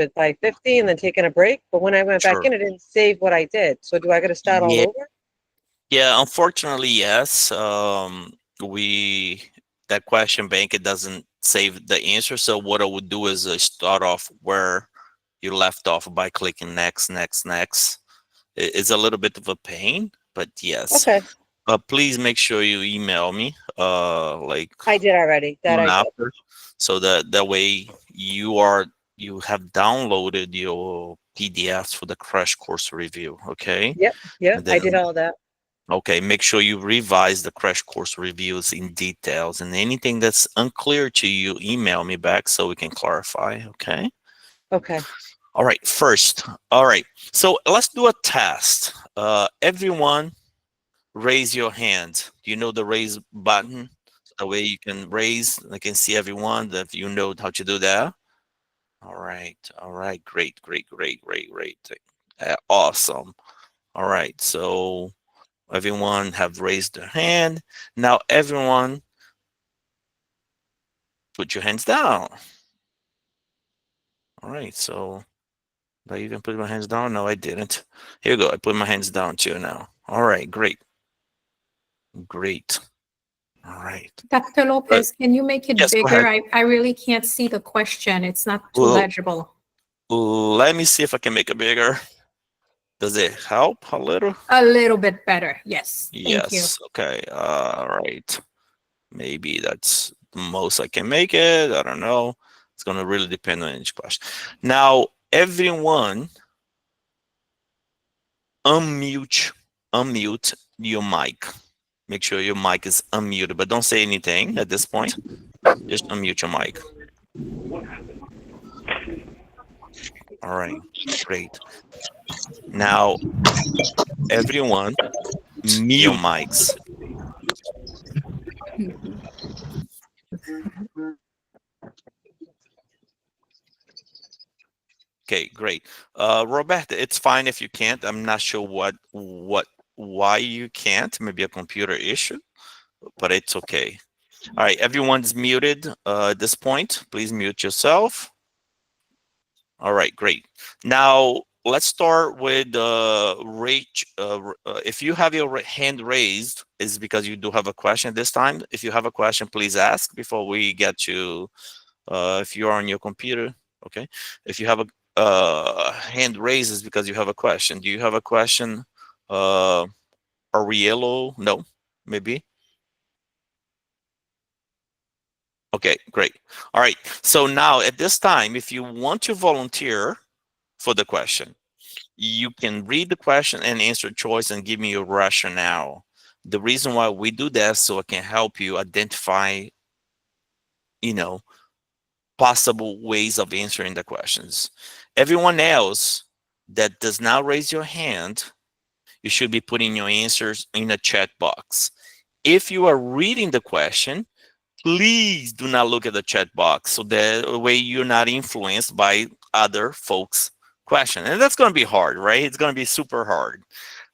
by 50 and then taking a break. But when I went back Sure. in, it didn't save what I did. So do I got to start all Yeah, over? yeah. Unfortunately, yes. That question bank, it doesn't save the answer. So what I would do is start off where you left off by clicking next, next, next. It's a little bit of a pain, but yes. Okay. Please make sure you email me, like I did already. That soon I did. after, so that way you have downloaded your PDFs for the crash course review. Okay, Yep. Yep. and I then did all that. okay, make sure you revise the crash course reviews in details, and anything that's unclear to you, email me back so we can clarify. Okay. Okay. All right. First, all right. So let's do a test. Everyone, raise your hand. Do you know the raise button? That way you can raise. I can see everyone. That you know how to do that. All right. All right. Great. Great. Great. Great. Great. Awesome. All right. So everyone have raised their hand. Now everyone, put your hands down. All right. So did I even put my hands down? No, I didn't. Here you go. I put my hands down too now. All right. Great. Great. All right. Dr. Lopez, can you make it Yes, go bigger? ahead. I really can't see the question. It's not too Well, legible. let me see if I can make it bigger. Does it help a little? A little bit better. Yes. Thank you. Yes. Okay. All right. Maybe that's the most I can make it. I don't know. It's going to really depend on each question. Now, everyone, unmute your mic. Make sure your mic is unmuted, but don't say anything at this point. Just unmute your mic. All right. Great. Now, everyone, mute your mics. Okay, great. Roberta, it's fine if you can't. I'm not sure why you can't. Maybe a computer issue, but it's okay. All right, everyone's muted at this point. Please mute yourself. All right, great. Now let's start with if you have your hand raised, is because you do have a question this time. If you have a question, please ask before we get to if you're on your computer. Okay, if you have a hand raises because you have a question. Do you have a question? Are we yellow? No, maybe. Okay, great. All right. So now at this time, if you want to volunteer for the question, you can read the question and answer choice and give me your rationale. The reason why we do that so I can help you identify, possible ways of answering the questions. Everyone else that does not raise your hand, you should be putting your answers in a chat box. If you are reading the question, please do not look at the chat box so that way you're not influenced by other folks' question. And that's going to be hard, right? It's going to be super hard.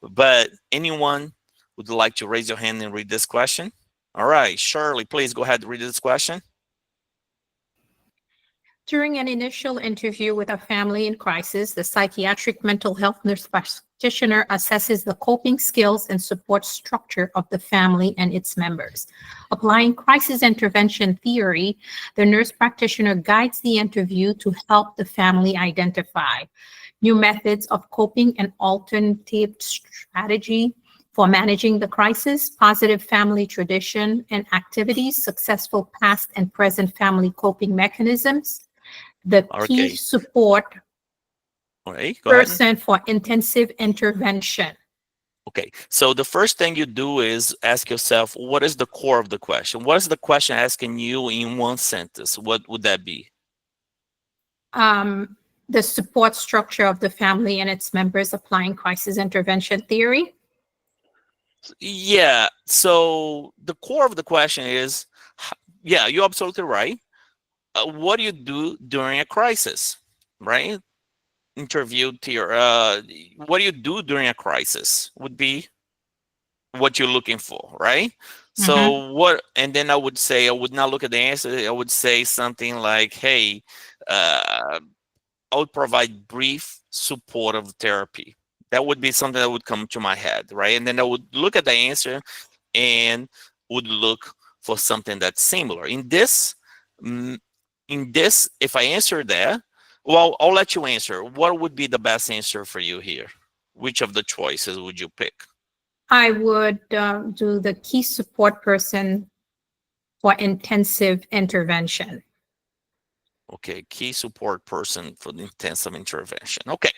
But anyone would like to raise your hand and read this question? All right, Shirley, please go ahead and read this question. During an initial interview with a family in crisis, the psychiatric mental health nurse practitioner assesses the coping skills and support structure of the family and its members. Applying crisis intervention theory, the nurse practitioner guides the interview to help the family identify new methods of coping and alternative strategy for managing the crisis, positive family tradition and activities, successful past and present family coping mechanisms, the key Okay. support All right, go ahead. person for intensive intervention. Okay, so the first thing you do is ask yourself, what is the core of the question? What is the question asking you in one sentence? What would that be? The support structure of the family and its members applying crisis intervention theory. Yeah, so the core of the question is, yeah, you're absolutely right. What do you do during a crisis, right? Interview tier. What do you do during a crisis would be what you're looking for, right? So what, and then I would say, I would not look at the answer. I would say something like, hey, I would provide brief supportive therapy. That would be something that would come to my head, right? And then I would look at the answer and would look for something that's similar. Mm, in this, if I answer that, well, I'll let you answer. What would be the best answer for you here? Which of the choices would you pick? I would do the key support person for intensive intervention. Okay, key support person for the intensive intervention. Okay,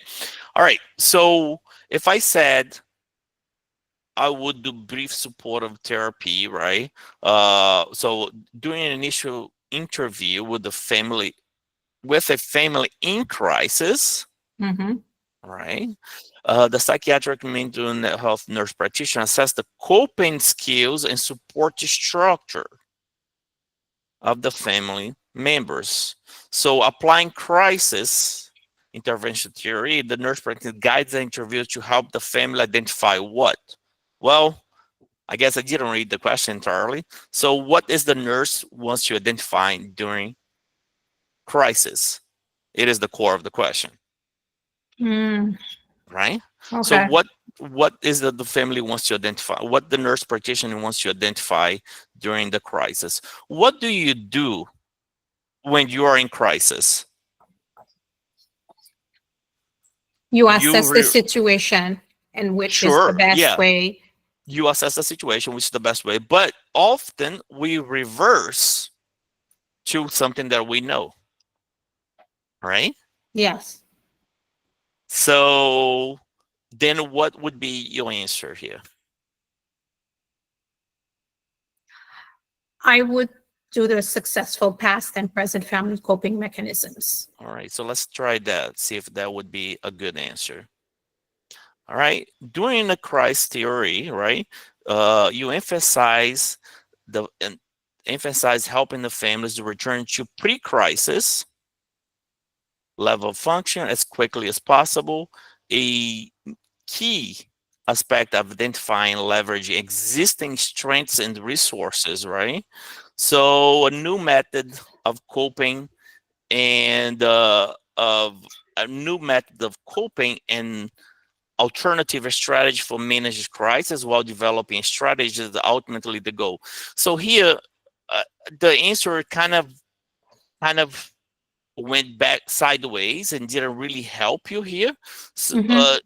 all right. So if I said I would do brief supportive therapy, right? So during an initial interview with a family in crisis, Mhm. right? The psychiatric mental health nurse practitioner assess the coping skills and support structure of the family members. So applying crisis intervention theory, the nurse practitioner guides the interviewer to help the family identify what? Well, I guess I didn't read the question entirely. So what is the nurse wants to identify during crisis? It is the core of the question, Mm, right? So okay. what is that the family wants to identify? What the nurse practitioner wants to identify during the crisis? What do you do when you are in crisis? You You assess the situation and which is the sure, best yeah. way. You assess the situation, which is the best way, but often we reverse to something that we know, right? Yes. So then what would be your answer here? I would do the successful past and present family coping mechanisms. All right, so let's try that, see if that would be a good answer. All right, during the crisis theory, right, you emphasize helping the families to return to pre-crisis level of function as quickly as possible. A key aspect of identifying and leveraging existing strengths and resources, right? So a new method of coping and of a new method of coping and alternative strategy for managing crisis while developing strategies that ultimately the goal. So here, uh, the answer kind of went back sideways and didn't really help you here. So, Mhm.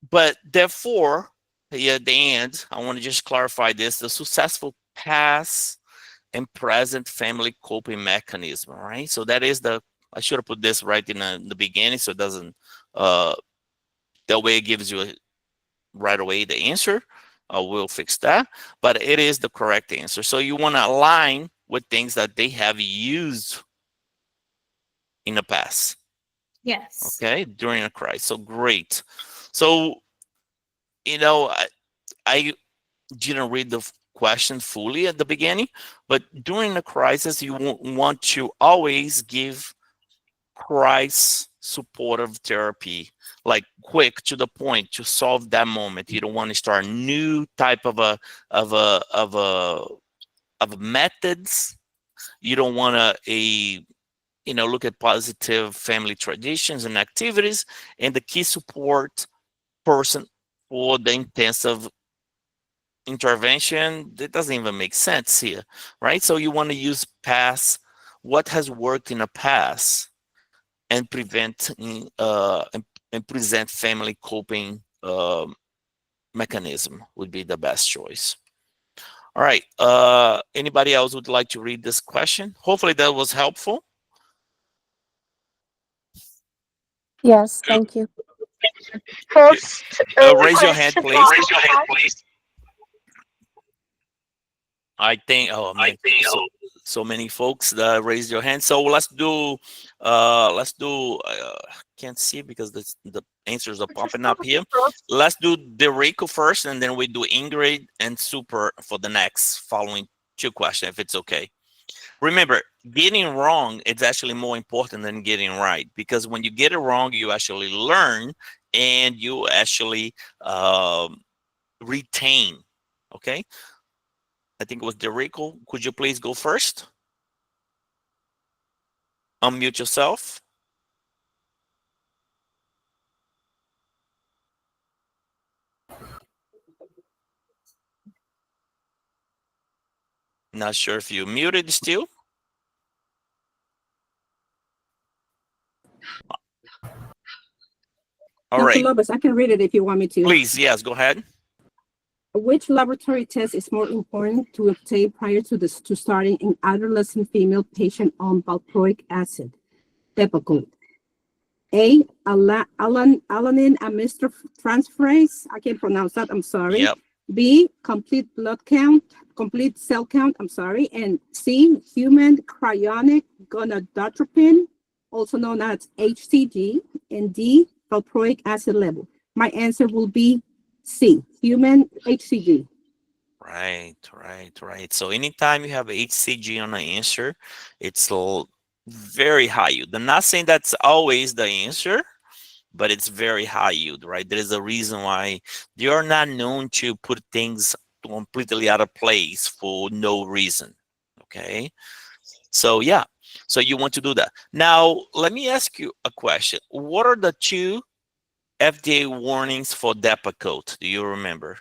but therefore, here at the end, I want to just clarify this: the successful past and present family coping mechanism. Right. So that is the. I should have put this right in the beginning, so it doesn't. That way, it gives you right away the answer. We'll fix that, but it is the correct answer. So you want to align with things that they have used in the past. Yes. Okay, during a crisis. So great. So you know, I didn't read the question fully at the beginning, but during the crisis, you want to always give crisis supportive therapy, like quick to the point to solve that moment. You don't want to start new type of a methods. You don't want look at positive family traditions and activities, and the key support person for the intensive intervention. That doesn't even make sense here, right? So you want to use past, what has worked in the past, and and present family coping mechanism would be the best choice. All right. Anybody else would like to read this question? Hopefully that was helpful. Yes, thank you. First Raise your hand, question please. from I think, oh man, so many folks that raised your hand. So can't see because the answers are popping up here. Let's do Derico first, and then we do Ingrid and Super for the next following two questions, if it's okay. Remember, getting wrong is actually more important than getting right, because when you get it wrong, you actually learn and you actually retain. Okay. I think it was Derico. Could you please go first? Unmute yourself. Not sure if you muted still. All Dr. right, Lopes, I can read it if you want me to. please, yes, go ahead. Which laboratory test is more important to obtain prior to starting an adolescent female patient on valproic acid? Depakote. A. Alanine aminotransferase. I can't pronounce that. I'm sorry. Yep. B. Complete cell count. I'm sorry. And C. Human chorionic gonadotropin, also known as HCG. And D. Valproic acid level. My answer will be C. Human HCG. Right. So anytime you have HCG on the answer, it's very high yield. I'm not saying that's always the answer, but it's very high yield, right? There is a reason why they are not known to put things completely out of place for no reason. Okay. So yeah, so you want to do that. Now, let me ask you a question. What are the 2 FDA warnings for Depakote? Do you remember?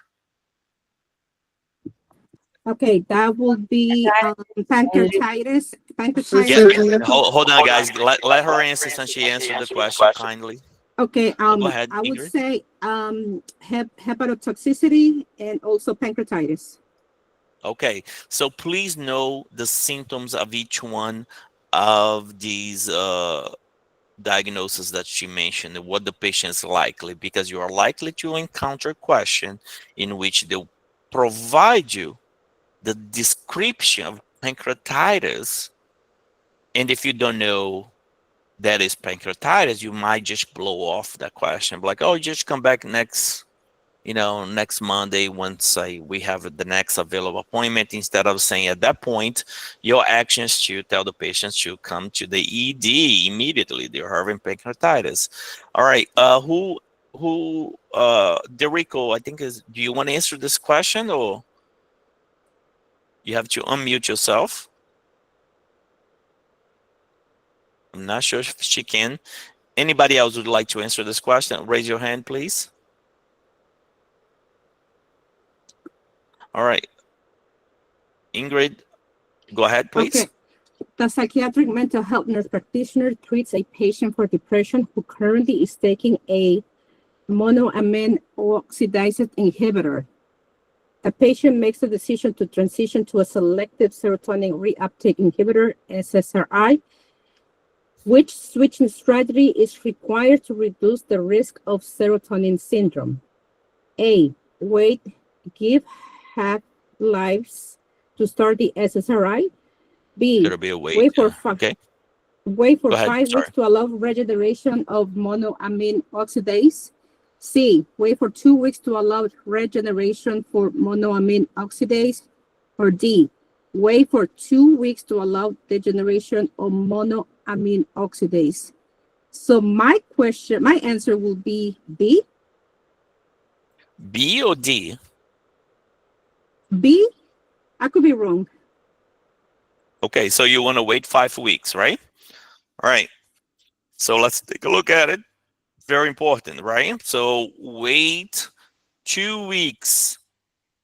Okay, that will be pancreatitis. Yeah. Hold on, guys. Let her answer since she answered the question kindly. Okay, Go ahead, I would Ingrid. say hepatotoxicity and also pancreatitis. Okay, so please know the symptoms of each one of these diagnoses that she mentioned and what the patient is likely, because you are likely to encounter a question in which they'll provide you the description of pancreatitis, and if you don't know that is pancreatitis, you might just blow off that question, like, oh, just come back next Monday once we have the next available appointment, instead of saying at that point your actions to tell the patients to come to the ED immediately. They're having pancreatitis. All right, Derico, I think do you want to answer this question, or you have to unmute yourself? I'm not sure if she can. Anybody else would like to answer this question? Raise your hand, please. All right. Ingrid, go ahead, please. Okay. The psychiatric mental health nurse practitioner treats a patient for depression who currently is taking a monoamine oxidase inhibitor. The patient makes the decision to transition to a selective serotonin reuptake inhibitor, SSRI. Which switching strategy is required to reduce the risk of serotonin syndrome? A. Wait, give half-lives to start the SSRI. B. It'll be a wait for okay. Wait for Go ahead, 5 weeks to allow regeneration of monoamine oxidase. C. Wait for 2 weeks to allow regeneration for monoamine oxidase. Or D. Wait for 2 weeks to allow degeneration of monoamine oxidase. So my answer will be B. B or D? B? I could be wrong. Okay, so you want to wait 5 weeks, right? All right. So let's take a look at it. Very important, right? So wait 2 weeks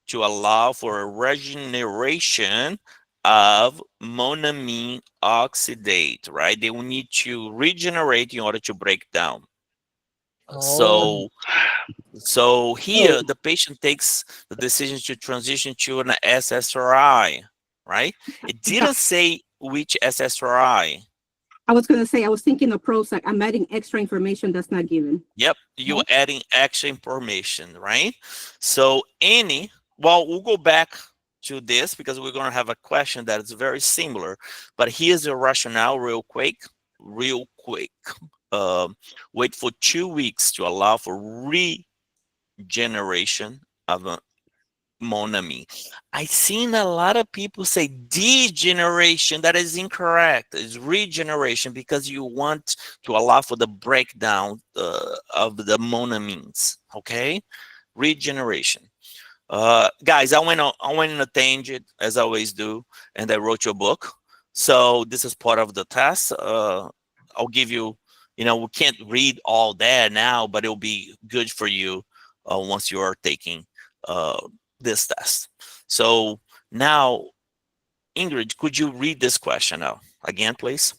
to allow for a regeneration of monoamine oxidate, right? They will need to regenerate in order to break down. So here the patient takes the decision to transition to an SSRI, right? It didn't say which SSRI. I was going to say, I was thinking of Prozac. I'm adding extra information that's not given. Yep, you're adding extra information, right? So we'll go back to this because we're going to have a question that is very similar, but here's the rationale real quick. Wait for 2 weeks to allow for regeneration of a monoamine. I've seen a lot of people say degeneration. That is incorrect. It's regeneration because you want to allow for the breakdown of the monoamines. Okay, regeneration. Guys, I went in a tangent as I always do, and I wrote your book. So this is part of the test. I'll give you. We can't read all that now, but it'll be good for you once you are taking this test. So now Ingrid, could you read this question out again, please?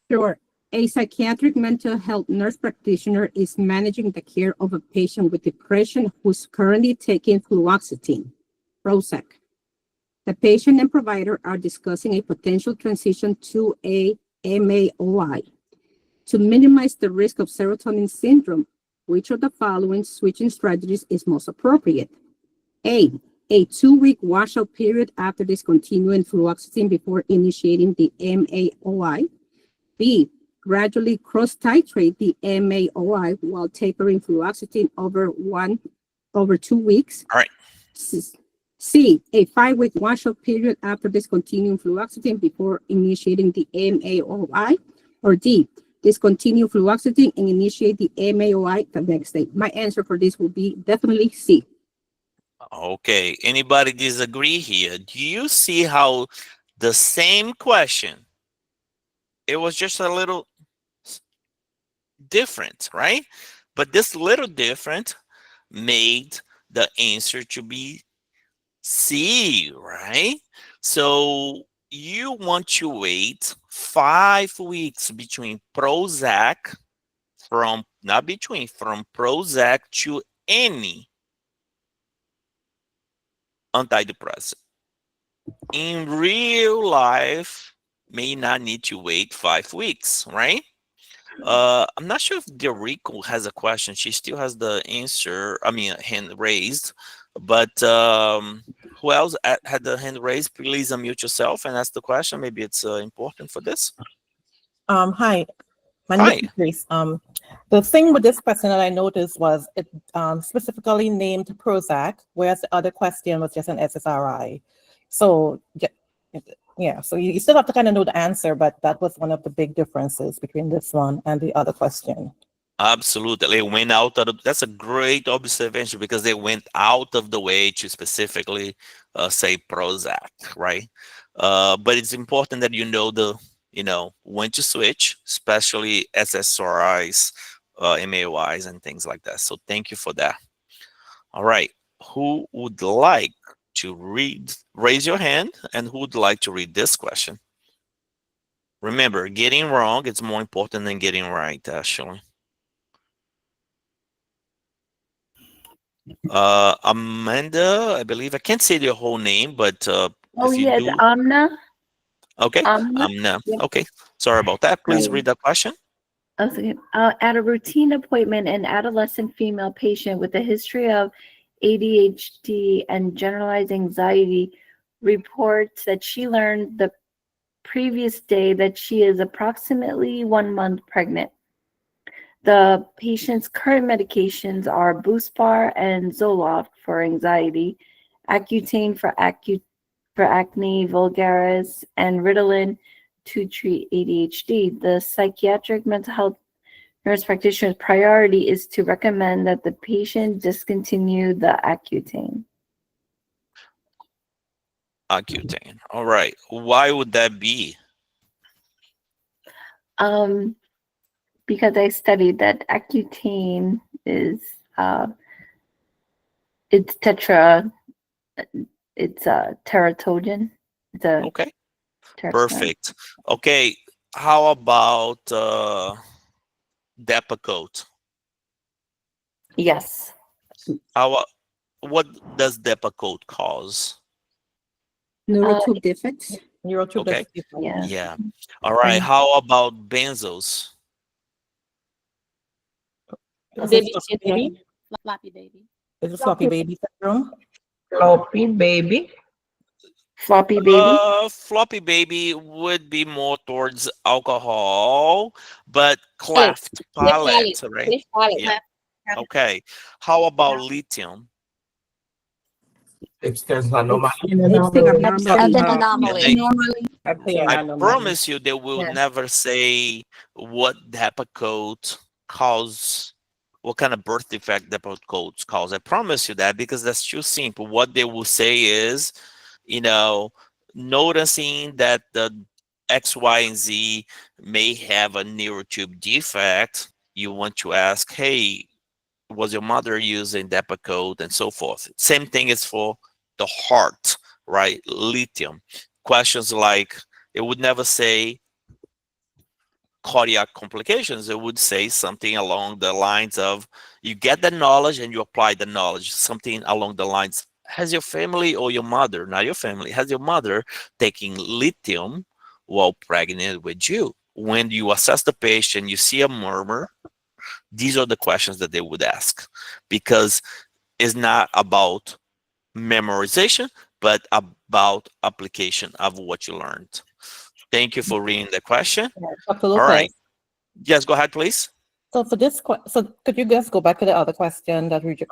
Sure. A psychiatric mental health nurse practitioner is managing the care of a patient with depression who's currently taking fluoxetine, Prozac. The patient and provider are discussing a potential transition to a MAOI. To minimize the risk of serotonin syndrome, which of the following switching strategies is most appropriate? A 2-week washout period after discontinuing fluoxetine before initiating the MAOI. B, gradually cross-titrate the MAOI while tapering fluoxetine over 2 weeks. All right. C, a 5-week washout period after discontinuing fluoxetine before initiating the MAOI. Or D, discontinue fluoxetine and initiate the MAOI the next day. My answer for this will be definitely C. Okay, anybody disagree here? Do you see how the same question, it was just a little different, right? But this little different made the answer to be C, right? So you want to wait 5 weeks between Prozac from Prozac to any antidepressant. In real life, may not need to wait 5 weeks, right? I'm not sure if Derico has a question. She still has the answer, hand raised. But who else had the hand raised? Please unmute yourself and ask the question. Maybe it's important for this. Hi, my name is Grace. The thing with this question that I noticed was it specifically named Prozac, whereas the other question was just an SSRI. So yeah, so you still have to kind of know the answer, but that was one of the big differences between this one and the other question. Absolutely. They went out of that's a great observation because they went out of the way to specifically say Prozac, right? But it's important that you know when to switch, especially SSRIs, MAOIs, and things like that. So thank you for that. All right. Who would like to raise your hand, and who would like to read this question? Remember, getting wrong is more important than getting right, actually. Amanda, I believe I can't say your whole name, but if you do, Amna. okay, Amna. Amna. Okay, sorry about that. Please read the question. Okay. At a routine appointment, an adolescent female patient with a history of ADHD and generalized anxiety reports that she learned the previous day that she is approximately 1 month pregnant. The patient's current medications are Buspar and Zoloft for anxiety, Accutane for acne vulgaris, and Ritalin to treat ADHD. The psychiatric mental health nurse practitioner's priority is to recommend that the patient discontinue the Accutane. Accutane. All right. Why would that be? Because I studied that Accutane is it's teratogen. It's a Okay. Perfect. Okay. How about Depakote? Yes. What does Depakote cause? Neurotube defects. Neurotube Okay. defects. Yeah. All right. How about benzos? Baby. Floppy baby. Is it floppy baby syndrome? Floppy baby. Floppy baby. Floppy baby would be more towards alcohol, but cleft palate, right? Yeah. Okay. How about lithium? It's an anomaly. I promise you they will never say what Depakote cause, what kind of birth defect Depakote cause. I promise you that because that's too simple. What they will say is, noticing that the X, Y, and Z may have a neurotube defect, you want to ask, hey, was your mother using Depakote and so forth? Same thing is for the heart, right? Lithium. questions like, it would never say cardiac complications. It would say something along the lines of, you get the knowledge and you apply the knowledge. Something along the lines, has your family or your mother, not your family, has your mother taking lithium while pregnant with you? When you assess the patient, you see a murmur, these are the questions that they would ask, because it's not about memorization, but about application of what you learned. Thank you for reading the question. Dr. All Lopez. right. Yes, go ahead, please. So for this, so could you just go back to the other question that we just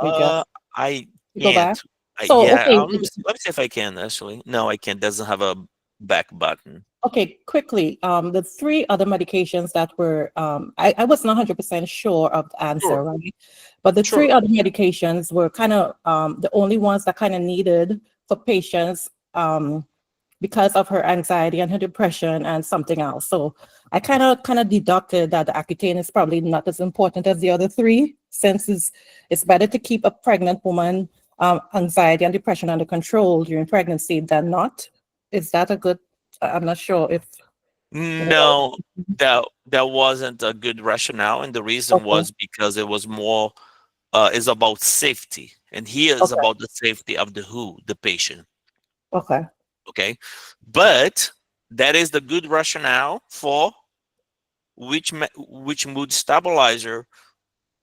I go back? can't. So, Yeah, okay. let me see if I can, actually. No, I can't. Doesn't have a back button. Okay, quickly, the 3 other medications that were, I was not 100% sure of the answer, Sure. right? But the 3 other medications were kind of the only ones that kind of needed for patients because of her anxiety and her depression and something else. So I kind of deducted that the Accutane is probably not as important as the other 3, since it's better to keep a pregnant woman anxiety and depression under control during pregnancy than not. Is that a good? I'm not sure if. No, that wasn't a good rationale, and the reason was because it was more is about safety, and here is about the safety of the patient. Okay. Okay, but that is the good rationale for which mood stabilizer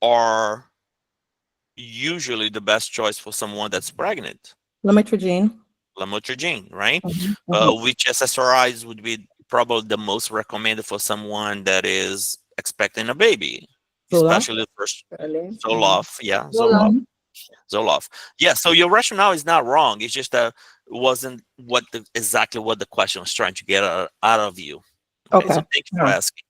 are usually the best choice for someone that's pregnant. Lamotrigine, right? Mhm. Which SSRIs would be probably the most recommended for someone that is expecting a baby, especially the first. Zoloft, yeah, Zoloft. Yeah, so your rationale is not wrong. It's just that it wasn't exactly what the question was trying to get out of you. Okay, so thank you for asking.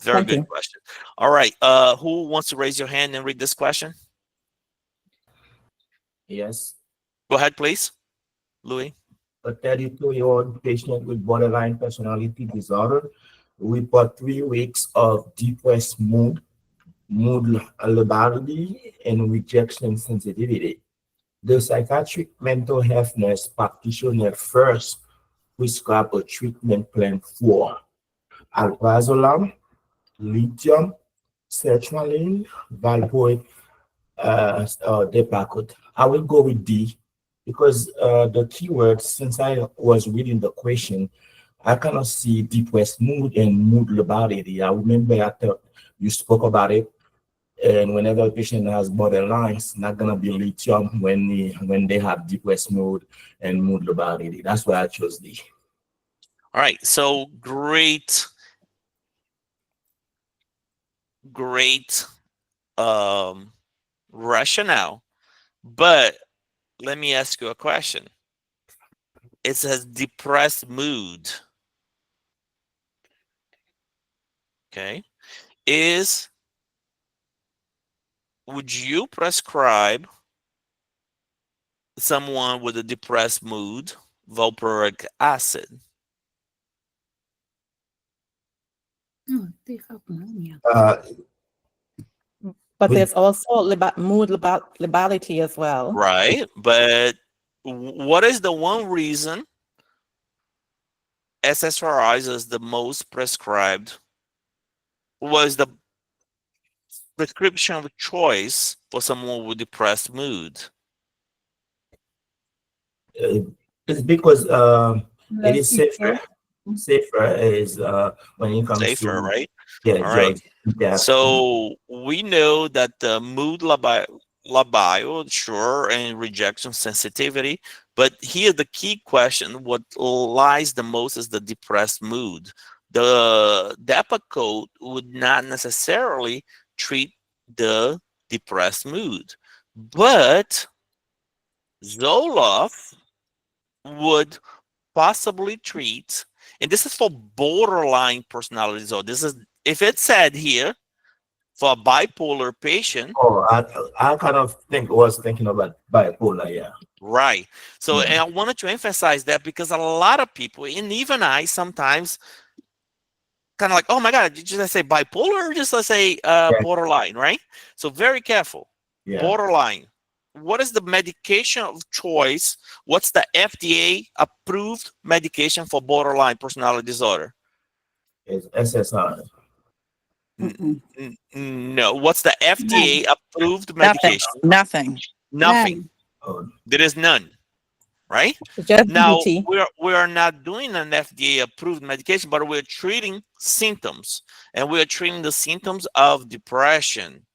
Very good question. All right, who wants to raise your hand and read this question? Yes. Go ahead, please, Louis. A 32-year-old patient with borderline personality disorder report 3 weeks of depressed mood lability, and rejection sensitivity. The psychiatric mental health nurse practitioner first prescribed a treatment plan for alprazolam, lithium, sertraline, valproate, Depakote. I will go with D because the keywords, since I was reading the question, I cannot see depressed mood and mood lability. I remember I thought you spoke about it, and whenever a patient has borderline, it's not gonna be lithium when they have depressed mood and mood lability. That's why I chose D. All right, so great rationale, but let me ask you a question. It says depressed mood. Okay, would you prescribe someone with a depressed mood valproic acid? But there's also mood lability as well. Right, but what is the one reason SSRIs is the most prescribed? Was the prescription of choice for someone with depressed mood? It's because it is safer. Safer is when it comes Safer, to right? yeah, All right. Yeah. So we know that the mood labile, sure, and rejection sensitivity, but here the key question, what lies the most is the depressed mood. The Depakote would not necessarily treat the depressed mood, but Zoloft would possibly treat, and this is for borderline personality disorder. This is, if it said here, for a bipolar patient. Oh, I kind of was thinking about bipolar, yeah. Right. So, and I wanted to emphasize that because a lot of people, and even I sometimes, kind of like, oh my God, did you just say bipolar or just let's say borderline, right? So very careful. Yeah. Borderline. what is the medication of choice? What's the FDA approved medication for borderline personality disorder? It's SSRI. No. What's the FDA approved Nothing. medication? Nothing. Nothing. Oh, There is none. Right? Just Now DBT. we are not doing an FDA approved medication, but we're treating symptoms, and we're treating the symptoms of depression,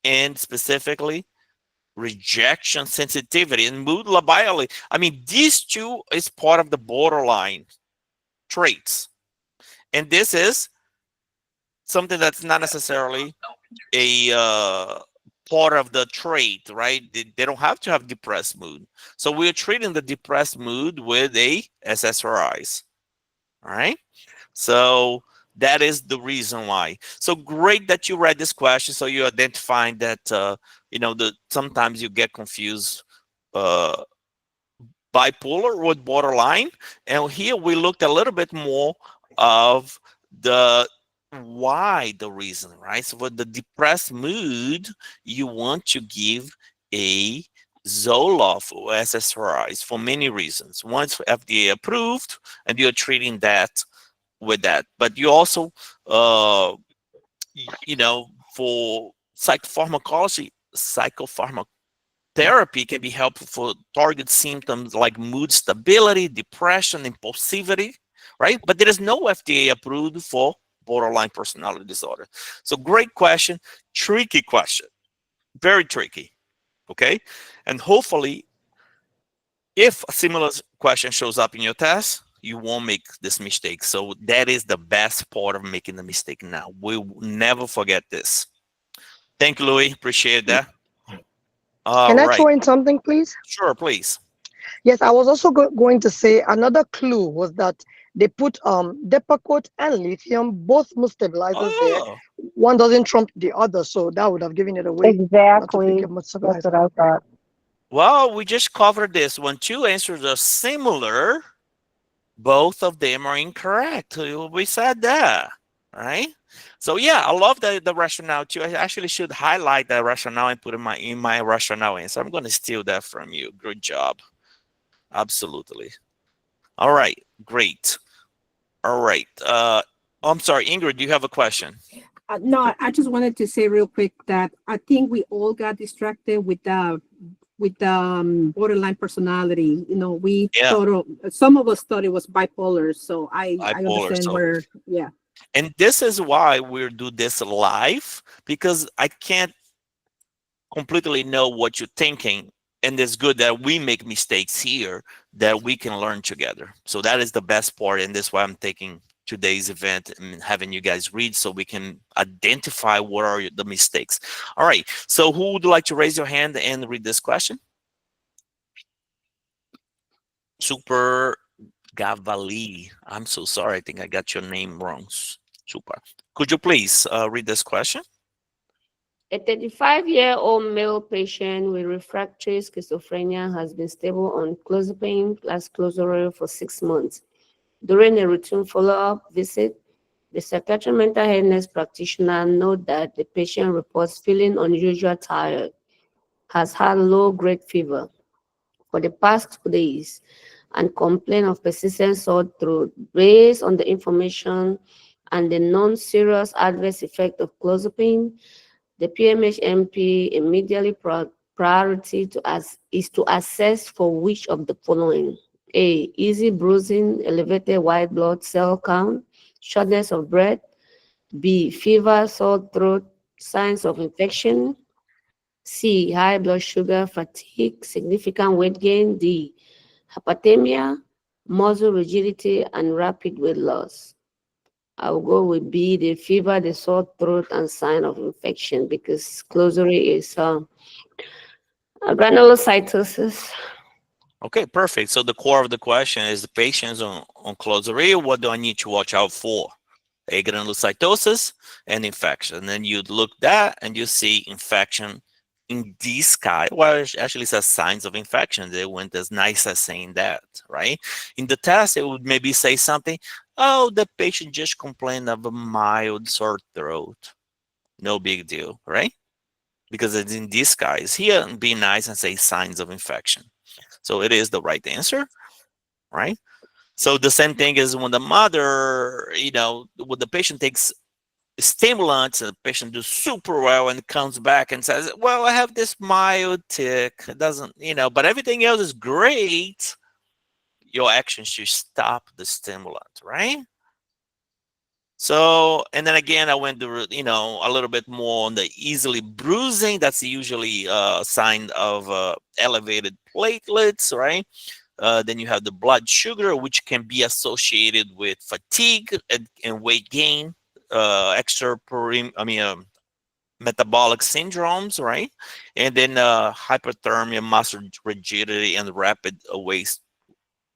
and specifically rejection sensitivity and mood lability. I mean, these two is part of the borderline traits, and this is something that's not necessarily a part of the trait, right? They don't have to have depressed mood. So we're treating the depressed mood with a SSRIs. All right. So that is the reason why. So great that you read this question. So you identified that sometimes you get confused bipolar with borderline. And here we looked a little bit more of the reason, right? So for the depressed mood, you want to give a Zoloft or SSRIs for many reasons. One, it's FDA approved, and you're treating that with that. But you also, for psychopharmacology, psychopharmacotherapy can be helpful for target symptoms like mood stability, depression, impulsivity, right? But there is no FDA approved for borderline personality disorder. So great question, tricky question, very tricky, okay? And hopefully, if a similar question shows up in your test, you won't make this mistake. So that is the best part of making the mistake now. We'll never forget this. Thank you, Louis. Appreciate that. Can I throw in something, please? Sure, please. Yes, I was also going to say another clue was that they put Depakote and lithium, both mood stabilizers there. One doesn't trump the other, so that would have given it away. Exactly. That's what I thought. Well, we just covered this. When two answers are similar, both of them are incorrect. We said that, right? So yeah, I love the rationale too. I actually should highlight that rationale and put it in my rationale answer. I'm going to steal that from you. Good job. Absolutely. All right, great. All right. I'm sorry, Ingrid, do you have a question? No, I just wanted to say real quick that I think we all got distracted with the borderline personality. We thought some of us thought it was bipolar. So I understand where, yeah. And this is why we do this live, because I can't completely know what you're thinking. And it's good that we make mistakes here that we can learn together. So that is the best part. And that's why I'm taking today's event and having you guys read so we can identify what are the mistakes. All right. So who would like to raise your hand and read this question? Super Gavali. I'm so sorry. I think I got your name wrong. Super. Could you please read this question? A 35-year-old male patient with refractory schizophrenia has been stable on clozapine plus clozaril for 6 months. During a routine follow-up visit, the psychiatric mental illness practitioner noted that the patient reports feeling unusually tired, has had low-grade fever for the past 2 days, and complain of persistent sore throat. Based on the information and the non-serious adverse effect of clozapine, the PMHNP immediately priority is to assess for which of the following: A, easy bruising, elevated white blood cell count, shortness of breath; B, fever, sore throat, signs of infection; C, high blood sugar, fatigue, significant weight gain; D, hyperthermia, muscle rigidity, and rapid weight loss. I'll go with B, the fever, the sore throat, and sign of infection, because clozaril is granulocytosis. Okay, perfect. So the core of the question is the patients on clozaril, what do I need to watch out for? A, granulocytosis and infection. And then you'd look that and you see infection in this guy. Well, it actually says signs of infection. They went as nice as saying that, right? In the test, it would maybe say something, oh, the patient just complained of a mild sore throat. No big deal, right? because it's in disguise. Here, be nice and say signs of infection. So it is the right answer, right? So the same thing is when the mother, when the patient takes stimulants and the patient does super well and comes back and says, well, I have this mild tick. It doesn't, but everything else is great. Your action should stop the stimulant, right? So, and then again, I went to, a little bit more on the easily bruising. That's usually a sign of elevated platelets, right? Then you have the blood sugar, which can be associated with fatigue and weight gain, metabolic syndromes, right? And then hyperthermia, muscle rigidity, and rapid waste.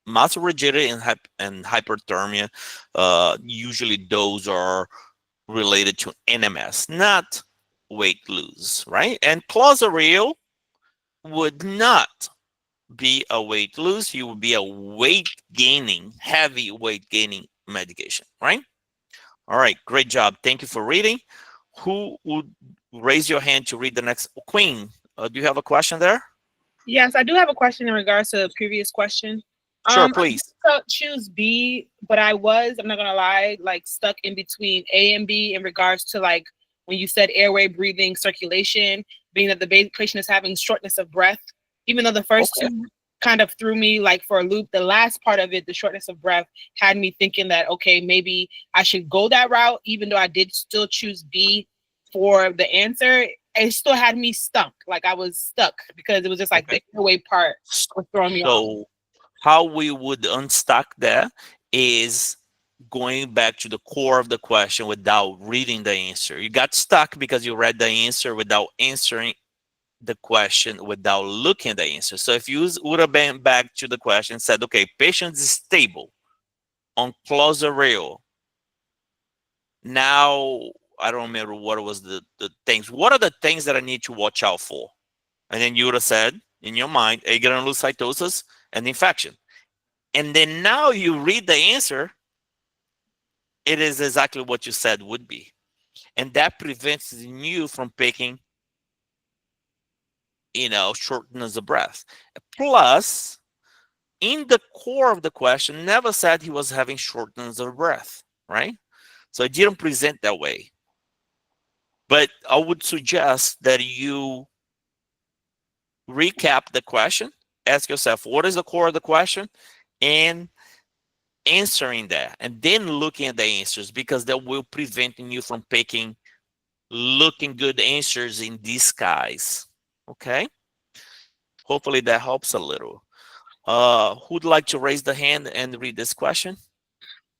Muscle rigidity and hyperthermia, usually those are related to NMS, not weight lose, right? And clozaril would not be a weight lose. You would be a weight gaining, heavy weight gaining medication, right? All right, great job. Thank you for reading. Who would raise your hand to read the next? Queen, do you have a question there? Yes, I do have a question in regards to the previous question. Sure, please. I choose B, but I'm not gonna lie, like stuck in between A and B in regards to like when you said airway, breathing, circulation, being that the patient is having shortness of breath. Even though the first two kind of threw me like for a loop, the last part of it, the shortness of breath, had me thinking that, okay, maybe I should go that route, even though I did still choose B for the answer. It still had me stuck. Like I was stuck because it was just like the airway part was throwing me off. How we would unstuck that is going back to the core of the question without reading the answer. You got stuck because you read the answer without answering the question, without looking at the answer. So if you would have been back to the question and said, okay, patient is stable on clozaril. Now, I don't remember what was the things. What are the things that I need to watch out for? And then you would have said in your mind, agranulocytosis and infection. And then now you read the answer, it is exactly what you said would be. And that prevents you from picking, shortness of breath. Plus, in the core of the question, never said he was having shortness of breath, right? So it didn't present that way. But I would suggest that you recap the question, ask yourself, what is the core of the question? And answering that, and then looking at the answers, because that will prevent you from picking looking good answers in disguise. Okay? Hopefully that helps a little. Who'd like to raise the hand and read this question?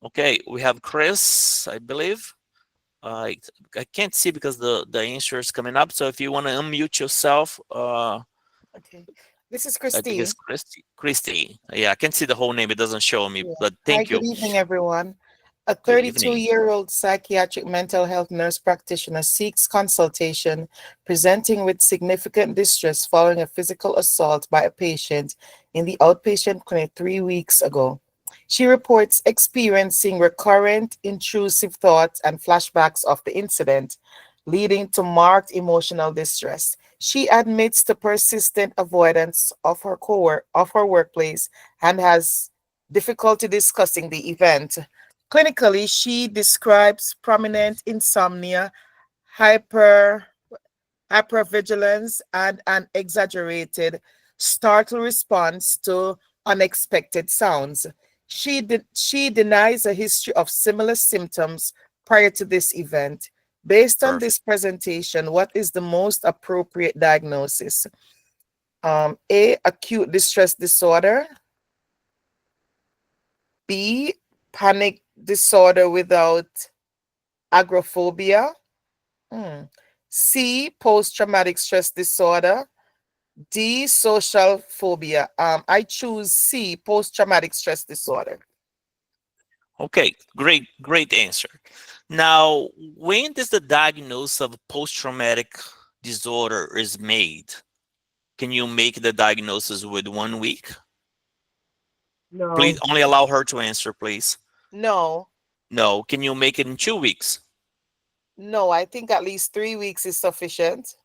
Okay, we have Chris, I believe. I can't see because the answer is coming up. So if you want to unmute yourself, okay. This is Christy. I think it's Christy. Yeah, I can see the whole name. It doesn't show me, but thank you. Good evening, everyone. A 32-year-old psychiatric mental health nurse practitioner seeks consultation, presenting with significant distress following a physical assault by a patient in the outpatient clinic 3 weeks ago. She reports experiencing recurrent intrusive thoughts and flashbacks of the incident, leading to marked emotional distress. She admits to persistent avoidance of her workplace and has difficulty discussing the event. Clinically, she describes prominent insomnia, hypervigilance, and an exaggerated startle response to unexpected sounds. She denies a history of similar symptoms prior to this event. Based on this presentation, what is the most appropriate diagnosis? A, acute distress disorder. B, panic disorder without agoraphobia. C, post-traumatic stress disorder. D, social phobia. I choose C, post-traumatic stress disorder. Okay, great answer. Now, when does the diagnosis of post-traumatic disorder is made? Can you make the diagnosis with 1 week? No. Please only allow her to answer, please. No. No. Can you make it in 2 weeks? No, I think at least 3 weeks is sufficient.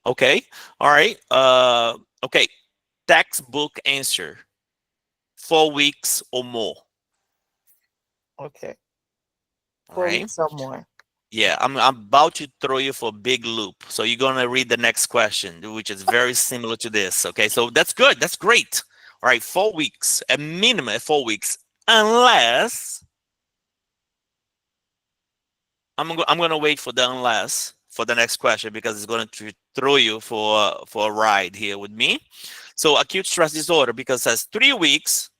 Okay. All right. Okay. Textbook answer. 4 weeks or more. Okay. All 4 right. weeks or more. Yeah, I'm about to throw you for a big loop. So you're gonna read the next question, which is very similar to this. Okay, so that's good. That's great. All right, 4 weeks, a minimum of 4 weeks, unless I'm gonna wait for the unless for the next question because it's going to throw you for a ride here with me. So acute stress disorder, because it says 3 weeks,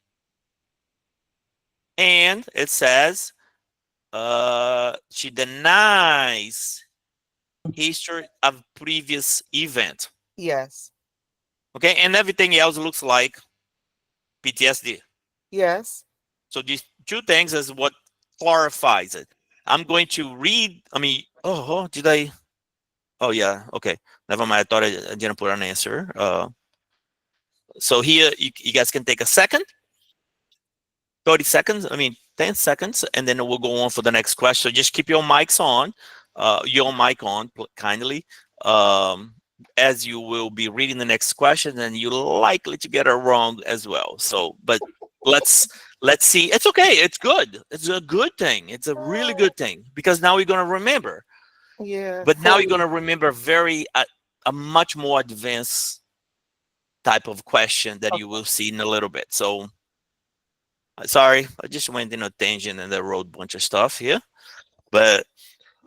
and it says she denies history of previous event. Yes. Okay, and everything else looks like PTSD. Yes. So these two things is what clarifies it. I'm going to read. I mean, did I? Oh yeah, okay. Never mind. I thought I didn't put an answer. So here you guys can take a second, 30 seconds. I mean, 10 seconds, and then we'll go on for the next question. So just keep your mics on, your mic on, kindly. As you will be reading the next question, and you're likely to get it wrong as well. So, but let's see. It's okay. It's good. It's a good thing. It's a really good thing because now you're gonna remember. Yeah. But now you're gonna remember a much more advanced type of question that you will see in a little bit. So, sorry, I just went in a tangent and I wrote a bunch of stuff here, but.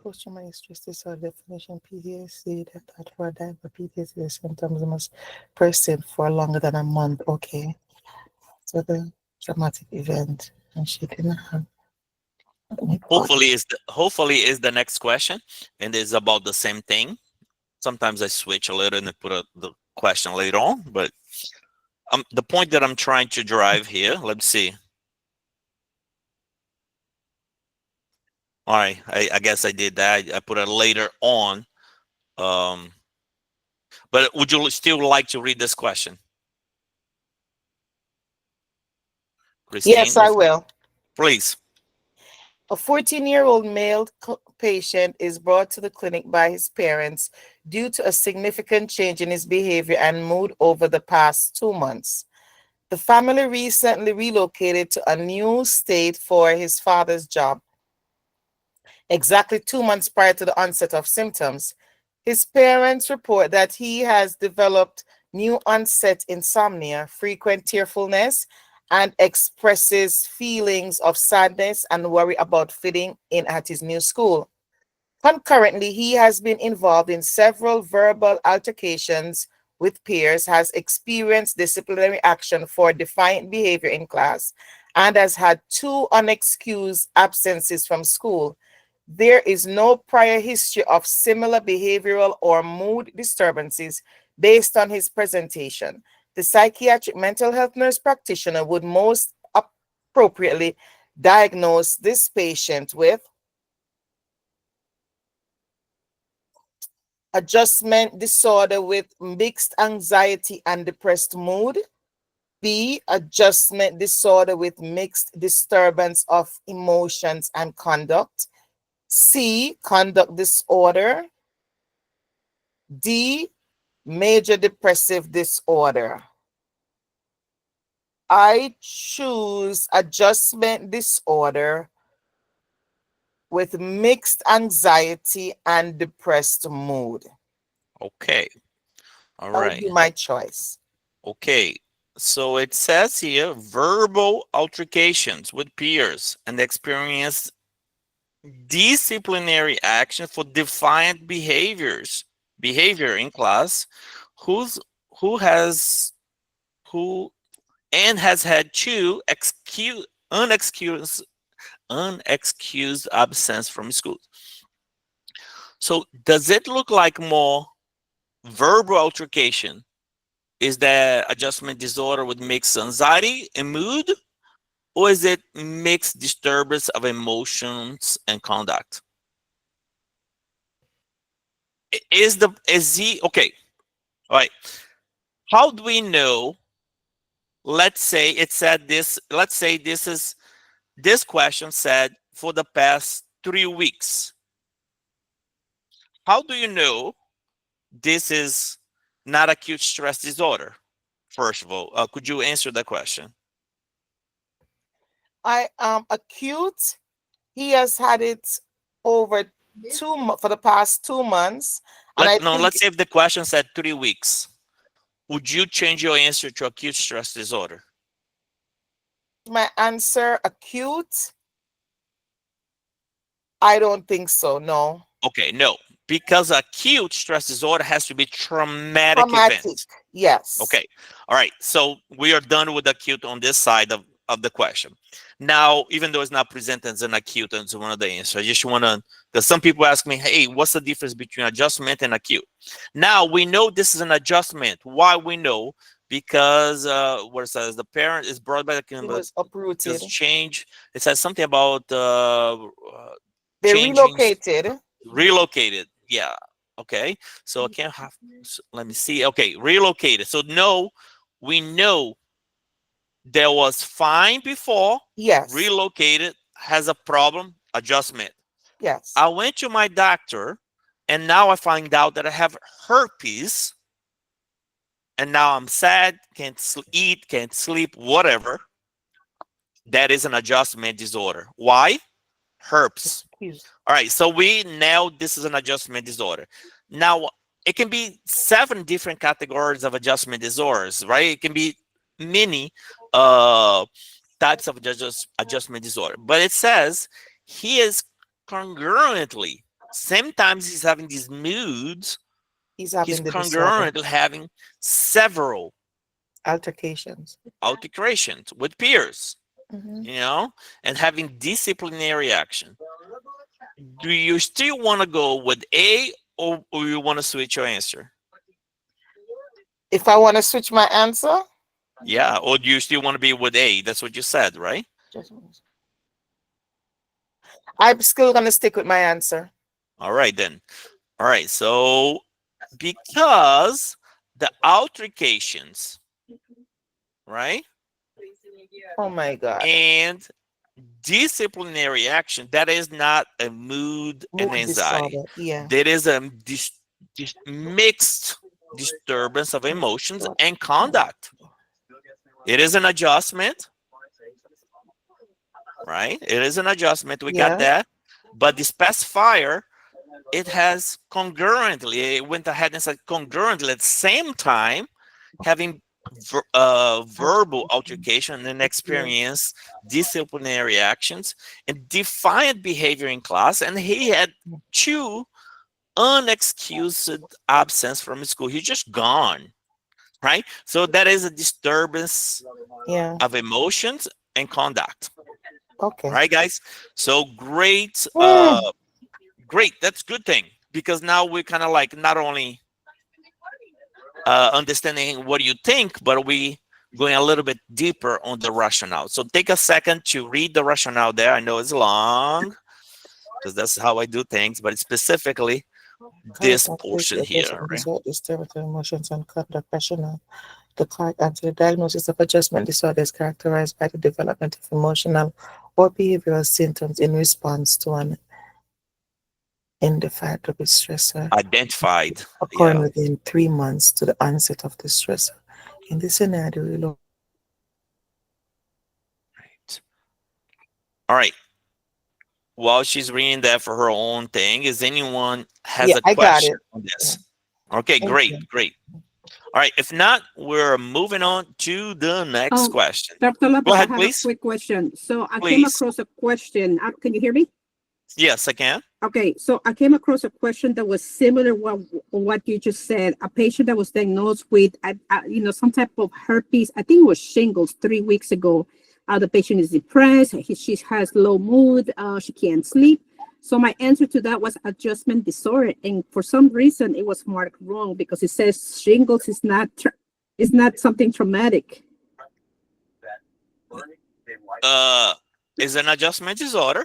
Post-traumatic stress disorder definition, PTSD, that for that, but PTSD symptoms must persist for longer than a month. Okay. So the traumatic event, and she didn't have. Hopefully is the next question, and it's about the same thing. Sometimes I switch a little and I put the question later on, but the point that I'm trying to drive here, let's see. All right, I guess I did that. I put it later on. But would you still like to read this question? Christine? Yes, I will. Please. A 14-year-old male patient is brought to the clinic by his parents due to a significant change in his behavior and mood over the past 2 months. The family recently relocated to a new state for his father's job. Exactly 2 months prior to the onset of symptoms, his parents report that he has developed new onset insomnia, frequent tearfulness, and expresses feelings of sadness and worry about fitting in at his new school. Concurrently, he has been involved in several verbal altercations with peers, has experienced disciplinary action for defiant behavior in class, and has had 2 unexcused absences from school. There is no prior history of similar behavioral or mood disturbances based on his presentation. The psychiatric mental health nurse practitioner would most appropriately diagnose this patient with adjustment disorder with mixed anxiety and depressed mood. B, adjustment disorder with mixed disturbance of emotions and conduct. C, conduct disorder. D, major depressive disorder. I choose adjustment disorder with mixed anxiety and depressed mood. Okay. All That would right. be my choice. Okay. So it says here, verbal altercations with peers and experience disciplinary action for defiant behavior in class, who has had 2 unexcused absence from school. So does it look like more verbal altercation? Is that adjustment disorder with mixed anxiety and mood? Or is it mixed disturbance of emotions and conduct? Okay? All right. How do we know? Let's say it said this. Let's say this question said for the past 3 weeks. How do you know this is not acute stress disorder? First of all, could you answer that question? Acute, he has had it over for the past 2 months. Let's say if the question said 3 weeks. Would you change your answer to acute stress disorder? My answer, acute, I don't think so, no. Okay, no, because acute stress disorder has to be traumatic event. Yes. Okay, all right, so we are done with acute on this side of the question. Now, even though it's not presented as an acute as one of the answers, I just want to, because some people ask me, hey, what's the difference between adjustment and acute? Now, we know this is an adjustment. Why we know? Because what it says, the parent is brought by the was uprooted. Change. It says something about they relocated. Relocated, yeah. Okay, so I can't have, let me see. Okay, relocated. So no, we know there was fine before. Yes. Relocated, has a problem, adjustment. Yes. I went to my doctor and now I find out that I have herpes and now I'm sad, can't eat, can't sleep, whatever. That is an adjustment disorder. Why? Herpes. All right, so we know this is an adjustment disorder. Now, it can be 7 different categories of adjustment disorders, right? It can be many types of adjustment disorder. But it says he is congruently, sometimes he's having these moods, he's congruently having several altercations with peers, you know, and having disciplinary action. Do you still want to go with A or you want to switch your answer? If I want to switch my answer? Yeah, or do you still want to be with A? That's what you said, right? I'm still going to stick with my answer. All right, then. All right, so because the altercations, right? Oh, my God. And disciplinary action, that is not a mood and anxiety. Yeah. That is a mixed disturbance of emotions and conduct. It is an adjustment, right? It is an adjustment. We got that. But the specifier, it has concurrently, it went ahead and said concurrently at the same time, having verbal altercation and experience disciplinary actions and defiant behavior in class. And he had 2 unexcused absence from school. He's just gone, right? So that is a disturbance of emotions and conduct. Okay. Right, guys? So great. Great. That's a good thing, because now we're kind of like not only understanding what you think, but we going a little bit deeper on the rationale. So take a second to read the rationale there. I know it's long because that's how I do things, but specifically this portion here, right? Emotions and conduct rationale. The correct answer, the diagnosis of adjustment disorder is characterized by the development of emotional or behavioral symptoms in response to an indefinable stressor. Identified. Occurring within 3 months to the onset of the stressor. In this scenario, we look. Right. All right. While she's reading that for her own thing, is anyone has a question on this? Okay, great. All right. If not, we're moving on to the next question. Dr. Lopes, go ahead, I have please. a quick question. So I came across a question. Can you hear me? Yes, I can. Okay, so I came across a question that was similar to what you just said. A patient that was diagnosed with, some type of herpes. I think it was shingles 3 weeks ago. The patient is depressed. She has low mood. She can't sleep. So my answer to that was adjustment disorder, and for some reason it was marked wrong because it says shingles is not something traumatic. Is an adjustment disorder.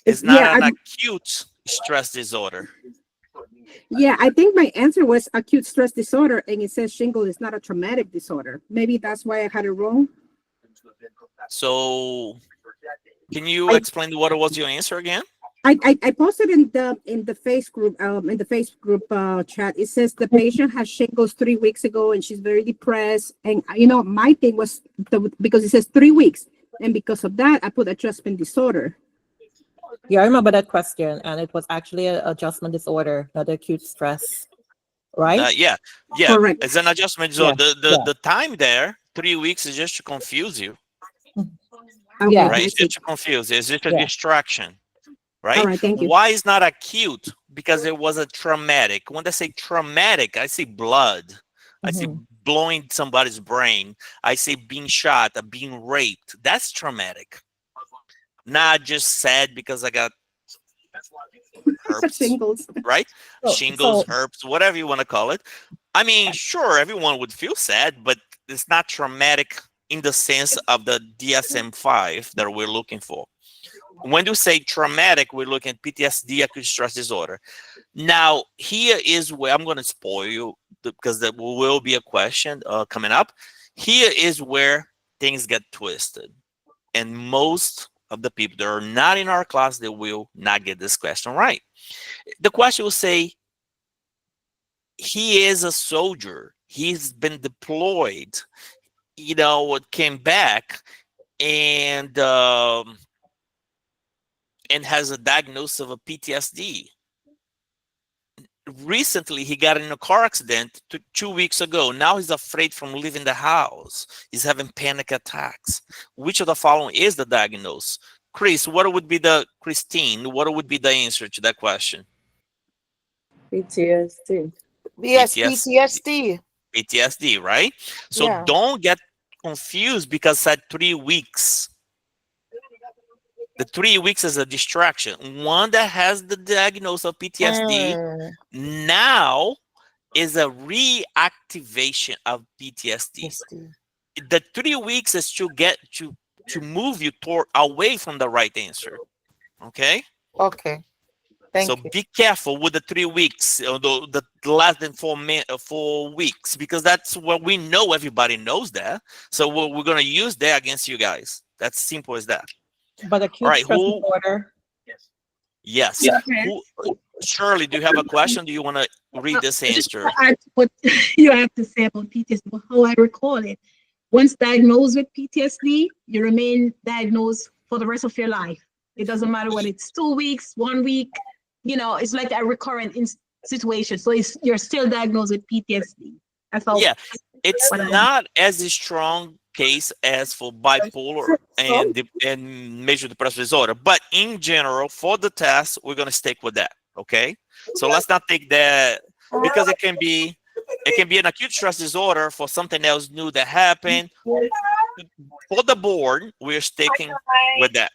It's not an acute stress disorder. Yeah, I think my answer was acute stress disorder, and it says shingles is not a traumatic disorder. Maybe that's why I had it wrong. So, can you explain what was your answer again? I posted in the face group chat. It says the patient has shingles 3 weeks ago and she's very depressed. And my thing was because it says 3 weeks, and because of that, I put adjustment disorder. Yeah, I remember that question, and it was actually an adjustment disorder, not acute stress, right? Yeah. Correct. It's an adjustment disorder. The time there, 3 weeks, is just to confuse you. Okay, Yeah. Right? It's just to confuse you. It's just a distraction. Right? All right, thank you. Why is not acute? Because it was a traumatic. When I say traumatic, I see blood. I see blowing somebody's brain. I see being shot, being raped. That's traumatic. Not just sad because I got herpes, Shingles. right? Shingles, herpes, whatever you want to call it. I mean, sure, everyone would feel sad, but it's not traumatic in the sense of the DSM-5 that we're looking for. When you say traumatic, we're looking at PTSD, acute stress disorder. Now, here is where I'm going to spoil you because there will be a question coming up. Here is where things get twisted. And most of the people that are not in our class, they will not get this question right. The question will say, he is a soldier. He's been deployed, came back and has a diagnosis of a PTSD. Recently, he got in a car accident 2 weeks ago. Now he's afraid from leaving the house. He's having panic attacks. Which of the following is the diagnosis? Christine, what would be the answer to that question? PTSD. Yes, PTSD. PTSD, right? So don't get confused because said 3 weeks. The 3 weeks is a distraction. One that has the diagnosis of PTSD now is a reactivation of PTSD. The 3 weeks is to get to move you away from the right answer. Okay? Okay. Thank you. Be careful with the 3 weeks, the less than 4 weeks, because that's what we know. Everybody knows that. So we're going to use that against you guys. That's simple as that. But acute stress disorder. Yes. Shirley, do you have a question? Do you want to read this answer? What you have to say about PTSD, but how I recall it. Once diagnosed with PTSD, you remain diagnosed for the rest of your life. It doesn't matter whether it's 2 weeks, 1 week, it's like a recurrent situation. So you're still diagnosed with PTSD. That's all. Yeah, it's not as a strong case as for bipolar and major depressive disorder, but in general, for the test, we're going to stick with that. Okay, so let's not take that, because it can be an acute stress disorder for something else new that happened. For the board, we're sticking with that.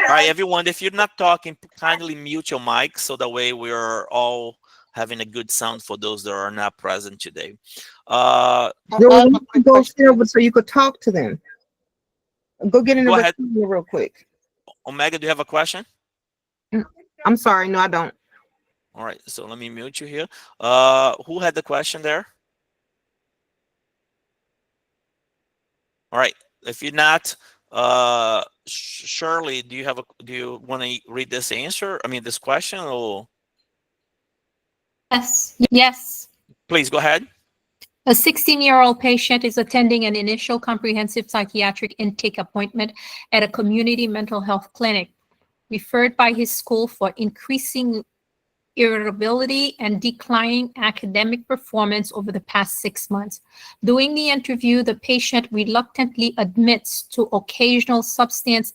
All right, everyone, if you're not talking, kindly mute your mic so that way we're all having a good sound for those that are not present today. Go there so you could talk to them. Go get in the room real quick. Omega, do you have a question? I'm sorry, no, I don't. All right, so let me mute you here. Who had the question there? All right, if you're not, Shirley, do you want to read this answer? I mean, this question, or? Yes. Please go ahead. A 16-year-old patient is attending an initial comprehensive psychiatric intake appointment at a community mental health clinic, referred by his school for increasing irritability and declining academic performance over the past 6 months. During the interview, the patient reluctantly admits to occasional substance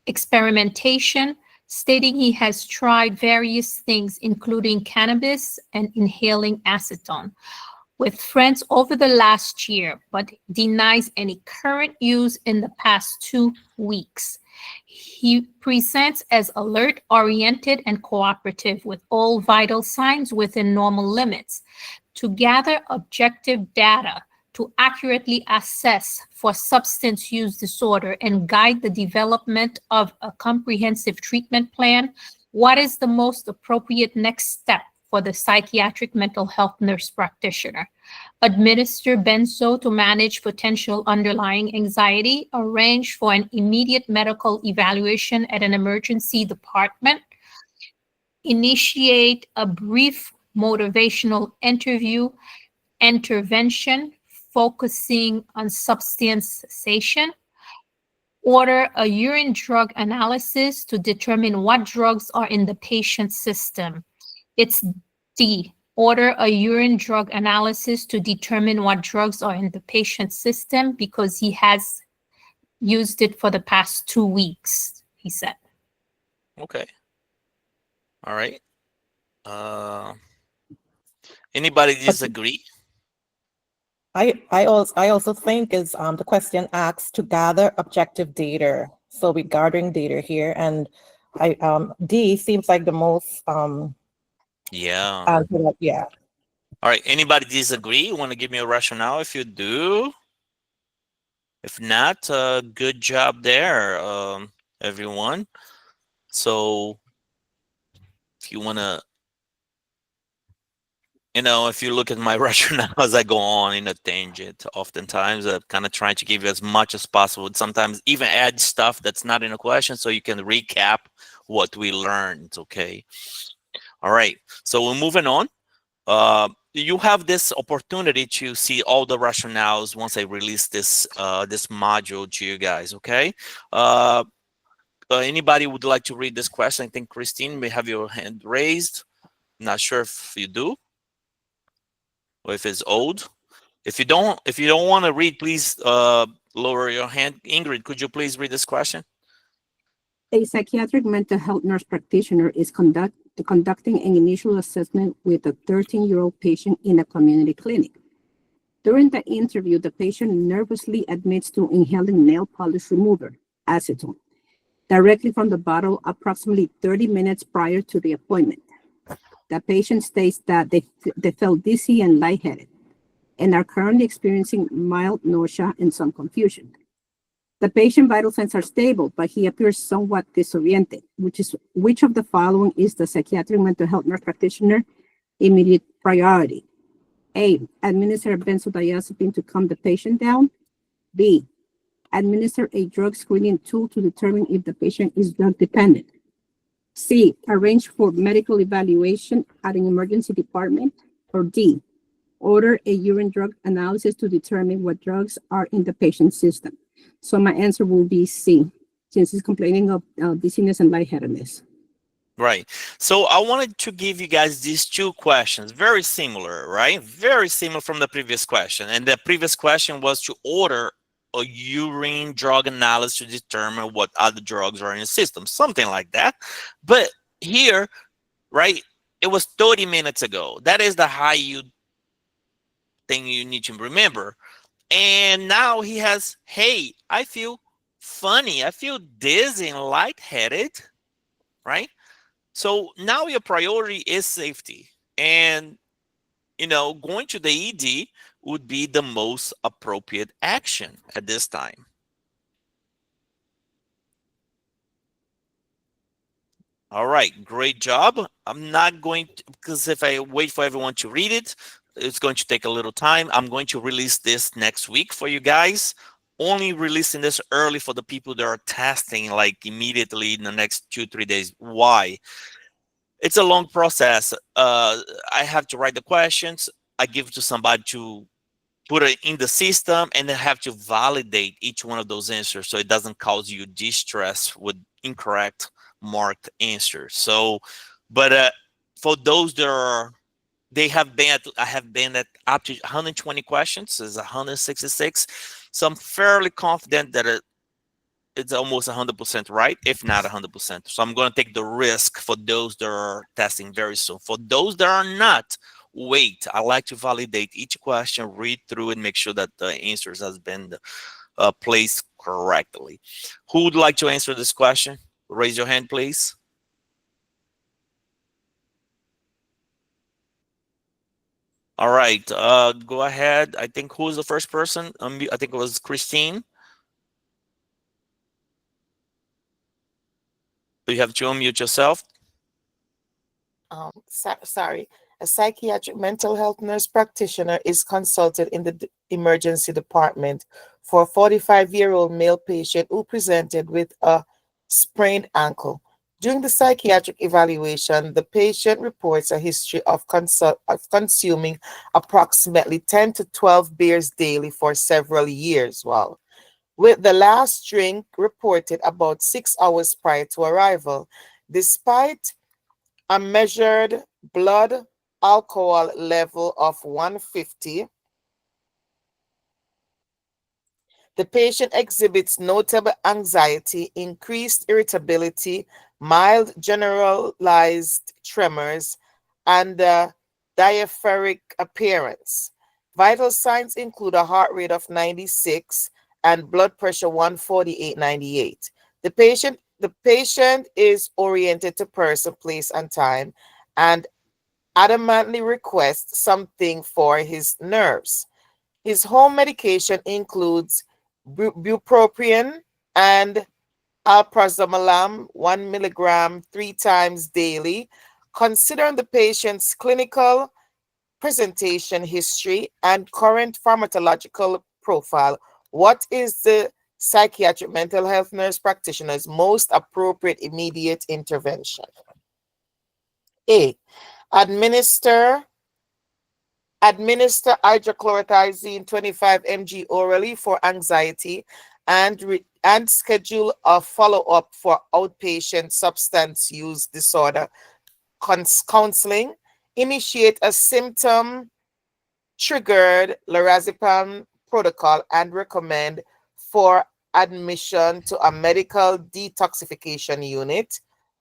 experimentation, stating he has tried various things, including cannabis and inhaling acetone, with friends over the last year, but denies any current use in the past 2 weeks. He presents as alert, oriented, and cooperative, with all vital signs within normal limits. To gather objective data to accurately assess for substance use disorder and guide the development of a comprehensive treatment plan, what is the most appropriate next step for the psychiatric mental health nurse practitioner. Administer benzo to manage potential underlying anxiety. Arrange for an immediate medical evaluation at an emergency department. Initiate a brief motivational interview. Intervention focusing on substance cessation. Order a urine drug analysis to determine what drugs are in the patient's system. It's D. Order a urine drug analysis to determine what drugs are in the patient's system because he has used it for the past 2 weeks, he said. Okay. All right. Anybody disagree? I also think is the question asks to gather objective data. So we're gathering data here, and D seems like the most Yeah. yeah. All right. Anybody disagree? You want to give me a rationale if you do? If not, good job there, everyone. So if you want to, if you look at my rationale as I go on in a tangent, oftentimes I'm kind of trying to give you as much as possible. Sometimes even add stuff that's not in a question so you can recap what we learned, okay? All right, so we're moving on. You have this opportunity to see all the rationales once I release this this module to you guys, okay? Anybody would like to read this question? I think Christine may have your hand raised. Not sure if you do, or if it's old. If you don't want to read, please lower your hand. Ingrid, could you please read this question? A psychiatric mental health nurse practitioner is conducting an initial assessment with a 13-year-old patient in a community clinic. During the interview, the patient nervously admits to inhaling nail polish remover, acetone, directly from the bottle approximately 30 minutes prior to the appointment. The patient states that they felt dizzy and lightheaded and are currently experiencing mild nausea and some confusion. The patient's vital signs are stable, but he appears somewhat disoriented, which of the following is the psychiatric mental health nurse practitioner immediate priority? A, administer a benzodiazepine to calm the patient down. B, administer a drug screening tool to determine if the patient is drug dependent. C, arrange for medical evaluation at an emergency department. Or D, order a urine drug analysis to determine what drugs are in the patient's system. So my answer will be C, since he's complaining of dizziness and lightheadedness. Right. So I wanted to give you guys these two questions, very similar, right? Very similar from the previous question. And the previous question was to order a urine drug analysis to determine what other drugs are in the system, something like that. But here, right, it was 30 minutes ago. That is the high thing you need to remember. And now he has, hey, I feel funny. I feel dizzy and lightheaded, right? So now your priority is safety. And, going to the ED would be the most appropriate action at this time. All right, great job. I'm not going to, because if I wait for everyone to read it, it's going to take a little time. I'm going to release this next week for you guys. Only releasing this early for the people that are testing like immediately in the next 2-3 days. Why? It's a long process. I have to write the questions. I give it to somebody to put it in the system, and then have to validate each one of those answers so it doesn't cause you distress with incorrect marked answers. So, but for those that are, I have been at up to 120 questions. It's 166. So I'm fairly confident that it's almost 100% right, if not 100%. So I'm going to take the risk for those that are testing very soon. For those that are not, wait. I like to validate each question, read through it, make sure that the answers has been placed correctly. Who would like to answer this question? Raise your hand, please. All right, go ahead. I think who's the first person? I think it was Christine. You have to unmute yourself. sorry, a psychiatric mental health nurse practitioner is consulted in the emergency department for a 45-year-old male patient who presented with a sprained ankle. During the psychiatric evaluation, the patient reports a history of consuming approximately 10 to 12 beers daily for several years. Wow. With the last drink reported about 6 hours prior to arrival. Despite a measured blood alcohol level of 150, the patient exhibits notable anxiety, increased irritability, mild generalized tremors, and diaphoric appearance. Vital signs include a heart rate of 96 and blood pressure 148/98. The patient is oriented to person, place, and time, and adamantly requests something for his nerves. His home medication includes bupropion and alprazolam 1 milligram 3 times daily. Considering the patient's clinical presentation history and current pharmacological profile, what is the psychiatric mental health nurse practitioner's most appropriate immediate intervention? A. Administer hydrochlorothiazine 25 mg orally for anxiety and schedule a follow-up for outpatient substance use disorder counseling. Initiate a symptom-triggered lorazepam protocol and recommend for admission to a medical detoxification unit.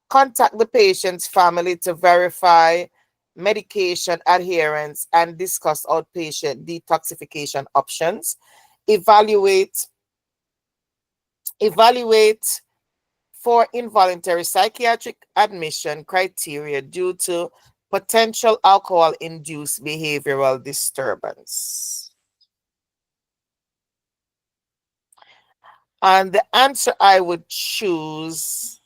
Contact the patient's family to verify medication adherence and discuss outpatient detoxification options. Evaluate for involuntary psychiatric admission criteria due to potential alcohol-induced behavioral disturbance. And the answer I would choose,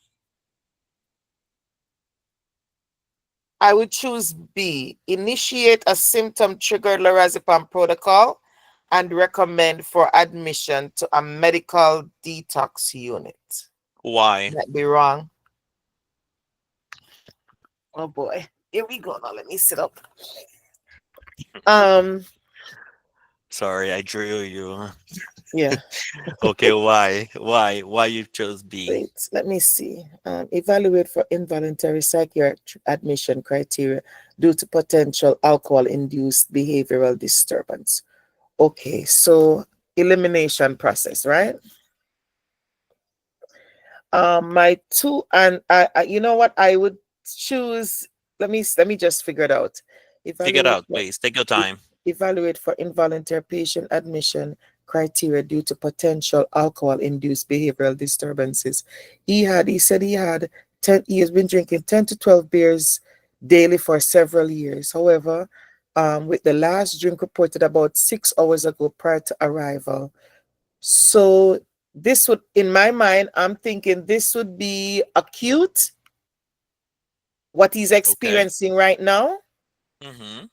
B, initiate a symptom-triggered lorazepam protocol and recommend for admission to a medical detox unit. Why? That'd be wrong. Oh boy, here we go. Now let me sit up. Sorry, I drew you. Yeah. Okay, why you chose B? Wait, let me see. Evaluate for involuntary psychiatric admission criteria due to potential alcohol-induced behavioral disturbance. Okay, so elimination process, right? My two, and you know what? I would choose. Let me just figure it out. Figure it out, please. Take your time. Evaluate for involuntary patient admission criteria due to potential alcohol-induced behavioral disturbances. He said he has been drinking 10 to 12 beers daily for several years. However, with the last drink reported about 6 hours ago prior to arrival. So this would, in my mind, I'm thinking this would be acute, what he's experiencing right now. Mm-hmm.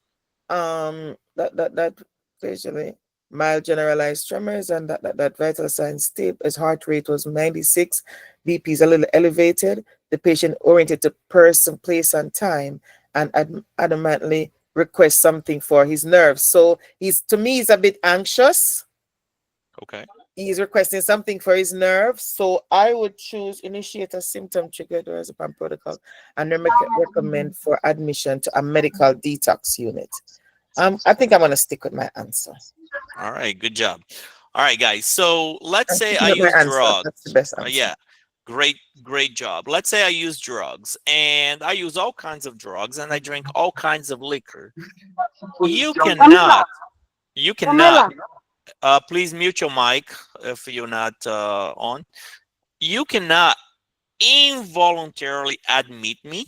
That visually mild generalized tremors and that vital signs stable. His heart rate was 96, BP is a little elevated. The patient oriented to person, place, and time, and adamantly requests something for his nerves. So he's a bit anxious. Okay. He's requesting something for his nerves. So I would choose initiate a symptom-triggered lorazepam protocol and recommend for admission to a medical detox unit. I think I'm going to stick with my answer. All right, good job. All right, guys. So let's say I use drugs. That's the best answer. Yeah, great job. Let's say I use drugs, and I use all kinds of drugs, and I drink all kinds of liquor. You cannot. Please mute your mic if you're not on. You cannot involuntarily admit me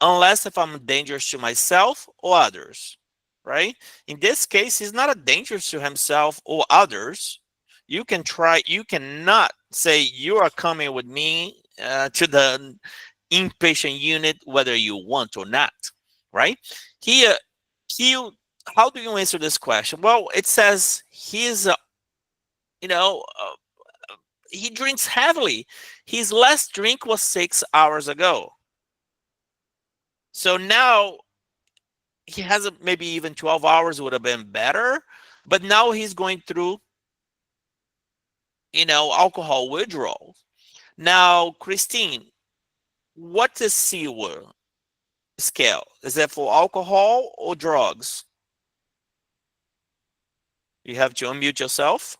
unless if I'm dangerous to myself or others, right? In this case, he's not a dangerous to himself or others. You cannot say you are coming with me to the inpatient unit whether you want or not, right? How do you answer this question? Well, it says he's he drinks heavily. His last drink was 6 hours ago. So now he has maybe even 12 hours would have been better, but now he's going through, alcohol withdrawal. Now, Christine, what is CWIR scale? Is that for alcohol or drugs? You have to unmute yourself.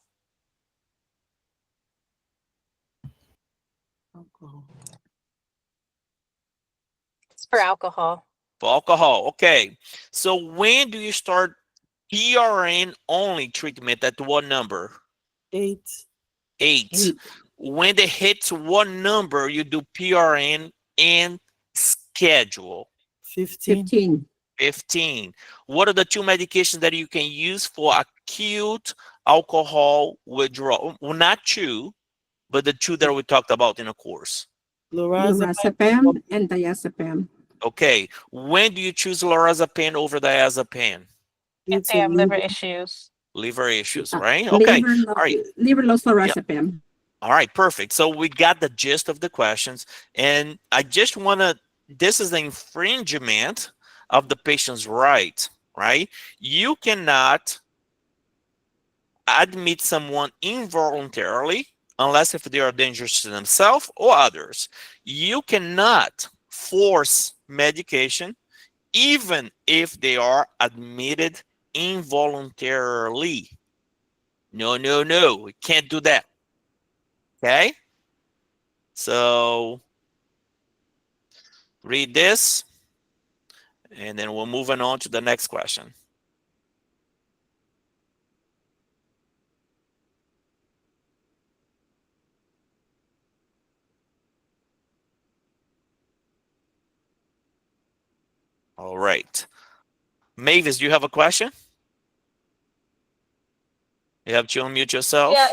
It's for alcohol. For alcohol, okay. So when do you start PRN only treatment at what number? 8. 8. When they hit what number, you do PRN and schedule? 15. 15. What are the 2 medications that you can use for acute alcohol withdrawal? Well, not 2, but the 2 that we talked about in the course. Lorazepam and diazepam. Okay. When do you choose lorazepam over diazepam? If they have liver issues. Liver issues, right? Okay. All right. Liver loss lorazepam. All right, perfect. So we got the gist of the questions, and I just want to, this is the infringement of the patient's right, right? You cannot admit someone involuntarily unless if they are dangerous to themselves or others. You cannot force medication even if they are admitted involuntarily. No, we can't do that. Okay, so read this, and then we're moving on to the next question. All right. Mavis, do you have a question? You have to unmute yourself. Yeah,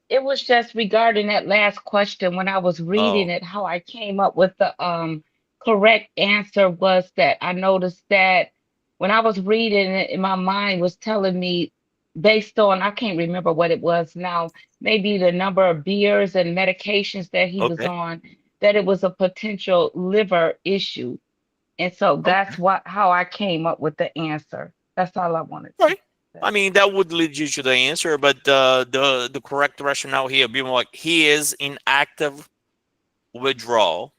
it was just regarding that last question when I was reading it, how I came up with the correct answer was that I noticed that when I was reading it, my mind was telling me based on, I can't remember what it was now, maybe the number of beers and medications that he was on, that it was a potential liver issue. And so that's how I came up with the answer. That's all I wanted to say. I mean, that would lead you to the answer, but the correct rationale here being like he is in active withdrawal,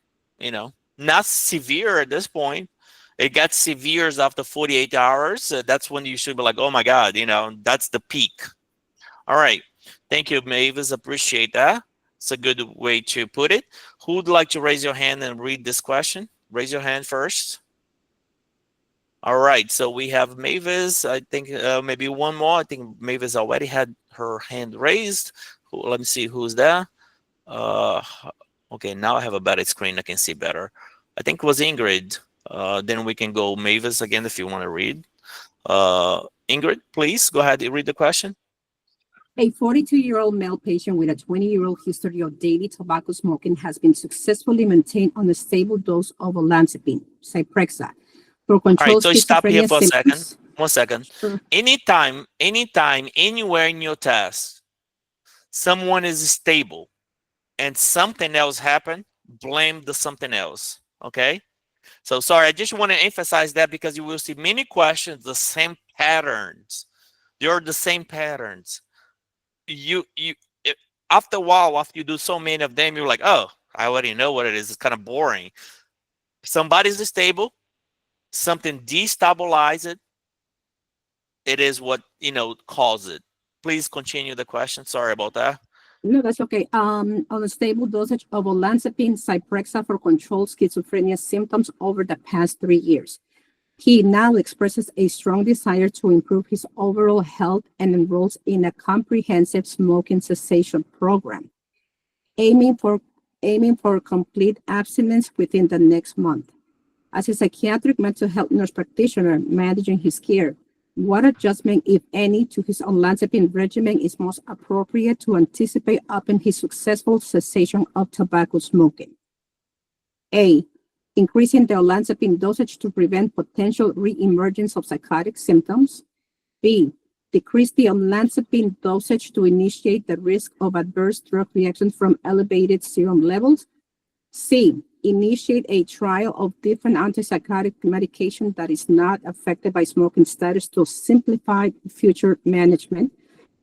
not severe at this point. It got severe after 48 hours. That's when you should be like, oh my God, that's the peak. All right. Thank you, Mavis. Appreciate that. It's a good way to put it. Who would like to raise your hand and read this question? Raise your hand first. All right, so we have Mavis. I think maybe one more. I think Mavis already had her hand raised. Let me see who's there. Okay, now I have a better screen. I can see better. I think it was Ingrid. Then we can go Mavis again if you want to read. Ingrid, please go ahead and read the question. A 42-year-old male patient with a 20-year-old history of daily tobacco smoking has been successfully maintained on a stable dose of olanzapine, Zyprexa. All right, so stop here for a second. Symptoms. 1 second. Sure. Anytime, anywhere in your test, someone is stable and something else happened, blame the something else, okay? So sorry, I just want to emphasize that because you will see many questions, the same patterns. They're the same patterns. After a while, after you do so many of them, you're like, oh, I already know what it is. It's kind of boring. Somebody's stable. Something destabilize it. It is what caused it. Please continue the question. Sorry about that. No, that's okay. On a stable dosage of olanzapine, Zyprexa for controlled schizophrenia symptoms over the past 3 years. He now expresses a strong desire to improve his overall health and enrolls in a comprehensive smoking cessation program, aiming for complete abstinence within the next month. As a psychiatric mental health nurse practitioner managing his care, what adjustment, if any, to his olanzapine regimen is most appropriate to anticipate upon his successful cessation of tobacco smoking? A, increasing the olanzapine dosage to prevent potential reemergence of psychotic symptoms. B, decrease the olanzapine dosage to initiate the risk of adverse drug reactions from elevated serum levels. C, initiate a trial of different antipsychotic medication that is not affected by smoking status to simplify future management.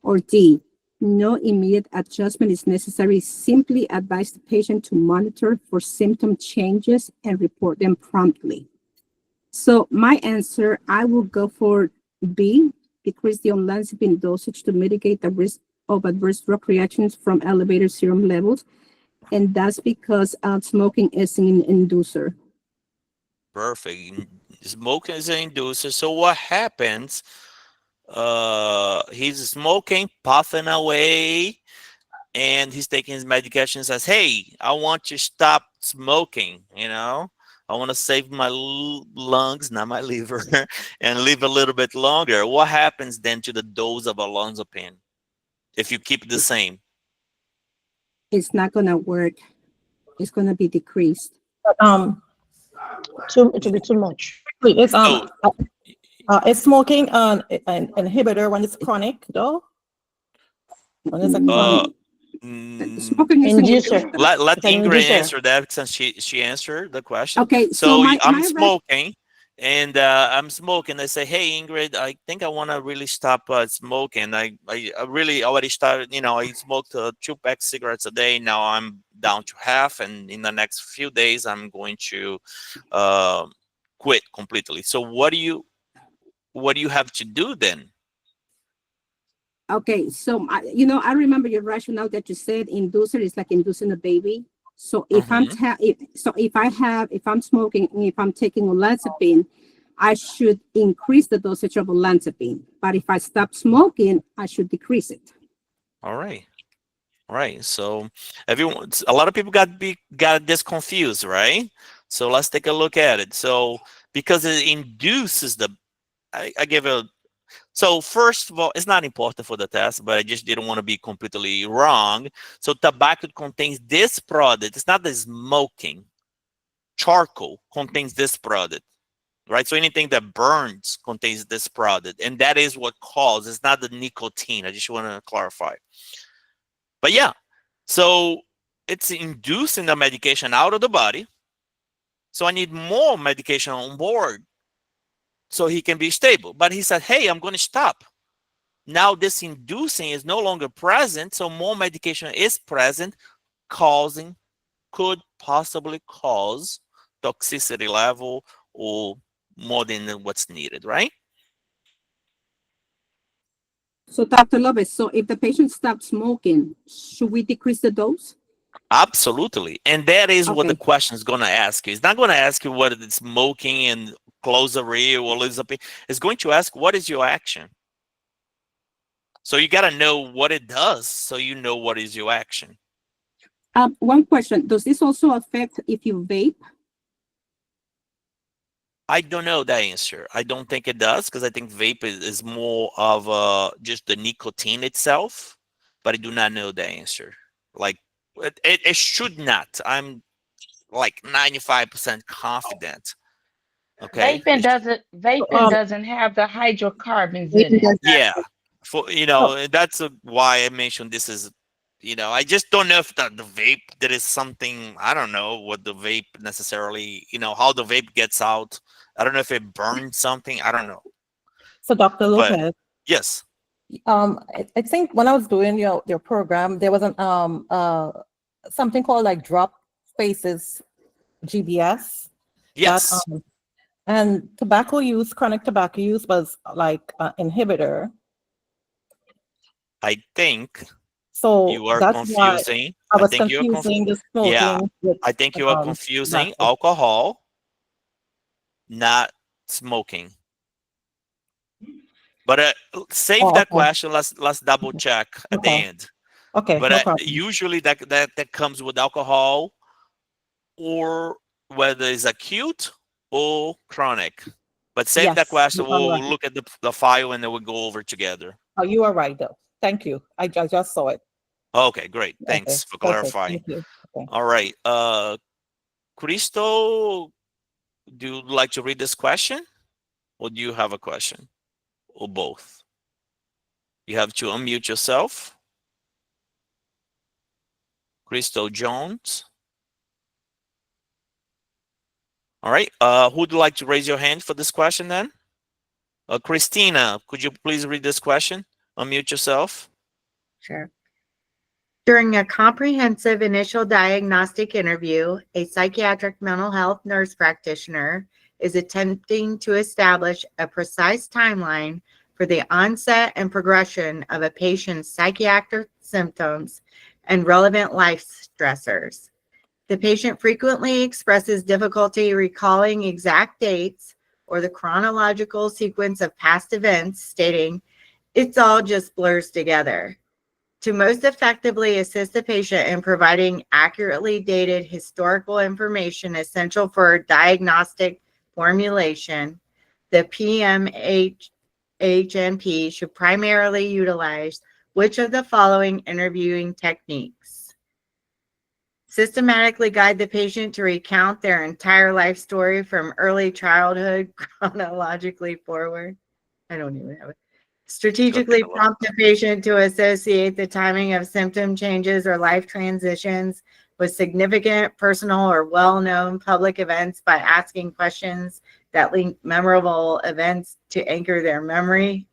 Or D, no immediate adjustment is necessary. Simply advise the patient to monitor for symptom changes and report them promptly. So my answer, I will go for B, decrease the olanzapine dosage to mitigate the risk of adverse drug reactions from elevated serum levels. And that's because smoking is an inducer. Perfect. Smoking is an inducer. So what happens? He's smoking, puffing away, and he's taking his medication and says, hey, I want to stop smoking, you know? I want to save my lungs, not my liver, and live a little bit longer. What happens then to the dose of olanzapine if you keep it the same? It's not going to work. It's going to be decreased. It will be too much. It's is smoking an inhibitor when it's chronic, though? When it's a chronic. Smoking is Inducer. Let It's an Ingrid inducer. answer that since she answered the question. Okay, So my I'm smoking, and I'm smoking. I say, hey, Ingrid, I think I want to really stop smoking. I really already started, you know, I smoked 2 packs of cigarettes a day. Now I'm down to half, and in the next few days, I'm going to quit completely. So what do you have to do then? Okay, so I remember your rationale that you said inducer is like inducing a baby. So if if I'm smoking and if I'm taking olanzapine, I should increase the dosage of olanzapine. But if I stop smoking, I should decrease it. All right. So a lot of people got this confused, right? So let's take a look at it. So because it induces I give a. So first of all, it's not important for the test, but I just didn't want to be completely wrong. So tobacco contains this product. It's not the smoking. Charcoal contains this product, right? So anything that burns contains this product, and that is what causes. It's not the nicotine. I just want to clarify. But yeah, so it's inducing the medication out of the body. So I need more medication on board so he can be stable. But he said, hey, I'm going to stop. Now this inducing is no longer present, so more medication is present, could possibly cause toxicity level or more than what's needed, right? So Dr. Lopes, so if the patient stops smoking, should we decrease the dose? Absolutely. And that is what Okay. the question is going to ask you. It's not going to ask you whether it's smoking and closery or olanzapine. It's going to ask, what is your action? So you got to know what it does so you know what is your action. One question, does this also affect if you vape? I don't know the answer. I don't think it does because I think vape is more of just the nicotine itself, but I do not know the answer. Like it should not. I'm like 95% confident. Okay. Vaping doesn't have the hydrocarbons in it. Yeah. That's why I mentioned this is, I just don't know if the vape, there is something, I don't know what the vape necessarily, how the vape gets out. I don't know if it burns something. I don't know. So Dr. Lopes. Yes. I think when I was doing your program, there was something called like drop spaces GBS. Yes. And chronic tobacco use was like an inhibitor. I think so you are that's confusing. I was confusing the smoking. Yeah, I think you are confusing alcohol, not smoking. But save that question. Let's double check at the end. Okay. But usually that comes with alcohol, or whether it's acute or chronic. But save that question. We'll look at the file and then we'll go over together. Oh, you are right though. Thank you. I just saw it. Okay, great. Thanks for clarifying. Thank you. Okay. All right. Crystal, do you like to read this question? Or do you have a question? Or both? You have to unmute yourself. Crystal Jones. All right. Who'd like to raise your hand for this question then? Christina, could you please read this question? Unmute yourself. Sure. During a comprehensive initial diagnostic interview, a psychiatric mental health nurse practitioner is attempting to establish a precise timeline for the onset and progression of a patient's psychiatric symptoms and relevant life stressors. The patient frequently expresses difficulty recalling exact dates or the chronological sequence of past events, stating, "It's all just blurs together." To most effectively assist the patient in providing accurately dated historical information essential for diagnostic formulation, the PMHNP should primarily utilize which of the following interviewing techniques? Systematically guide the patient to recount their entire life story from early childhood chronologically forward. I don't even have it. Strategically prompt the patient to associate the timing of symptom changes or life transitions with significant personal or well-known public events by asking questions that link memorable events to anchor their memory.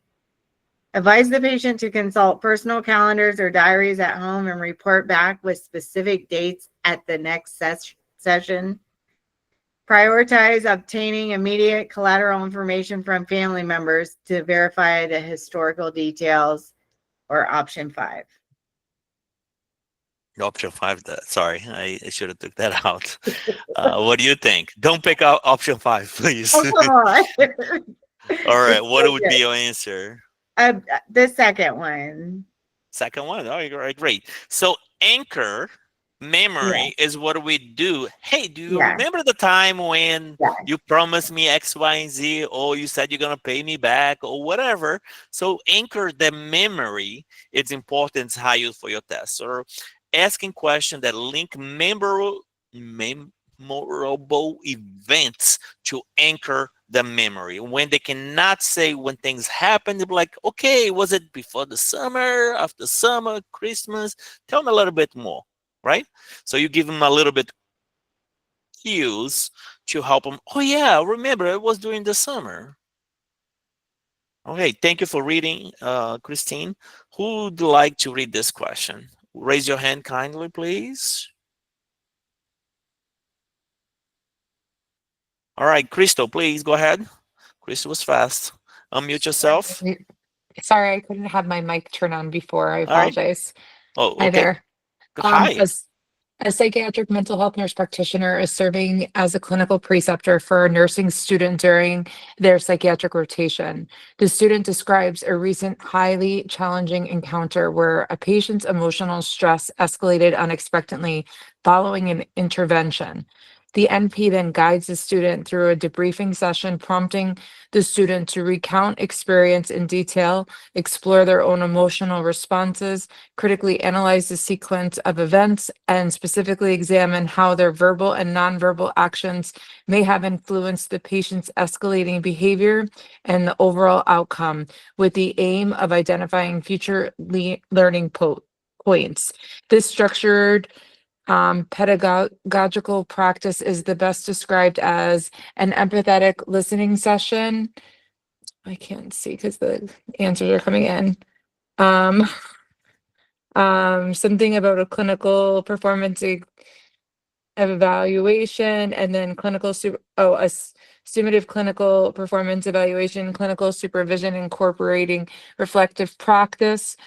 Advise the patient to consult personal calendars or diaries at home and report back with specific dates at the next session. Prioritize obtaining immediate collateral information from family members to verify the historical details, or option 5. Option 5, sorry, I should have took that out. What do you think? Don't pick out option 5, please. Oh, come on. All right, what would be your answer? The second one. Second one. All right, great. So anchor memory is what we do. Hey, do you remember the time when you promised me X, Y, and Z, or you said you're going to pay me back, or whatever? So anchor the memory. It's important how you for your test. Or asking questions that link memorable events to anchor the memory. When they cannot say when things happen, they'll be like, okay, was it before the summer, after summer, Christmas? Tell me a little bit more, right? So you give them a little bit cues to help them. Oh yeah, remember it was during the summer. Okay, thank you for reading, Christine. Who would like to read this question? Raise your hand kindly, please. All right, Crystal, please go ahead. Crystal was fast. Unmute yourself. Sorry, I couldn't have my mic turned on before. I apologize. Oh, okay. Hi there. Hi. A psychiatric mental health nurse practitioner is serving as a clinical preceptor for a nursing student during their psychiatric rotation. The student describes a recent highly challenging encounter where a patient's emotional stress escalated unexpectedly following an intervention. The NP then guides the student through a debriefing session, prompting the student to recount experience in detail, explore their own emotional responses, critically analyze the sequence of events, and specifically examine how their verbal and nonverbal actions may have influenced the patient's escalating behavior and the overall outcome, with the aim of identifying future learning points. This structured pedagogical practice is the best described as an empathetic listening session. I can't see because the answers are coming in. Something about a clinical performance evaluation, and then summative clinical performance evaluation, clinical supervision incorporating reflective practice,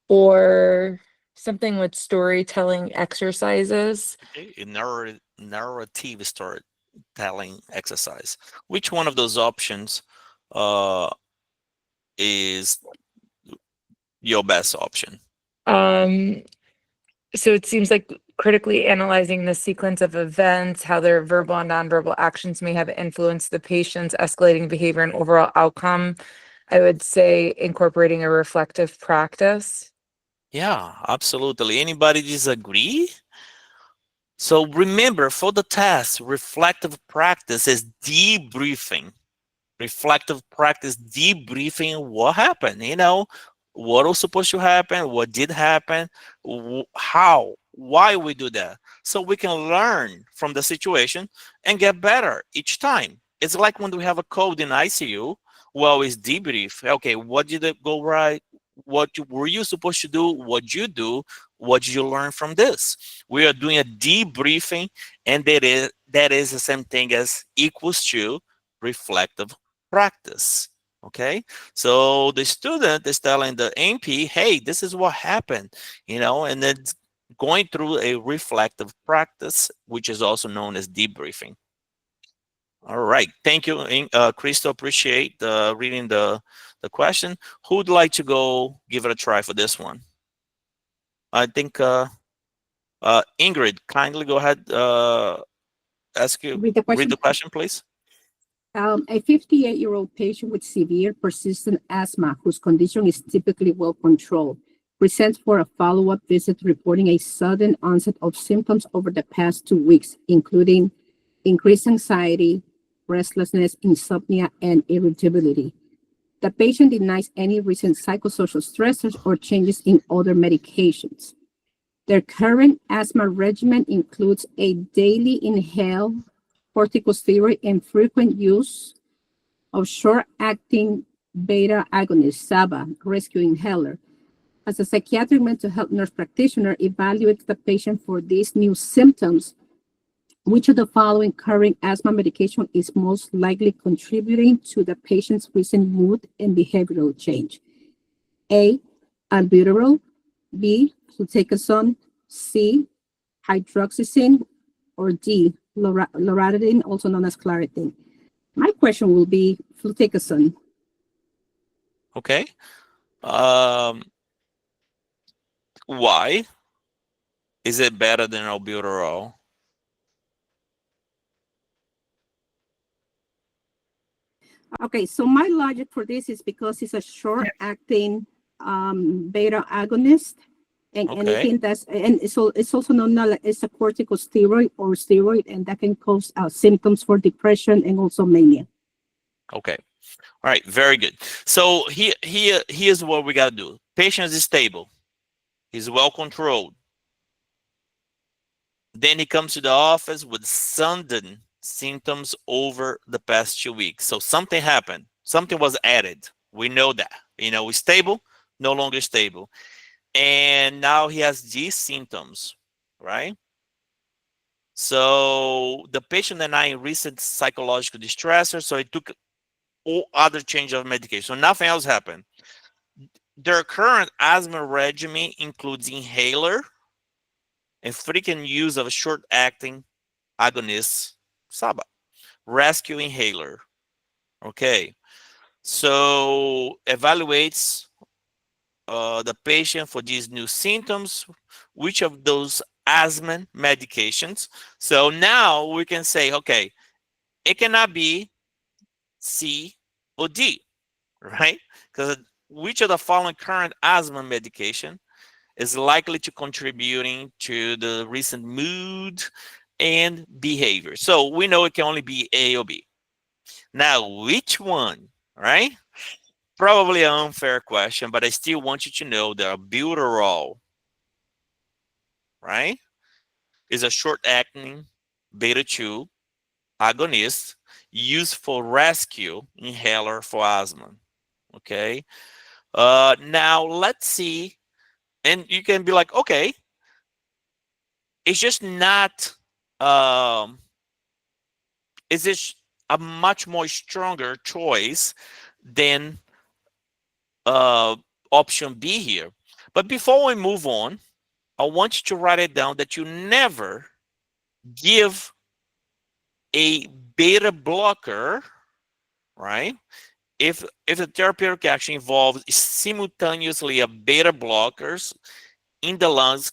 or something with storytelling exercises. Narrative storytelling exercise. Which one of those options is your best option? So it seems like critically analyzing the sequence of events, how their verbal and nonverbal actions may have influenced the patient's escalating behavior and overall outcome. I would say incorporating a reflective practice. Yeah, absolutely. Anybody disagree? So remember, for the test, reflective practice is debriefing. Reflective practice, debriefing what happened, what was supposed to happen, what did happen, how, why we do that. So we can learn from the situation and get better each time. It's like when we have a cold in ICU, we always debrief. Okay, what did it go right? Were you supposed to do? What did you do? What did you learn from this? We are doing a debriefing, and that is the same thing as equals to reflective practice. Okay, so the student is telling the NP, hey, this is what happened, and then going through a reflective practice, which is also known as debriefing. All right, thank you, Crystal. Appreciate reading the question. Who would like to go give it a try for this one? I think Ingrid, kindly go ahead. Read the question, please. A 58-year-old patient with severe persistent asthma, whose condition is typically well controlled, presents for a follow-up visit reporting a sudden onset of symptoms over the past 2 weeks, including increased anxiety, restlessness, insomnia, and irritability. The patient denies any recent psychosocial stressors or changes in other medications. Their current asthma regimen includes a daily inhaled corticosteroid and frequent use of short-acting beta agonist, SABA, rescue inhaler. As a psychiatric mental health nurse practitioner evaluates the patient for these new symptoms, which of the following current asthma medication is most likely contributing to the patient's recent mood and behavioral change? A, albuterol, B, fluticasone, C, hydroxyzine, or D, loratadine, also known as Claritin. My question will be fluticasone. Okay. Why? Is it better than albuterol? Okay, so my logic for this is because it's a short-acting beta agonist, and anything that's, and it's also known as a corticosteroid or steroid, and that can cause symptoms for depression and also mania. Okay. All right. Very good. So here's what we got to do. Patient is stable. He's well controlled. Then he comes to the office with sudden symptoms over the past 2 weeks. So something happened. Something was added. We know that. He's stable, no longer stable. And now he has these symptoms, right? So the patient denying recent psychological distressor, so he took all other change of medication. So nothing else happened. Their current asthma regimen includes inhaler and frequent use of a short-acting agonist, SABA, rescue inhaler. Okay, so evaluates the patient for these new symptoms, which of those asthma medications. So now we can say, okay, it cannot be C or D, right? Because which of the following current asthma medication is likely to contributing to the recent mood and behavior? So we know it can only be A or B. Now, which one, right? Probably an unfair question, but I still want you to know that albuterol, right, is a short-acting beta-2 agonist used for rescue inhaler for asthma. Okay. Now let's see, and you can be like, okay, it's just not. Is this a much more stronger choice than option B here? But before we move on, I want you to write it down that you never give a beta blocker, right? If the therapeutic action involves simultaneously a beta blockers in the lungs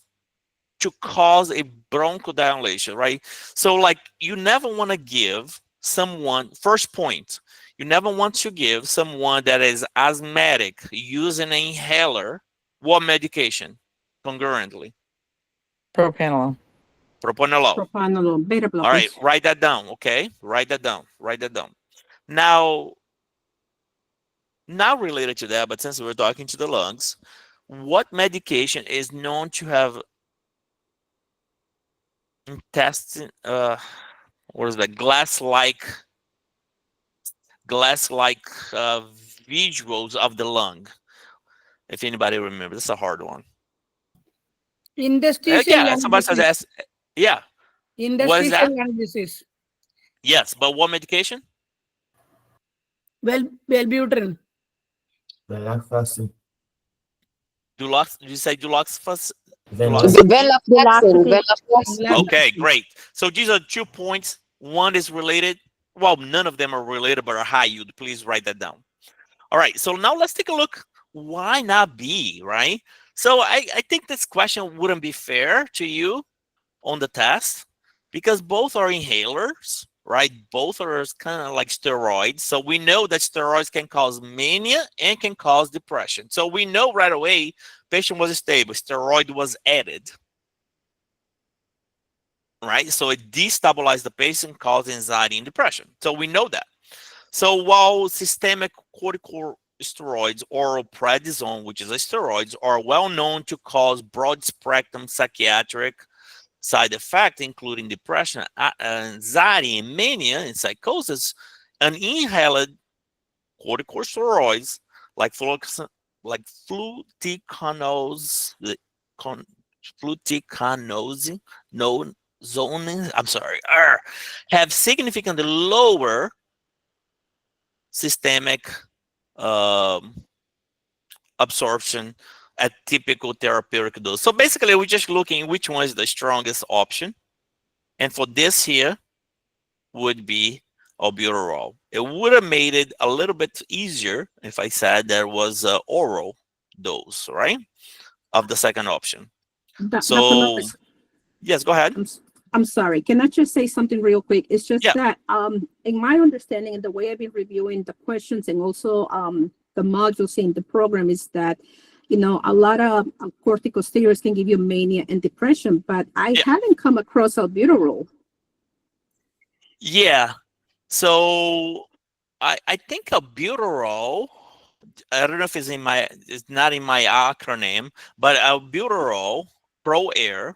to cause a bronchodilation, right? So like you never want to give someone, first point, you never want to give someone that is asthmatic using an inhaler what medication concurrently? Propranolol. Propranolol. Propranolol, beta blockers. All right, write that down, okay? Write that down, write that down. Now, not related to that, but since we're talking to the lungs, what medication is known to have intestine, what is that, glass-like visuals of the lung? If anybody remembers, it's a hard one. Interstitial Yeah, lung somebody says disease. yeah. What is that? Interstitial lung disease. Yes, but what medication? Wellbutrin. Venlafaxine. You say duloxetine? Venlafaxine. Okay, great. So these are 2 points. One is related. Well, none of them are related, but are high yield. Please write that down. All right. So now let's take a look. Why not B, right? So I think this question wouldn't be fair to you on the test because both are inhalers, right? Both are kind of like steroids. So we know that steroids can cause mania and can cause depression. So we know right away patient was stable, steroid was added, right? So it destabilized the patient, caused anxiety and depression. So we know that. So while systemic corticosteroids, oral prednisone, which is a steroids, are well known to cause broad spectrum psychiatric side effects, including depression, anxiety, and mania and psychosis, an inhaled corticosteroids like fluticasone, have significantly lower systemic absorption at typical therapeutic dose. So basically, we're just looking which one is the strongest option. And for this here would be albuterol. It would have made it a little bit easier if I said there was an oral dose, right, of the second option. So, yes, go ahead. I'm sorry. Can I just say something real quick? It's just that in my understanding and the way I've been reviewing the questions and also the modules in the program is that, you know, a lot of corticosteroids can give you mania and depression, but I haven't come across albuterol. Yeah. So I think albuterol, I don't know if it's not in my acronym, but albuterol, Pro-Air,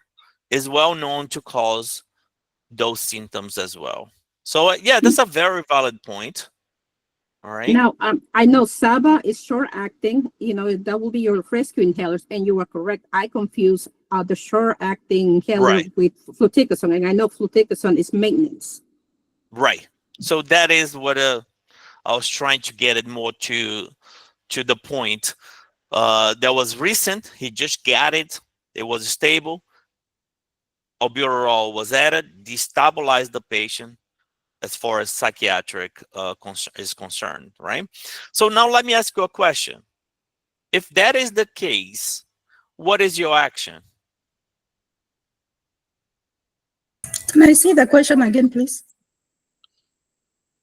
is well known to cause those symptoms as well. So yeah, that's a very valid point. All right. Now, I know SABA is short acting, you know, that will be your rescue inhalers, and you are correct. I confuse the short acting inhaler with fluticasone, and I know fluticasone is maintenance. Right. So that is what I was trying to get it more to the point. That was recent. He just got it. It was stable. Albuterol was added, destabilized the patient as far as psychiatric is concerned, right? So now let me ask you a question. If that is the case, what is your action? Can I see the question again, please?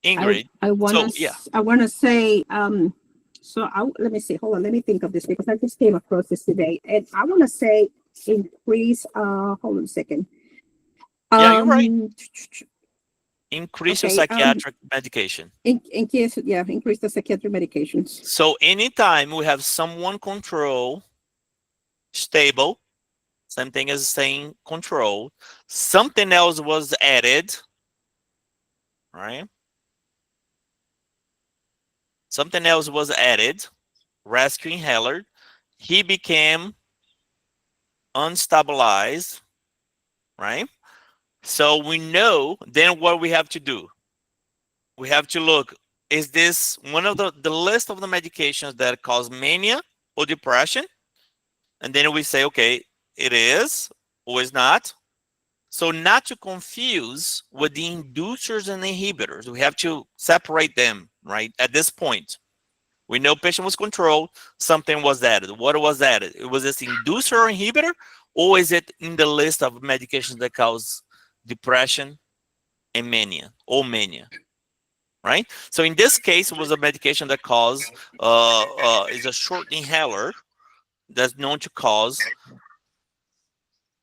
Ingrid. I want to say, let me see, hold on, let me think of this because I just came across this today. And I want to say increase, hold on a second. Yeah, you're right. Increase your psychiatric medication. Increase the psychiatric medications. So anytime we have someone control, stable, same thing as saying control, something else was added, right? Something else was added, rescue inhaler. He became unstabilized, right? So we know then what we have to do. We have to look, is this one of the list of the medications that cause mania or depression? And then we say, okay, it is or is not. So not to confuse with the inducers and inhibitors. We have to separate them, right? At this point, we know patient was controlled, something was added. What was added? It was this inducer or inhibitor, or is it in the list of medications that cause depression and mania, or mania, right? So in this case, it was a medication that caused, is a short inhaler that's known to cause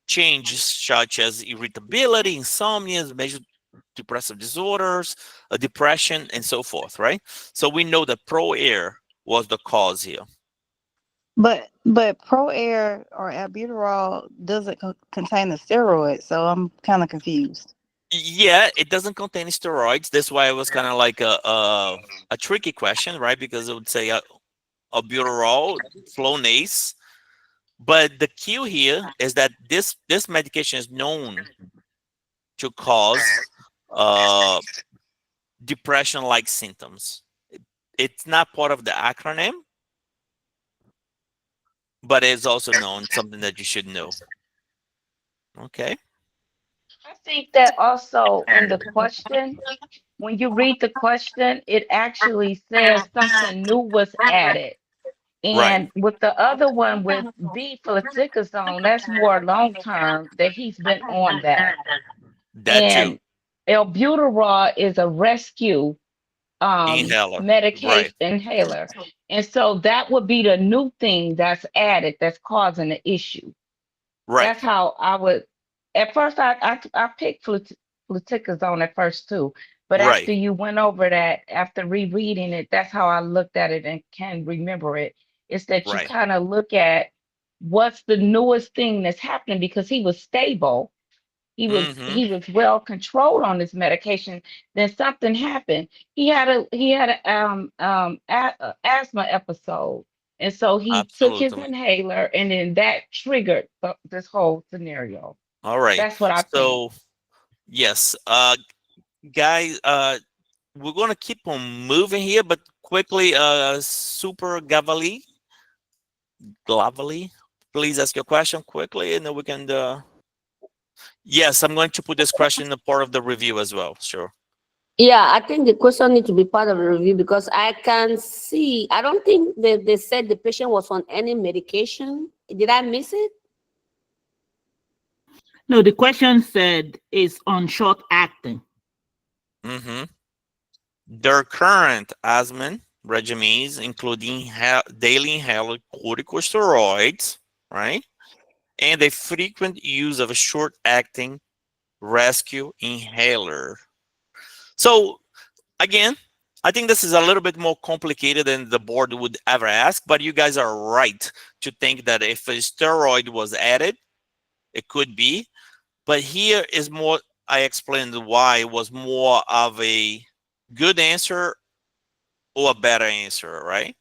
changes such as irritability, insomnia, major depressive disorders, depression, and so forth, right? So we know that pro-air was the cause here. But Pro-Air or albuterol doesn't contain the steroid, so I'm kind of confused. Yeah, it doesn't contain steroids. That's why it was kind of like a tricky question, right? Because it would say albuterol, Flonase. But the cue here is that this medication is known to cause depression-like symptoms. It's not part of the acronym, but it's also known, something that you should know. Okay. I think that also in the question, when you read the question, it actually says something new was added. And with the other one with B fluticasone, that's more long term that he's been on that. And albuterol is a rescue inhaler, medication inhaler. And so that would be the new thing that's added that's causing the issue. Right. That's how I would, at first I picked fluticasone at first too. But after you went over that, after rereading it, that's how I looked at it and can remember it. Is that you kind of look at what's the newest thing that's happening, because he was stable. He was well controlled on this medication. Then something happened. He had a asthma episode, and so he took his inhaler, and then that triggered this whole scenario. All right. That's what I think. Yes, guys, we're gonna keep on moving here, but quickly, Super Gavali, please ask your question quickly, and then we can. Yes, I'm going to put this question in the part of the review as well. Sure. Yeah, I think the question needs to be part of the review, because I can see, I don't think they said the patient was on any medication. Did I miss it? No, the question said is on short acting. Their current asthma regimens, including daily inhaler corticosteroids, right? And a frequent use of a short-acting rescue inhaler. So again, I think this is a little bit more complicated than the board would ever ask, but you guys are right to think that if a steroid was added, it could be. But here is more, I explained why it was more of a good answer or a better answer, right?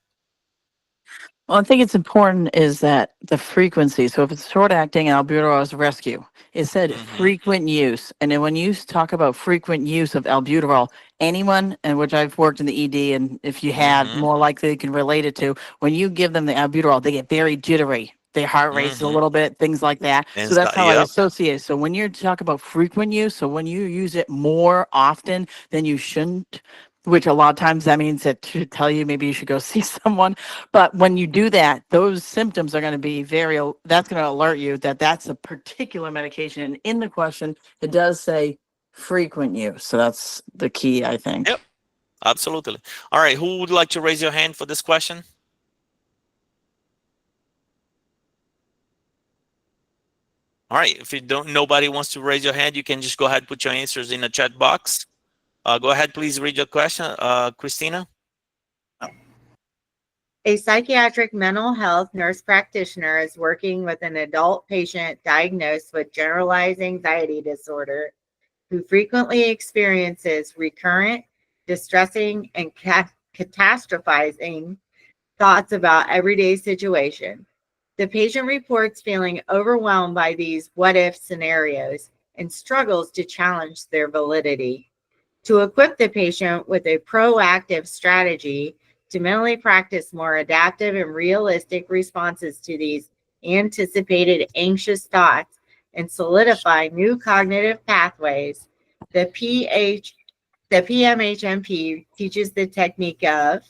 Well, I think it's important is that the frequency. So if it's short acting and albuterol is rescue, it said frequent use. And then when you talk about frequent use of albuterol, anyone, and which I've worked in the ED, and if you had, more likely you can relate it to, when you give them the albuterol, they get very jittery. Their heart races a little bit, things like that. And so that's how I associate. So when you talk about frequent use, so when you use it more often than you shouldn't, which a lot of times that means that to tell you maybe you should go see someone. But when you do that, those symptoms are going to be that's going to alert you that that's a particular medication. And in the question, it does say frequent use. So that's the key, I think. Yep, absolutely. All right, who would like to raise your hand for this question? All right, if nobody wants to raise your hand, you can just go ahead and put your answers in the chat box. Go ahead, please read your question, Christina. A psychiatric mental health nurse practitioner is working with an adult patient diagnosed with generalized anxiety disorder who frequently experiences recurrent, distressing, and catastrophizing thoughts about everyday situations. The patient reports feeling overwhelmed by these what-if scenarios and struggles to challenge their validity. To equip the patient with a proactive strategy to mentally practice more adaptive and realistic responses to these anticipated anxious thoughts and solidify new cognitive pathways, the PMHNP teaches the technique of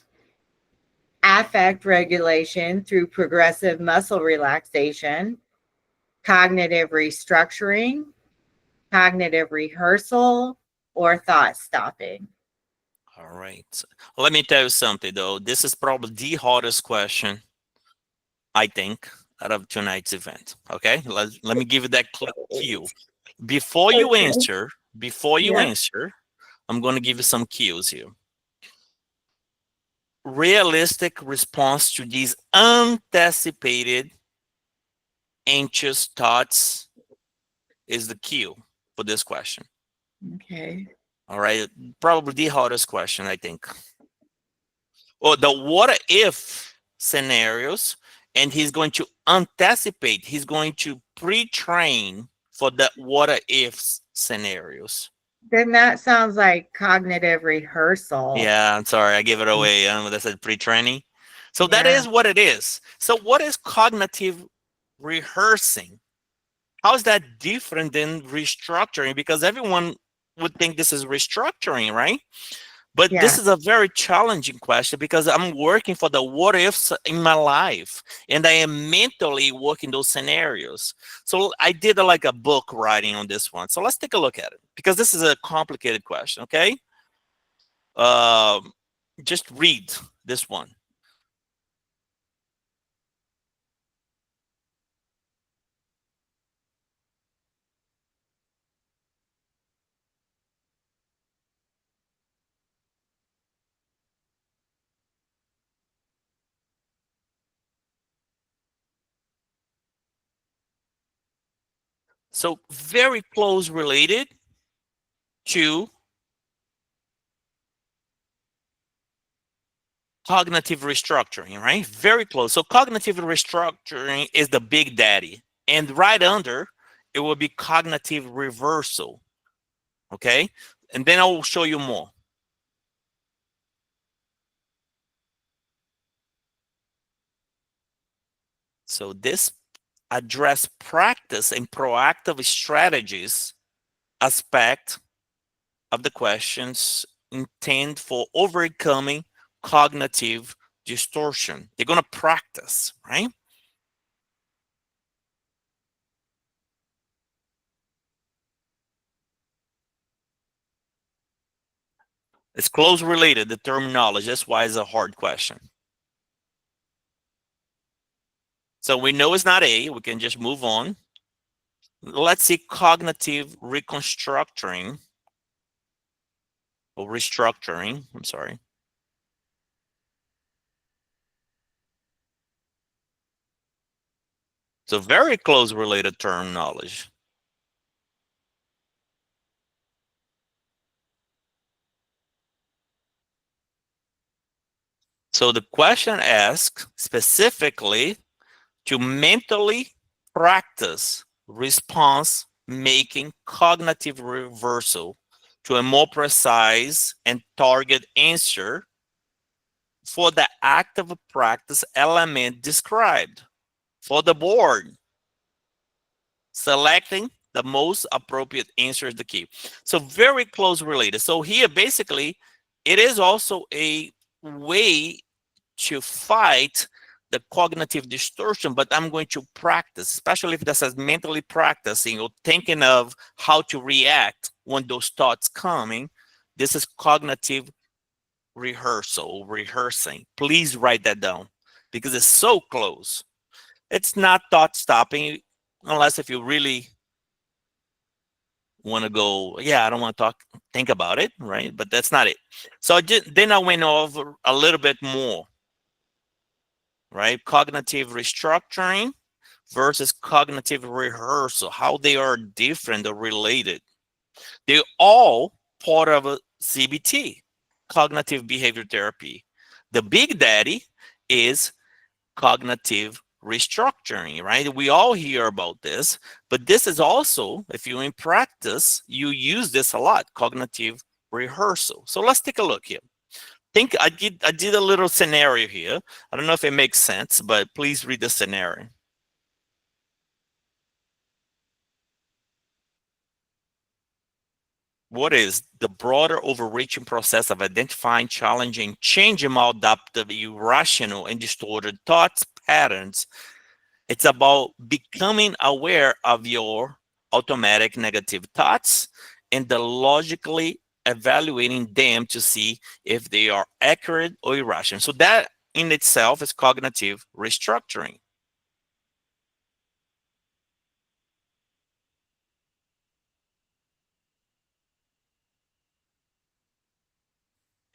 affect regulation through progressive muscle relaxation, cognitive restructuring, cognitive rehearsal, or thought stopping. All right. Let me tell you something, though. This is probably the hardest question, I think, out of tonight's event. Okay, let me give you that cue. Before you answer, I'm going to give you some cues here. Realistic response to these anticipated anxious thoughts is the cue for this question. Okay. All right, probably the hardest question, I think. Or the what if scenarios, and he's going to anticipate, he's going to pre-train for the what if scenarios. Then that sounds like cognitive rehearsal. Yeah, I'm sorry, I gave it away. That said pre-training. So that is what it is. So what is cognitive rehearsing? How is that different than restructuring? Because everyone would think this is restructuring, right? But this is a very challenging question because I'm working for the what ifs in my life, and I am mentally working those scenarios. So I did like a book writing on this one. So let's take a look at it because this is a complicated question, okay? Just read this one. So very close related to cognitive restructuring, right? Very close. So cognitive restructuring is the big daddy. And right under, it will be cognitive reversal, okay? And then I will show you more. So this address practice and proactive strategies aspect of the questions intend for overcoming cognitive distortion. They're going to practice, right? It's close related, the terminology. That's why it's a hard question. So we know it's not A. We can just move on. Let's see cognitive reconstructing or restructuring. I'm sorry. So very close related term knowledge. So the question asks specifically to mentally practice response making cognitive reversal to a more precise and target answer for the active practice element described. For the board, selecting the most appropriate answer is the key. So very close related. So here, basically, it is also a way to fight the cognitive distortion, but I'm going to practice, especially if this is mentally practicing or thinking of how to react when those thoughts coming. This is cognitive rehearsing. Please write that down because it's so close. It's not thought stopping unless if you really want to go, yeah, I don't want to think about it, right? But that's not it. So then I went over a little bit more, right? Cognitive restructuring versus cognitive rehearsal, how they are different or related. They're all part of a CBT, cognitive behavior therapy. The big daddy is cognitive restructuring, right? We all hear about this, but this is also, if you're in practice, you use this a lot, cognitive rehearsal. So let's take a look here. I did a little scenario here. I don't know if it makes sense, but please read the scenario. What is the broader overreaching process of identifying, challenging, changing maladaptive, irrational, and distorted thoughts patterns? It's about becoming aware of your automatic negative thoughts and the logically evaluating them to see if they are accurate or irrational. So that in itself is cognitive restructuring.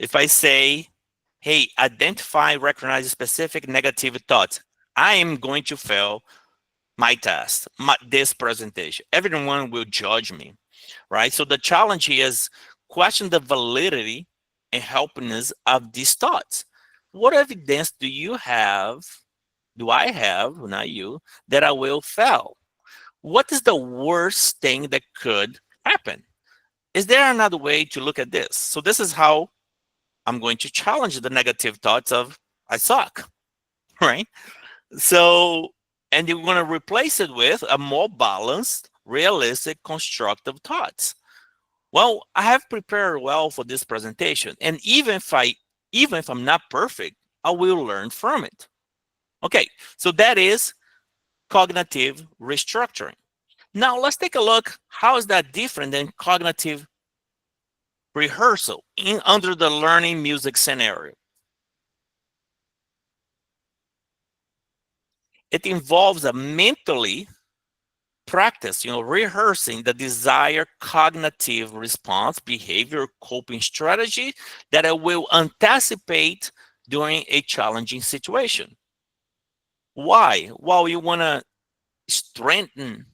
If I say, hey, identify, recognize specific negative thoughts, I am going to fail my test, this presentation. Everyone will judge me, right? So the challenge here is question the validity and helpfulness of these thoughts. What evidence do you have, do I have, not you, that I will fail? What is the worst thing that could happen? Is there another way to look at this? So this is how I'm going to challenge the negative thoughts of I suck, right? So, and you're going to replace it with a more balanced, realistic, constructive thoughts. Well, I have prepared well for this presentation, and even if I'm not perfect, I will learn from it. Okay, so that is cognitive restructuring. Now let's take a look. How is that different than cognitive rehearsal under the learning music scenario? It involves a mentally practice, rehearsing the desired cognitive response, behavior, coping strategy that I will anticipate during a challenging situation. Why? Well, you want to strengthen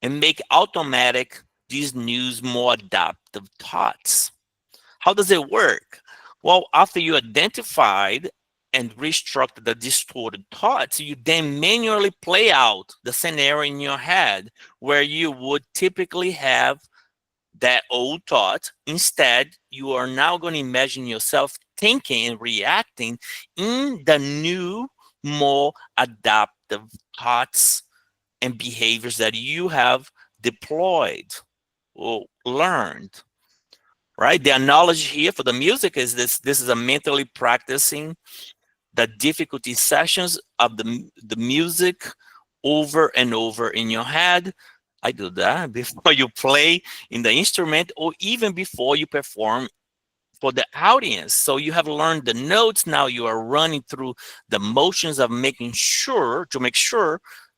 and make automatic these new, more adaptive thoughts. How does it work? Well, after you identified and restructure the distorted thoughts, you then manually play out the scenario in your head where you would typically have that old thought. Instead, you are now going to imagine yourself thinking and reacting in the new, more adaptive thoughts and behaviors that you have deployed or learned. Right? The analogy here for the music is this is a mentally practicing the difficulty sessions of the music over and over in your head. I do that before you play in the instrument or even before you perform for the audience. So you have learned the notes. Now you are running through the motions of making sure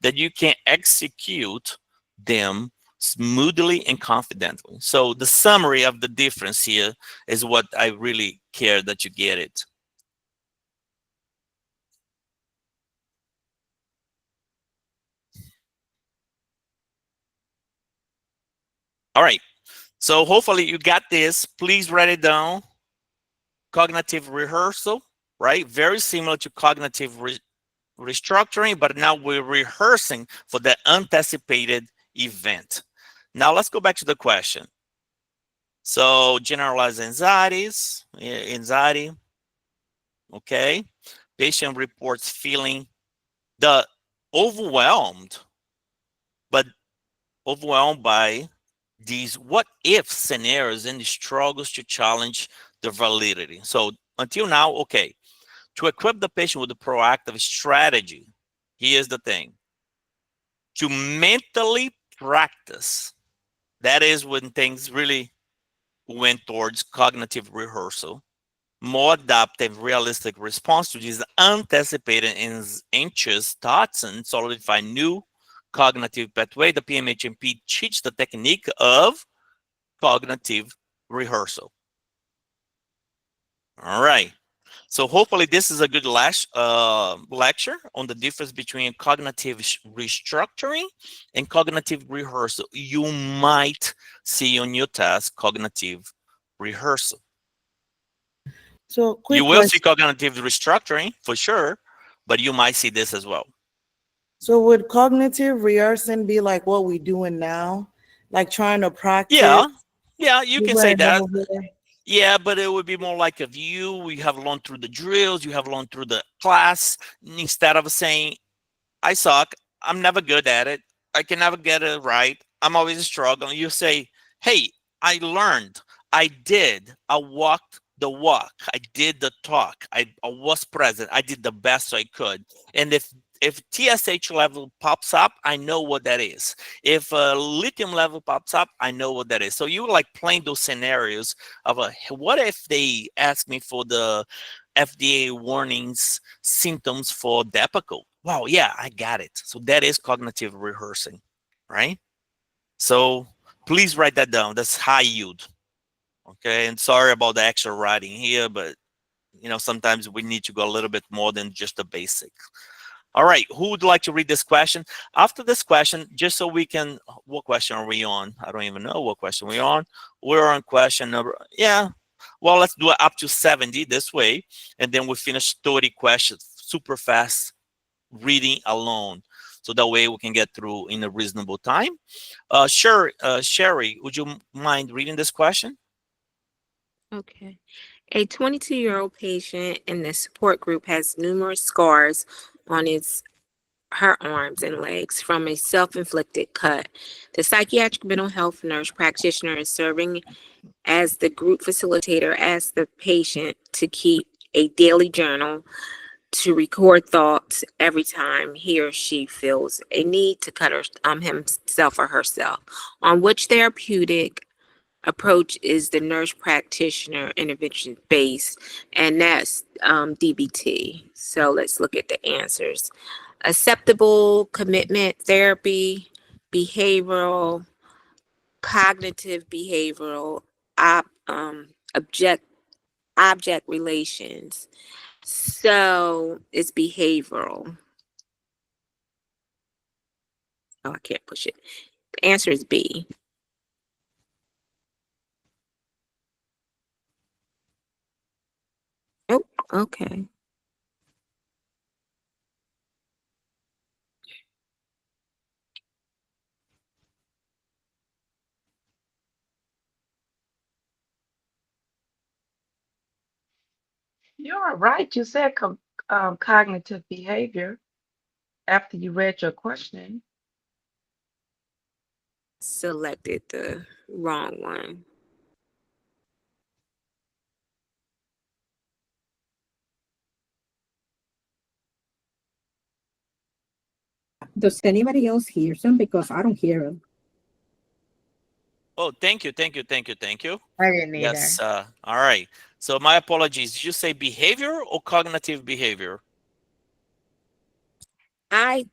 that you can execute them smoothly and confidently. So the summary of the difference here is what I really care that you get it. All right, so hopefully you got this. Please write it down. Cognitive rehearsal, right? Very similar to cognitive restructuring, but now we're rehearsing for the anticipated event. Now let's go back to the question. So generalized anxiety, okay? Patient reports feeling overwhelmed by these what if scenarios and struggles to challenge the validity. So until now, okay, to equip the patient with a proactive strategy, here's the thing. To mentally practice, that is when things really went towards cognitive rehearsal, more adaptive, realistic response to these anticipated and anxious thoughts and solidify new cognitive pathway. The PMHNP teaches the technique of cognitive rehearsal. All right. So hopefully this is a good lecture on the difference between cognitive restructuring and cognitive rehearsal. You might see on your test cognitive rehearsal. So you will see cognitive restructuring for sure, but you might see this as well. So would cognitive rehearsing be like what we're doing now? Like trying to practice? Yeah, you can say that. Yeah, but it would be more like a view. We have learned through the drills, you have learned through the class, instead of saying, I suck, I'm never good at it, I can never get it right, I'm always struggling. You say, hey, I learned, I walked the walk, I did the talk, I was present, I did the best I could. And if TSH level pops up, I know what that is. If lithium level pops up, I know what that is. So you like playing those scenarios of what if they ask me for the FDA warnings symptoms for Depakote? Wow, yeah, I got it. So that is cognitive rehearsing, right? So please write that down. That's high yield. Okay, and sorry about the extra writing here, but you know, sometimes we need to go a little bit more than just the basic. All right, who would like to read this question? After this question, just so we can, what question are we on? I don't even know what question we're on. We're on question number, yeah. Well, let's do it up to 70 this way, and then we finish 30 questions super fast, reading alone. So that way we can get through in a reasonable time. Sure, Sherry, would you mind reading this question? Okay. A 22-year-old patient in the support group has numerous scars on her arms and legs from a self-inflicted cut. The psychiatric mental health nurse practitioner is serving as the group facilitator, asked the patient to keep a daily journal to record thoughts every time he or she feels a need to cut himself or herself. On which therapeutic approach is the nurse practitioner intervention based, and that's DBT. So let's look at the answers. Acceptable commitment therapy, behavioral, cognitive behavioral, object relations. So it's behavioral. Oh, I can't push it. The answer is B. Oh, okay. You're right. You said cognitive behavior after you read your question. Selected the wrong one. Does anybody else hear them? Because I don't hear them. Oh, thank you, thank you, thank you, thank you. I didn't either. Yes, all right. So my apologies. Did you say behavior or cognitive behavior? I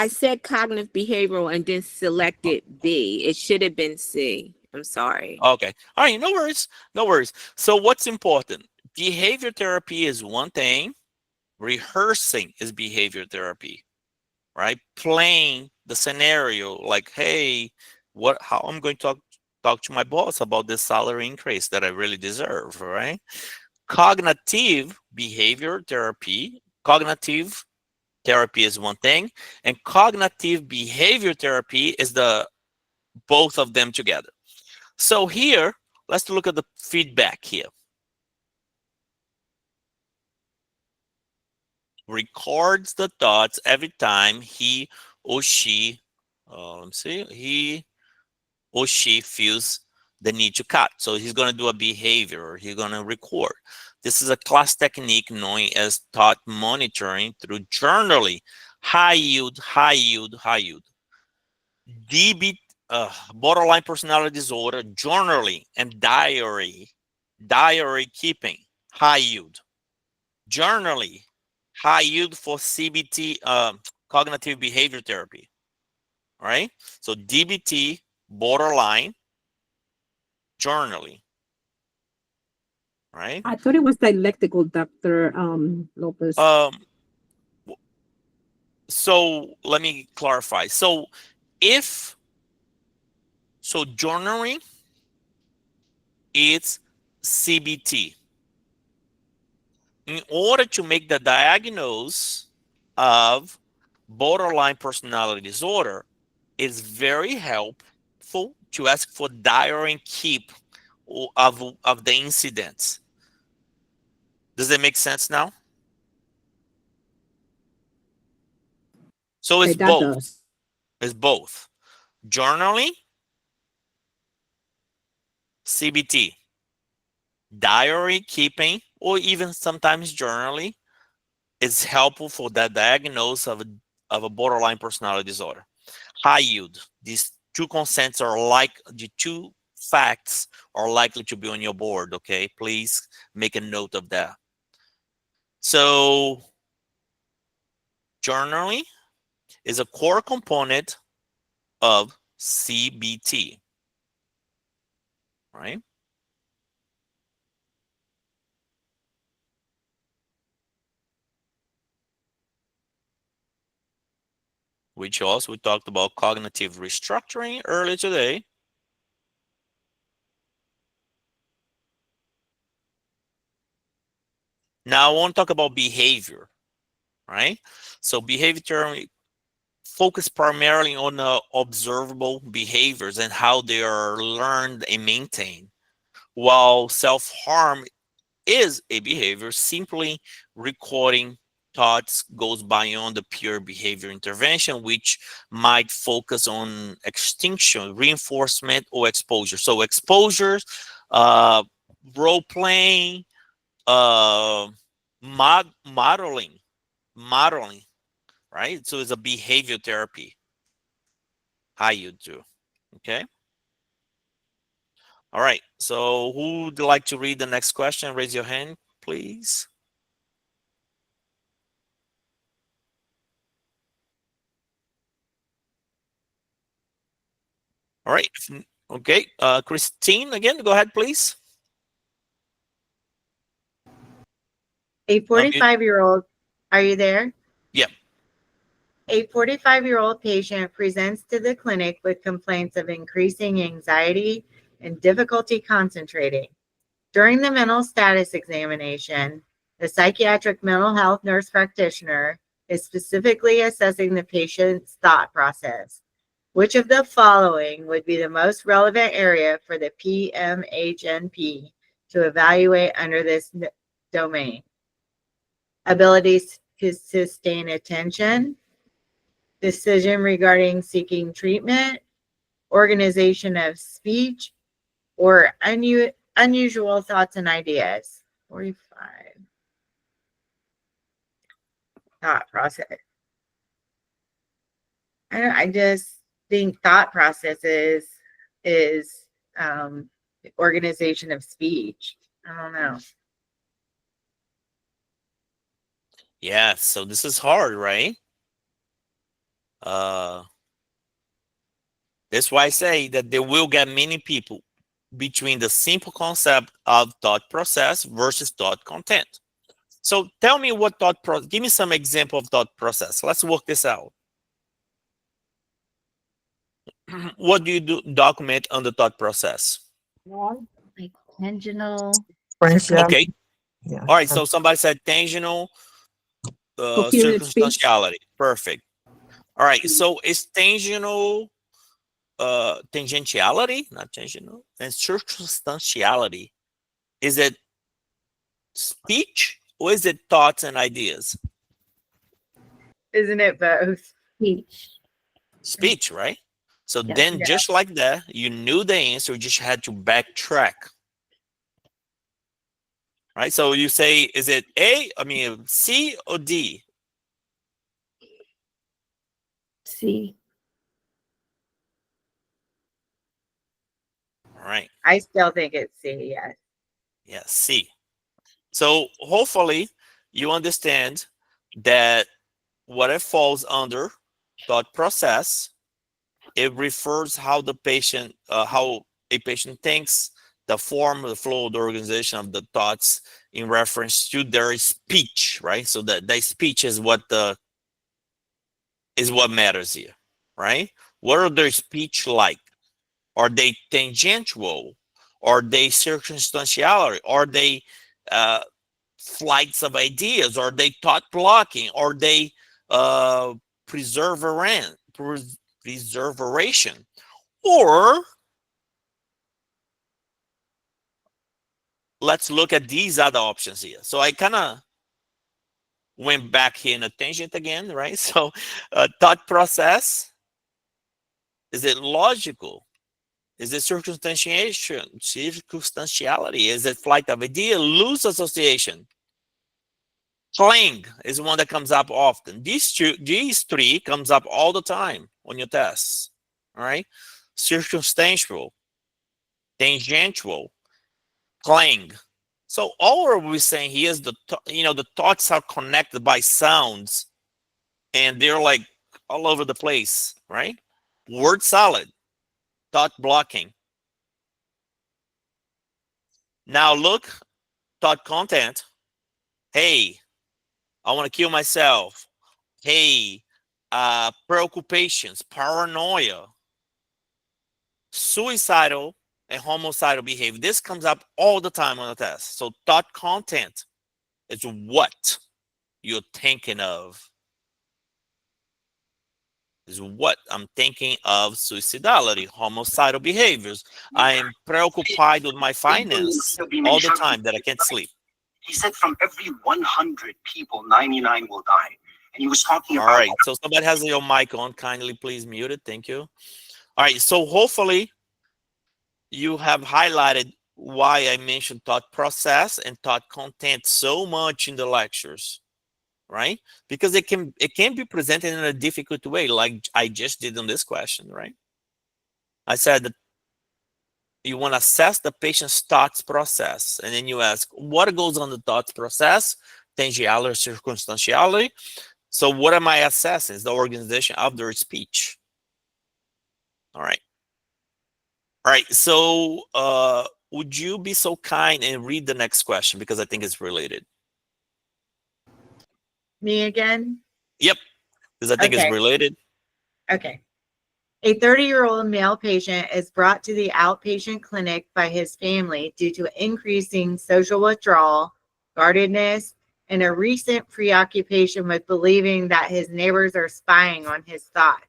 said cognitive behavioral and then selected B. It should have been C. I'm sorry. Okay. All right, no worries. No worries. So what's important? Behavior therapy is one thing. Rehearsing is behavior therapy, right? Playing the scenario like, hey, how I'm going to talk to my boss about this salary increase that I really deserve, right? Cognitive behavior therapy, cognitive therapy is one thing, and cognitive behavior therapy is the both of them together. So here, let's look at the feedback here. Records the thoughts every time he or she, he or she feels the need to cut. So he's going to do a behavior, he's going to record. This is a class technique known as thought monitoring through journaling. High yield, high yield, high yield. Borderline personality disorder, journaling and diary keeping, high yield. Journaling, high yield for CBT, cognitive behavior therapy. All right. So DBT, borderline, journaling. Right. I thought it was dialectical, Dr. Lopes. So let me clarify. So journaling, it's CBT. In order to make the diagnosis of borderline personality disorder, it's very helpful to ask for diary and keep of the incidents. Does that make sense now? So it's both. It's both. Journaling, CBT, diary keeping, or even sometimes journaling is helpful for the diagnosis of a borderline personality disorder. High yield. These two consents are the two facts are likely to be on your board. Okay, please make a note of that. So journaling is a core component of CBT, right? which also we talked about cognitive restructuring earlier today. Now I want to talk about behavior, right? So behavior theory focus primarily on observable behaviors and how they are learned and maintained, while self-harm is a behavior. Simply recording thoughts goes beyond the pure behavior intervention, which might focus on extinction, reinforcement, or exposure. So exposures, role playing, modeling, right? So it's a behavior therapy. How you do, okay? All right, so who would like to read the next question? Raise your hand, please. All right, okay, Christine, again, go ahead, please. A 45-year-old, are you there? Yeah. A 45-year-old patient presents to the clinic with complaints of increasing anxiety and difficulty concentrating. During the mental status examination, the psychiatric mental health nurse practitioner is specifically assessing the patient's thought process. Which of the following would be the most relevant area for the PMHNP to evaluate under this domain? Abilities to sustain attention, decision regarding seeking treatment, organization of speech, or unusual thoughts and ideas. 45. Thought process. I just think thought processes is organization of speech. I don't know. Yeah, so this is hard, right? That's why I say that they will get many people between the simple concept of thought process versus thought content. So tell me what give me some example of thought process. Let's work this out. What do you document on the thought process? Like tensional. Okay. Yeah. All right. So somebody said tensional circumstantiality. Perfect. All right. So is tensional tangentiality, not tensional, and circumstantiality. Is it speech or is it thoughts and ideas? Isn't it both? Speech, right? So then just like that, you knew the answer, you just had to backtrack. Right? So you say, is it C or D? C. All right. I still think it's C, yes. Yeah, C. So hopefully you understand that what it falls under thought process, it refers how the patient, how a patient thinks, the form, the flow, the organization of the thoughts in reference to their speech, right? So that their speech is what matters here, right? What are their speech like? Are they tangential? Are they circumstantiality? Are they flights of ideas? Are they thought blocking? Are they preserveration? Or let's look at these other options here. So I kind of went back here in a tangent again, right? So thought process, is it logical? Is it circumstantiation, circumstantiality? Is it flight of idea, loose association? Cling is one that comes up often. These three comes up all the time on your tests, all right? Circumstantial, tangential, clang. So all we're saying here is the thoughts are connected by sounds, and they're like all over the place, right? Word salad, thought blocking. Now look, thought content. Hey, I want to kill myself. Hey, preoccupations, paranoia, suicidal, and homicidal behavior. This comes up all the time on the test. So thought content is what you're thinking of. Is what I'm thinking of suicidality, homicidal behaviors. I am preoccupied with my finance all the time that I can't sleep. He said from every 100 people, 99 will die. And he was talking about... All right, so somebody has your mic on. Kindly please mute it. Thank you. All right, so hopefully you have highlighted why I mentioned thought process and thought content so much in the lectures, right? Because it can be presented in a difficult way, like I just did on this question, right? I said that you want to assess the patient's thoughts process, and then you ask, what goes on the thoughts process? Tangentiality or circumstantiality. So what am I assessing? Is the organization of their speech. All right. All right, so would you be so kind and read the next question, because I think it's related. Me again? Yep, because I think it's related. Okay. A 30-year-old male patient is brought to the outpatient clinic by his family due to increasing social withdrawal, guardedness, and a recent preoccupation with believing that his neighbors are spying on his thoughts.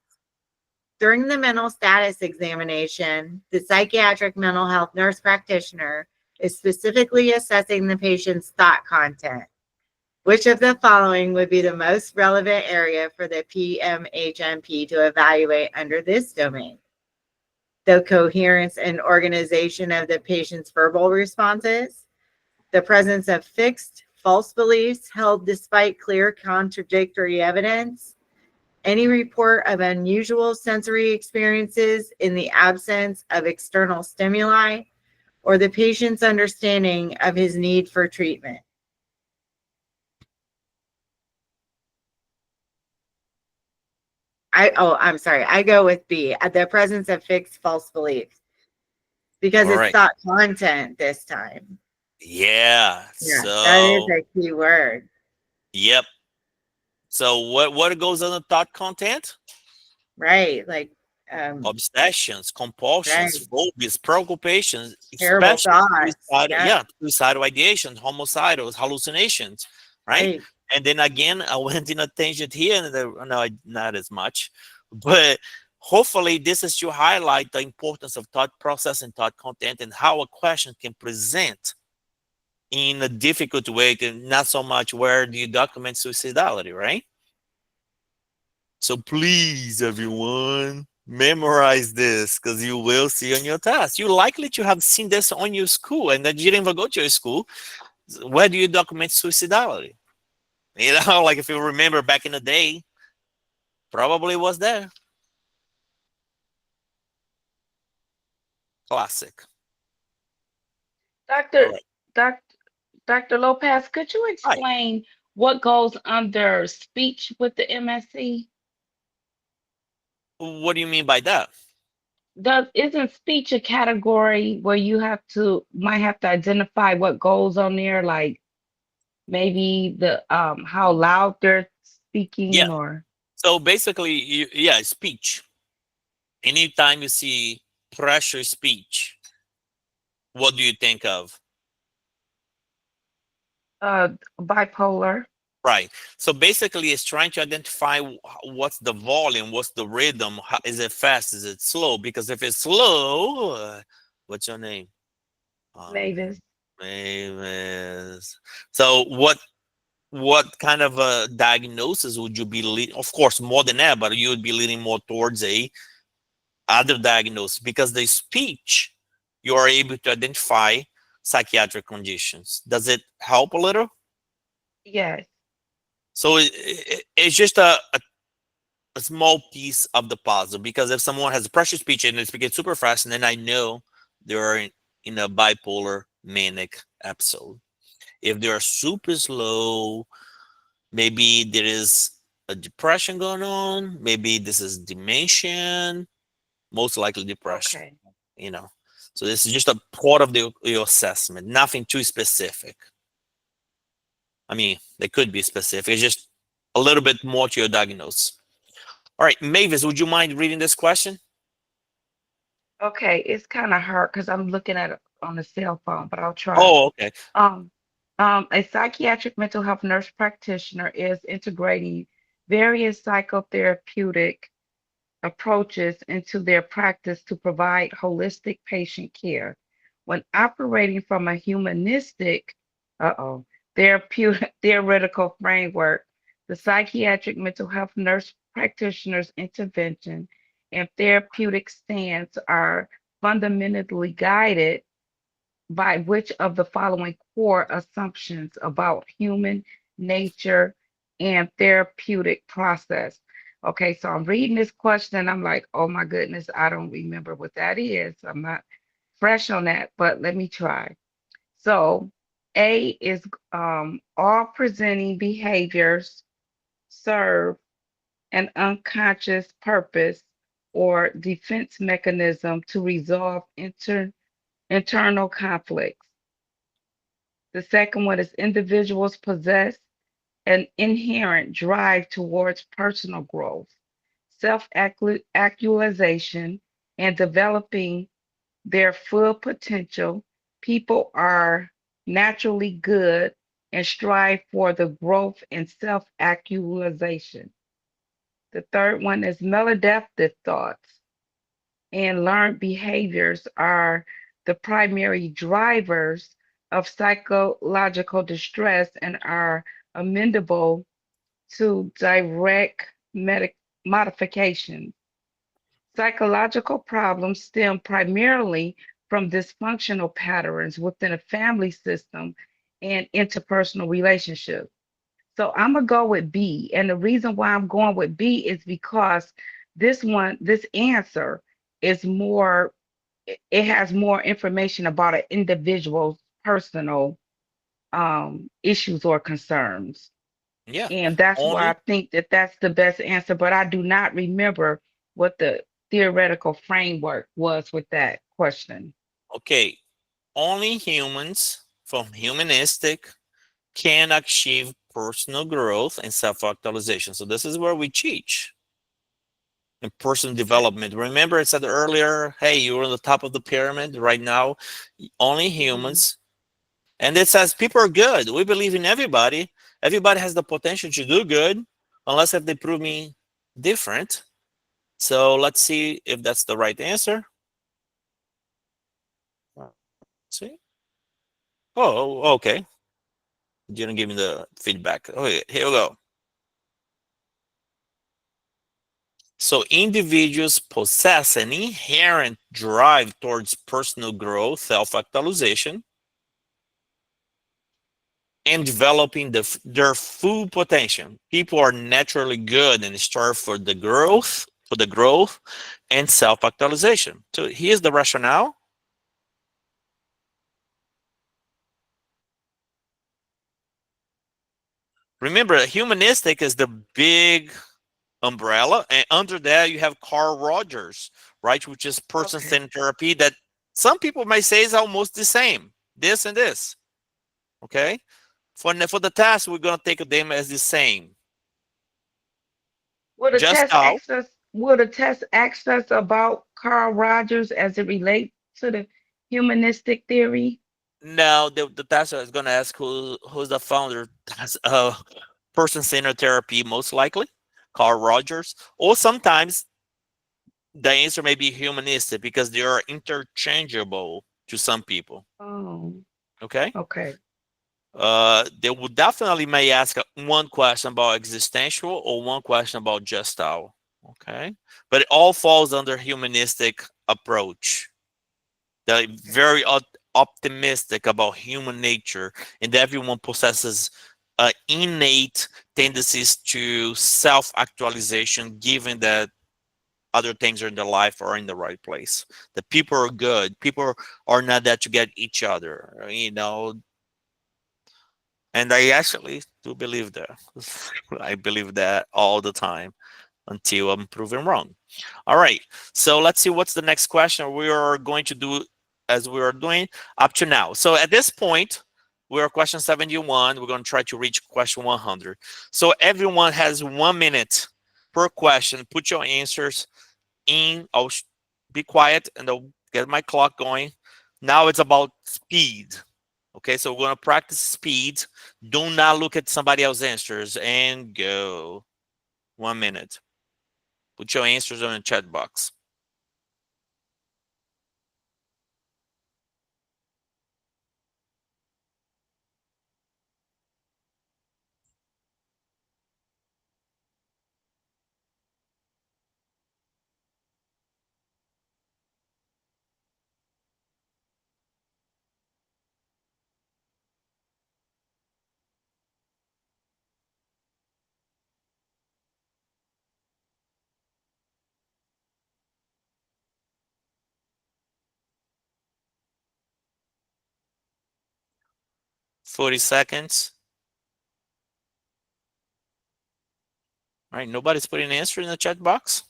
During the mental status examination, the psychiatric mental health nurse practitioner is specifically assessing the patient's thought content. Which of the following would be the most relevant area for the PMHNP to evaluate under this domain? The coherence and organization of the patient's verbal responses, the presence of fixed, false beliefs held despite clear contradictory evidence, any report of unusual sensory experiences in the absence of external stimuli, or the patient's understanding of his need for treatment. I'm sorry. I go with B, at the presence of fixed false beliefs, because it's thought content this time. Yeah, Yeah, so that is a key word. Yep. So what goes on the thought content? Right, like obsessions, compulsions, phobias, preoccupations, terrible especially thoughts. Suicidal ideations, homicidal hallucinations, right? And then again, I went in a tangent here, and no, not as much, but hopefully this is to highlight the importance of thought process and thought content, and how a question can present in a difficult way, not so much where do you document suicidality, right? So please, everyone, memorize this, because you will see on your test. You're likely to have seen this on your school, and that you didn't even go to your school. Where do you document suicidality? You know, like if you remember back in the day, probably was there. Classic. Dr. Lopez, could you explain what goes under speech with the MSc? What do you mean by that? Isn't speech a category where you might have to identify what goes on there, like maybe the how loud they're speaking, or? So basically, speech. Anytime you see pressure speech, what do you think of? Bipolar. Right. So basically, it's trying to identify what's the volume, what's the rhythm, is it fast, is it slow? Because if it's slow, what's your name? Mavis. Mavis. So what kind of a diagnosis would you be leading? Of course, more than that, but you would be leaning more towards a other diagnosis, because the speech, you are able to identify psychiatric conditions. Does it help a little? Yes. So it's just a small piece of the puzzle, because if someone has a pressure speech and it's speaking super fast, and then I know they're in a bipolar manic episode. If they're super slow, maybe there is a depression going on. Maybe this is dementia, most likely depression. Okay. You know, so this is just a part of your assessment, nothing too specific. I mean, they could be specific. It's just a little bit more to your diagnosis. All right, Mavis, would you mind reading this question? Okay, it's kind of hard because I'm looking at it on the cell phone, but I'll try. Oh, okay. A psychiatric mental health nurse practitioner is integrating various psychotherapeutic approaches into their practice to provide holistic patient care. When operating from a humanistic, theoretical framework, the psychiatric mental health nurse practitioner's intervention and therapeutic stance are fundamentally guided by which of the following core assumptions about human nature and therapeutic process? Okay, so I'm reading this question and I'm like, oh my goodness, I don't remember what that is. I'm not fresh on that, but let me try. So A is all presenting behaviors serve an unconscious purpose or defense mechanism to resolve internal conflicts. The second one is individuals possess an inherent drive towards personal growth, self-actualization, and developing their full potential. People are naturally good and strive for the growth and self-actualization. The third one is maladaptive thoughts and learned behaviors are the primary drivers of psychological distress and are amendable to direct modification. Psychological problems stem primarily from dysfunctional patterns within a family system and interpersonal relationships. So I'm gonna go with B. And the reason why I'm going with B is because this answer is more, it has more information about an individual's personal issues or concerns. Yeah. And that's why I think that that's the best answer, but I do not remember what the theoretical framework was with that question. Okay. Only humans from humanistic can achieve personal growth and self-actualization. So this is where we teach in personal development. Remember I said earlier, hey, you're on the top of the pyramid right now. Only humans. And it says people are good. We believe in everybody. Everybody has the potential to do good, unless if they prove me different. So let's see if that's the right answer. See? Oh, okay. Didn't give me the feedback. Okay, here we go. So individuals possess an inherent drive towards personal growth, self-actualization, and developing their full potential. People are naturally good and strive for the growth, and self-actualization. So here's the rationale. Remember, humanistic is the big umbrella, and under that you have Carl Rogers, right, which is person-centered therapy that some people may say is almost the same, this and this. Okay, for the test we're going to take them as the same. Will the test ask us about Carl Rogers as it relates to the humanistic theory? No, the test is going to ask who's the founder of person-centered therapy, most likely Carl Rogers, or sometimes the answer may be humanistic because they are interchangeable to some people. Oh. Okay. Okay. They would definitely may ask one question about existential or one question about gestalt. Okay, but it all falls under humanistic approach. They're very optimistic about human nature, and everyone possesses innate tendencies to self-actualization, given that other things in their life are in the right place. The people are good. People are not there to get each other, you know. And I actually do believe that. I believe that all the time until I'm proven wrong. All right. So let's see what's the next question we are going to do as we are doing up to now. So at this point, we're question 71. We're going to try to reach question 100. So everyone has 1 minute per question. Put your answers in. I'll be quiet and I'll get my clock going. Now it's about speed. Okay, so we're going to practice speed. Do not look at somebody else's answers and go. 1 minute. Put your answers on the chat box. Forty seconds. All right, nobody's putting an answer in the chat box.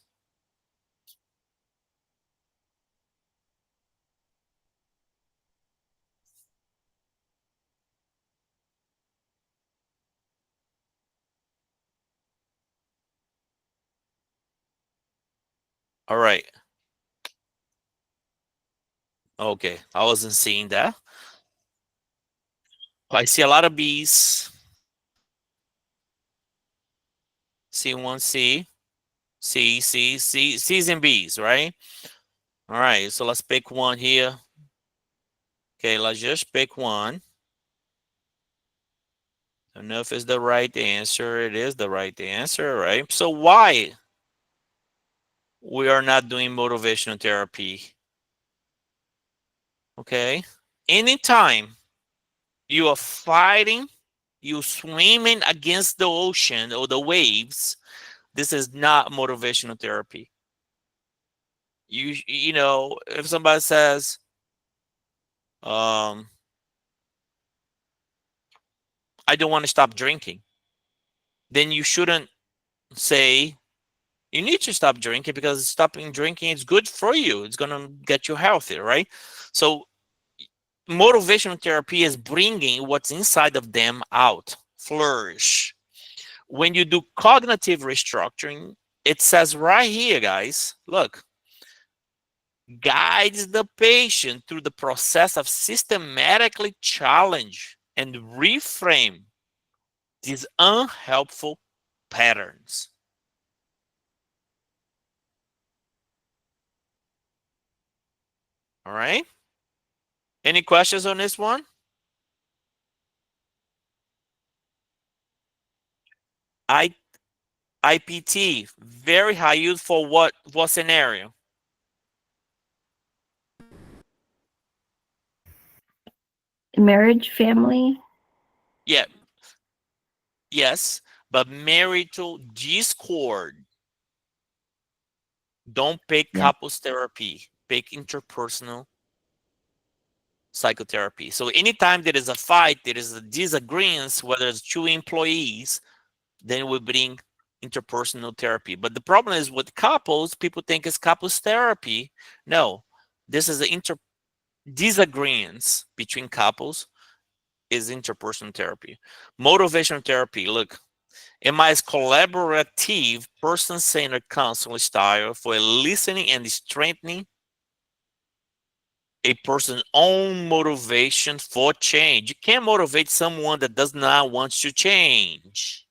All right. Okay, I wasn't seeing that. I see a lot of B's. C1C, C's and B's, right? All right, so let's pick one here. Okay, let's just pick one. I don't know if it's the right answer. It is the right answer, right? So why we are not doing motivational therapy? Okay, anytime you are fighting, you swimming against the ocean or the waves, this is not motivational therapy. You know, if somebody says, I don't want to stop drinking, then you shouldn't say you need to stop drinking, because stopping drinking is good for you. It's going to get you healthy, right? So motivational therapy is bringing what's inside of them out, flourish. When you do cognitive restructuring, it says right here, guys, look, guides the patient through the process of systematically challenge and reframe these unhelpful patterns. All right. Any questions on this one? IPT, very high use for what scenario? Marriage, family. Yeah. Yes, but marital discord. Don't pick couples therapy. Pick interpersonal psychotherapy. So anytime there is a fight, there is a disagreement, whether it's two employees, then we bring interpersonal therapy. But the problem is with couples, people think it's couples therapy. No, this is the disagreements between couples is interpersonal therapy. Motivational therapy, look, MI is collaborative, person-centered counseling style for listening and strengthening a person's own motivation for change. You can't motivate someone that does not want to change.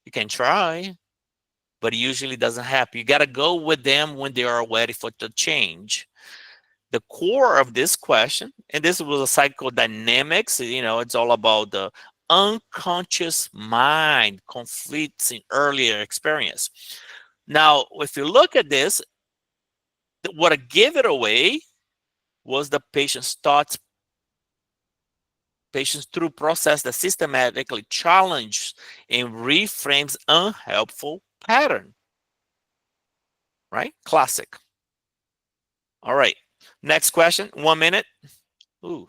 You can try, but it usually doesn't happen. You got to go with them when they are ready for the change. The core of this question, and this was a psychodynamics, you know, it's all about the unconscious mind conflicts in earlier experience. Now, if you look at this, what gave it away was the patient's thoughts. Patients through process that systematically challenge and reframes unhelpful pattern. Right? Classic. All right. Next question. 1 minute. Ooh.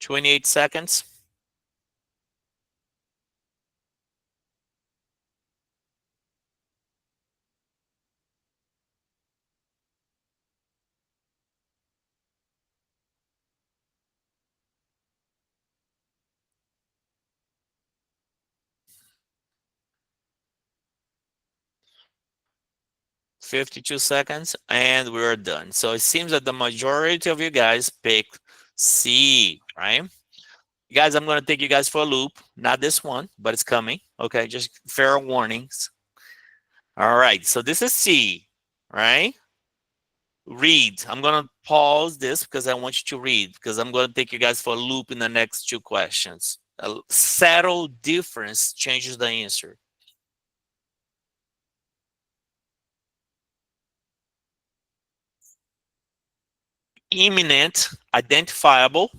28 seconds. $52 seconds, and we're done. So it seems that the majority of you guys picked C, right? Guys, I'm going to take you guys for a loop. Not this one, but it's coming. Okay, just fair warnings. All right, so this is C, right? Read. I'm going to pause this because I want you to read, because I'm going to take you guys for a loop in the next two questions. A subtle difference changes the answer. Imminent, identifiable,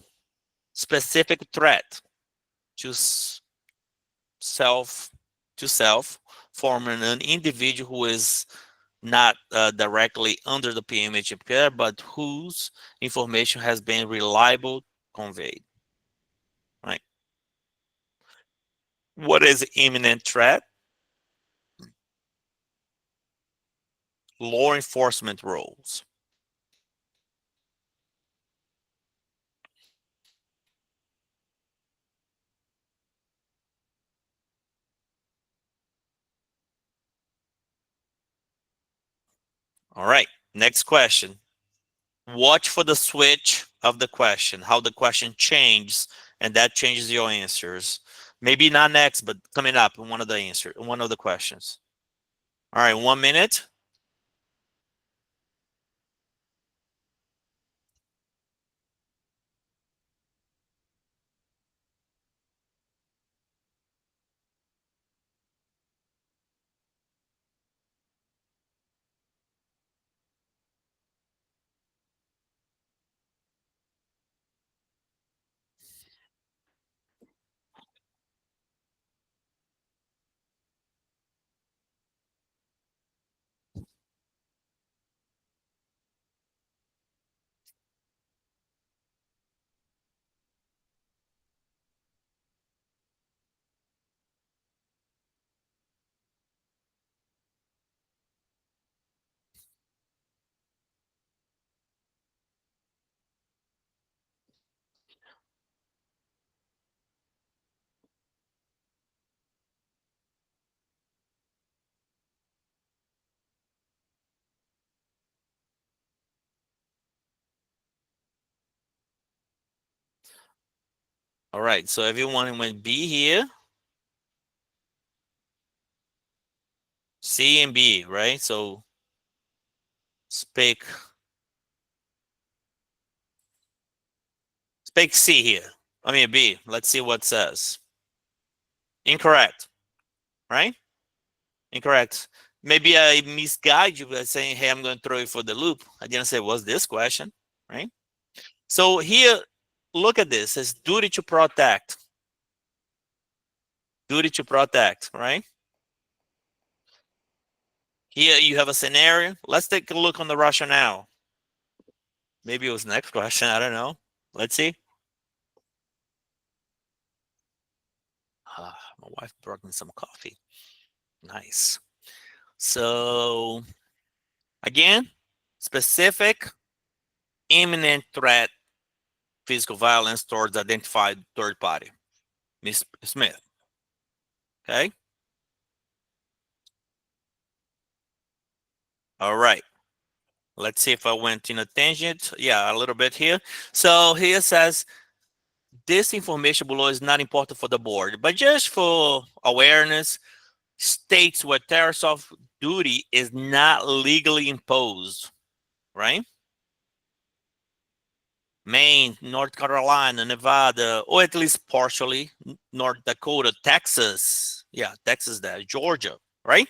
specific threat to self from an individual who is not directly under the PMHNP care, but whose information has been reliably conveyed. Right? What is imminent threat? Law enforcement roles. All right, next question. Watch for the switch of the question, how the question changes, and that changes your answers. Maybe not next, but coming up in one of the questions. All right, 1 minute. All right, so everyone went B here. C and B, right? So speak C here. I mean B. Let's see what it says. Incorrect, right? Incorrect. Maybe I misguide you by saying, hey, I'm going to throw you for the loop. I didn't say, what's this question, right? So here, look at this. It's duty to protect. Duty to protect, right? Here you have a scenario. Let's take a look on the rationale. Maybe it was next question. I don't know. Let's see. My wife brought me some coffee. Nice. So again, specific, imminent threat, physical violence towards identified third party. Ms. Smith. Okay. All right. Let's see if I went in a tangent. Yeah, a little bit here. So here says, this information below is not important for the board, but just for awareness, states where terrorist off duty is not legally imposed, right? Maine, North Carolina, Nevada, or at least partially, North Dakota, Texas. Yeah, Texas there, Georgia, right?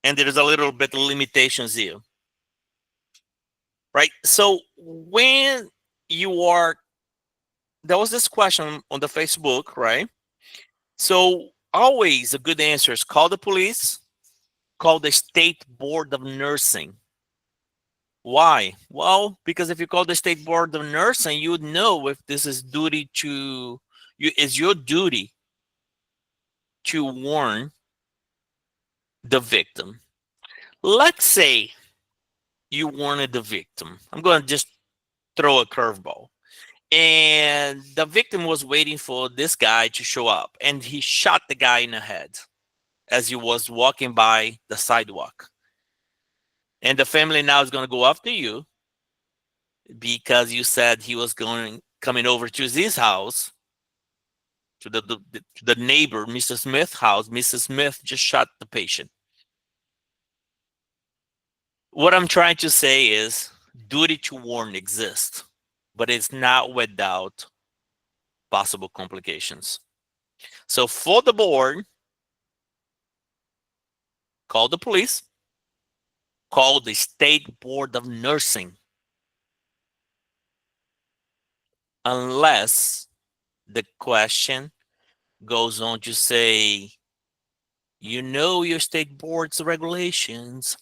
And there's a little bit of limitations here, right? So when you are, there was this question on the Facebook, right? So always a good answer is call the police, call the state board of nursing. Why? Well, because if you call the state board of nursing, you would know if this is duty to you. Is your duty to warn the victim. Let's say you warned the victim. I'm going to just throw a curveball. And the victim was waiting for this guy to show up, and he shot the guy in the head as he was walking by the sidewalk. And the family now is going to go after you because you said he was coming over to his house, to the neighbor, Mr. Smith's house. Mrs. Smith just shot the patient. What I'm trying to say is duty to warn exists, but it's not without possible complications. So for the board, call the police, call the State Board of Nursing, unless the question goes on to say, you know your state board's regulations,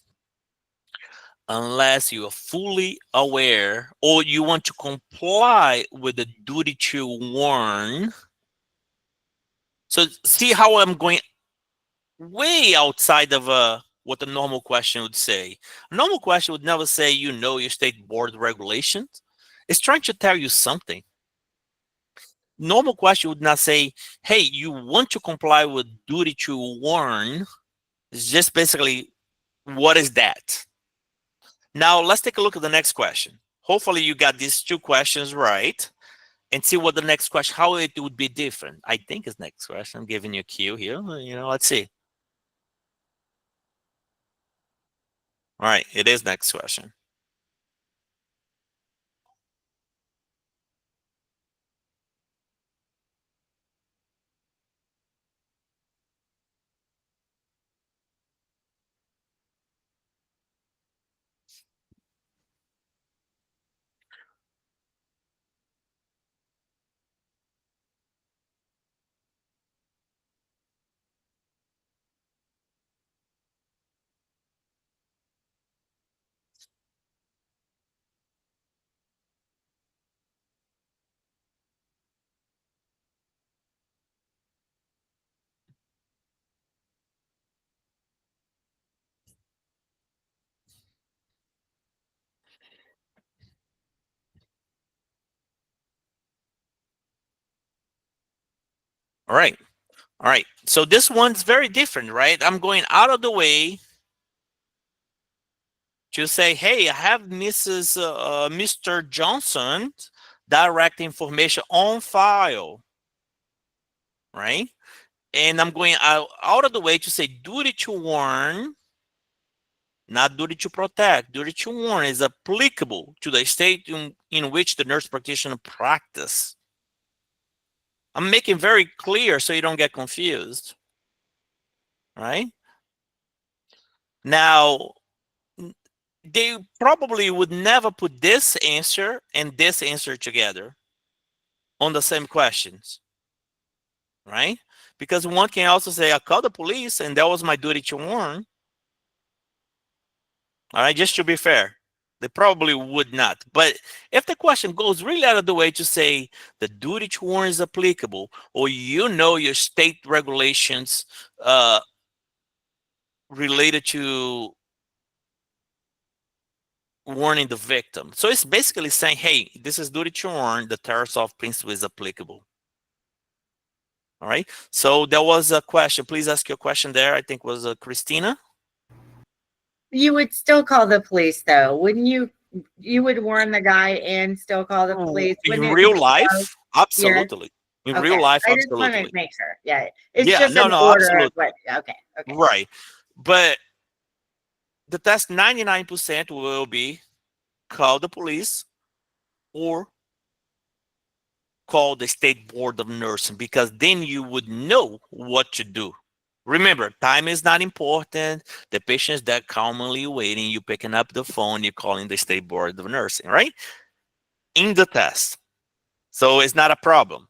unless you are fully aware or you want to comply with the duty to warn. So see how I'm going way outside of what a normal question would say. A normal question would never say, you know your state board regulations. It's trying to tell you something. Normal question would not say, hey, you want to comply with duty to warn. It's just basically, what is that? Now, let's take a look at the next question. Hopefully you got these two questions right and see what the next question, how it would be different. I think it's next question. I'm giving you a cue here. Let's see. All right, it is next question. All right. All right. So this one's very different, right? I'm going out of the way to say, hey, I have Mr. Johnson's direct information on file, right? And I'm going out of the way to say duty to warn, not duty to protect. Duty to warn is applicable to the state in which the nurse practitioner practice. I'm making very clear so you don't get confused, right? Now, they probably would never put this answer and this answer together on the same questions, right? Because one can also say, I called the police and that was my duty to warn. All right, just to be fair, they probably would not. But if the question goes really out of the way to say the duty to warn is applicable, or you know your state regulations related to warning the victim. So it's basically saying, hey, this is duty to warn, the Tarasov principle is applicable. All right, so there was a question. Please ask your question there. I think was Christina. You would still call the police though, wouldn't you? You would warn the guy and still call the police. In real life, absolutely. Yes. In real life, I just absolutely. want to make sure. Yeah, it's Yeah, just no, an no, order absolutely. of what. Okay. Right, but the test 99% will be call the police or call the State Board of Nursing, because then you would know what to do. Remember, time is not important. The patient's that calmly waiting, you picking up the phone, you're calling the State Board of Nursing, right? In the test. So it's not a problem.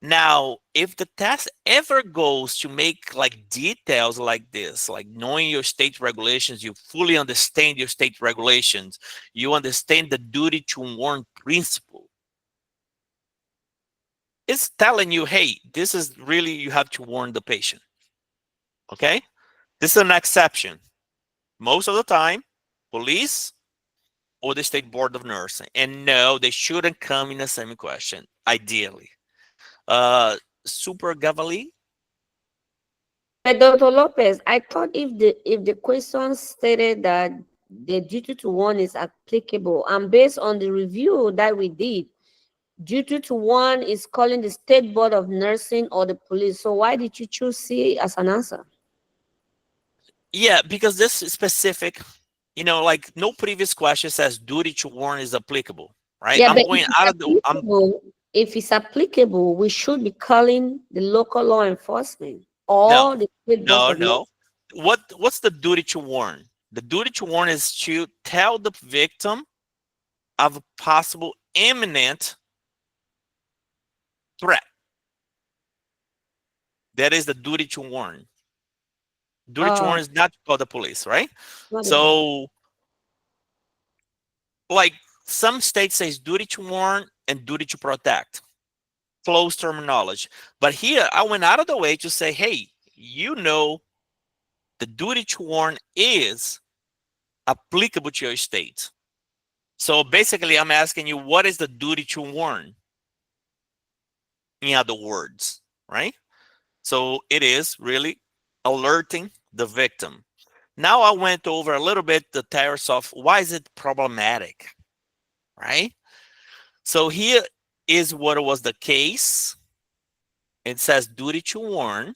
Now, if the test ever goes to make like details like this, like knowing your state regulations, you fully understand your state regulations, you understand the duty to warn principle. It's telling you, hey, this is really, you have to warn the patient. Okay? This is an exception. Most of the time, police or the State Board of Nursing. And no, they shouldn't come in the same question, ideally. Super Gavali? But Dr. Lopez, I thought if the question stated that the duty to warn is applicable, and based on the review that we did, duty to warn is calling the State Board of Nursing or the police. So why did you choose C as an answer? Yeah, because this is specific, you know, like no previous question says duty to warn is applicable, right? Yeah, I'm but going out of the, if it's applicable, we should be calling the local law enforcement or no, the State Board of no. What's the duty to warn? The duty to warn is to tell the victim of a possible imminent threat. That is the duty to warn. Duty to warn is not to call the police, right? So, like some states says duty to warn and duty to protect. Close terminology. But here I went out of the way to say, hey, you know, the duty to warn is applicable to your state. So basically, I'm asking you, what is the duty to warn? In other words, right? So it is really alerting the victim. Now I went over a little bit the terrace of why is it problematic, right? So here is what was the case. It says duty to warn,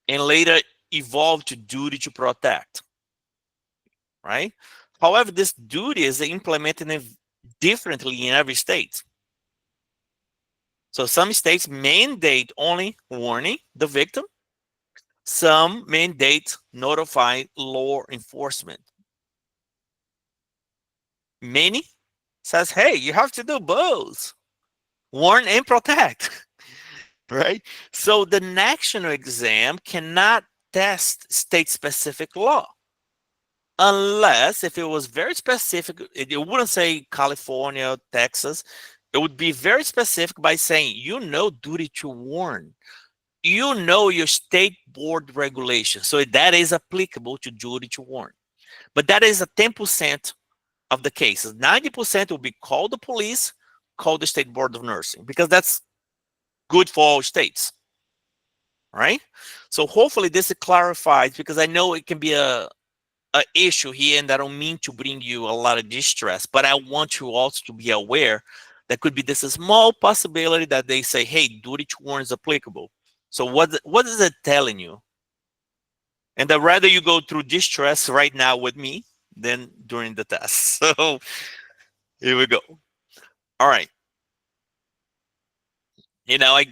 and later evolved to duty to protect, right? However, this duty is implemented differently in every state. So some states mandate only warning the victim. Some mandate notify law enforcement. Many says, hey, you have to do both. Warn and protect, right? So the national exam cannot test state-specific law. Unless if it was very specific, it wouldn't say California, Texas. It would be very specific by saying, you know, duty to warn. You know your state board regulation. So that is applicable to duty to warn. But that is a 10% of the cases. 90% will be call the police, call the State Board of Nursing, because that's good for all states, right? So hopefully this clarifies, because I know it can be a issue here, and I don't mean to bring you a lot of distress, but I want you also to be aware that could be this small possibility that they say, hey, duty to warn is applicable. So what is it telling you? And I'd rather you go through distress right now with me than during the test. So here we go. All right. You know, I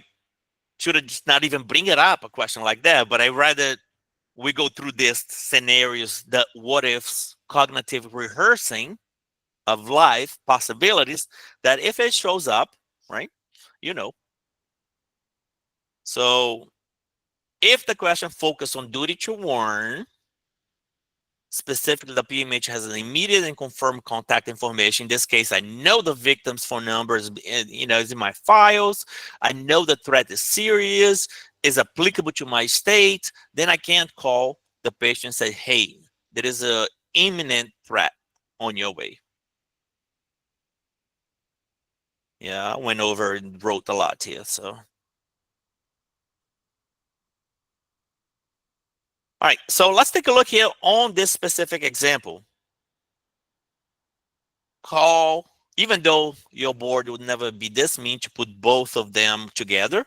should have just not even bring it up, a question like that, but I'd rather we go through these scenarios, the what ifs, cognitive rehearsing of life possibilities, that if it shows up, right, you know. So if the question focus on duty to warn, specifically the PMH has an immediate and confirmed contact information. In this case, I know the victim's phone number is, you know, is in my files. I know the threat is serious, is applicable to my state. Then I can't call the patient and say, hey, there is an imminent threat on your way. Yeah, I went over and wrote a lot here, so. All right, so let's take a look here on this specific example. Call, even though your board would never be this mean to put both of them together,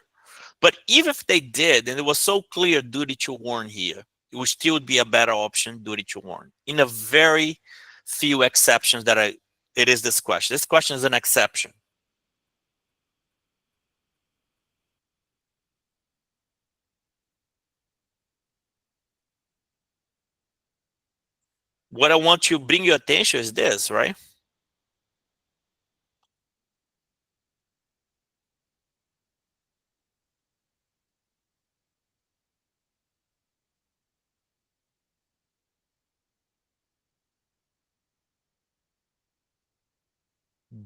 but even if they did, and it was so clear duty to warn here, it would still be a better option, duty to warn. In a very few exceptions that it is this question. This question is an exception. What I want to bring your attention is this, right?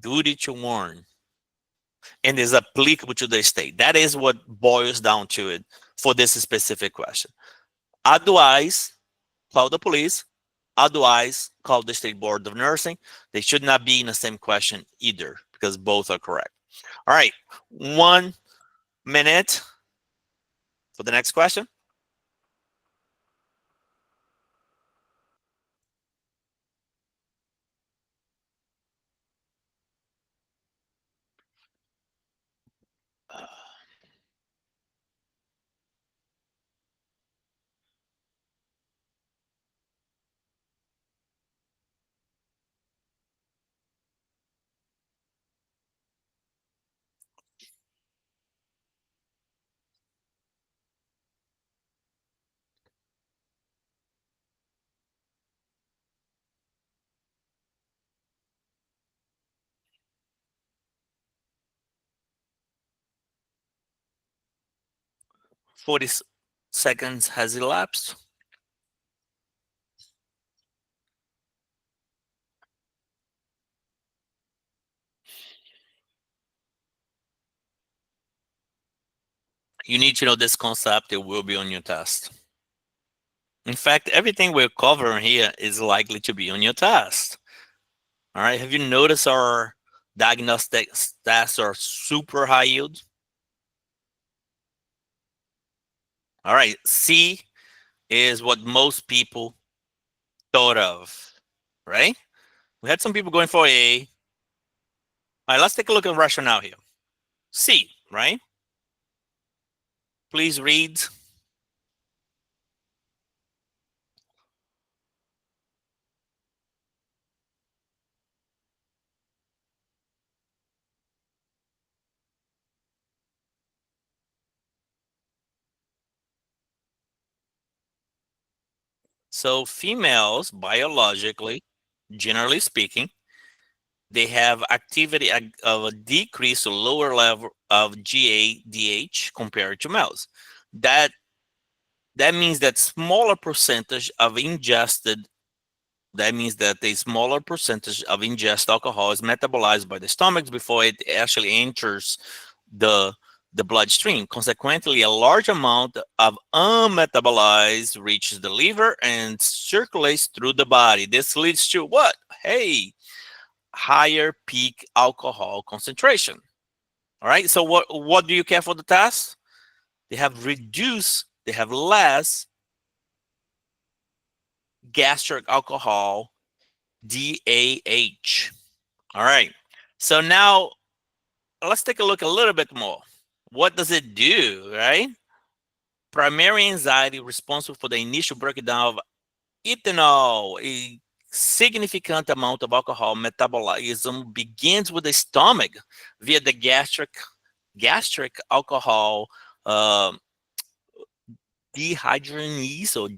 duty to warn, and is applicable to the state. That is what boils down to it for this specific question. Otherwise, call the police. Otherwise, call the State Board of Nursing. They should not be in the same question either, because both are correct. All right, 1 minute for the next question. Forty seconds has elapsed. You need to know this concept. It will be on your test. In fact, everything we're covering here is likely to be on your test. All right. Have you noticed our diagnostic tests are super high yield? All right. C is what most people thought of, right? We had some people going for A. All right, let's take a look at rationale here. C, right? Please read. So females, biologically, generally speaking, they have activity of a decrease or lower level of GADH compared to males. That means that smaller percentage of ingested, that means that a smaller percentage of ingest alcohol is metabolized by the stomach before it actually enters the bloodstream. Consequently, a large amount of unmetabolized reaches the liver and circulates through the body. This leads to what? Hey, higher peak alcohol concentration. All right. So what do you care for the test? They have less gastric alcohol, DAH. All right. So now let's take a look a little bit more. What does it do, right? Primary anxiety responsible for the initial breakdown of ethanol, a significant amount of alcohol metabolism begins with the stomach via the gastric alcohol dehydrogenase, or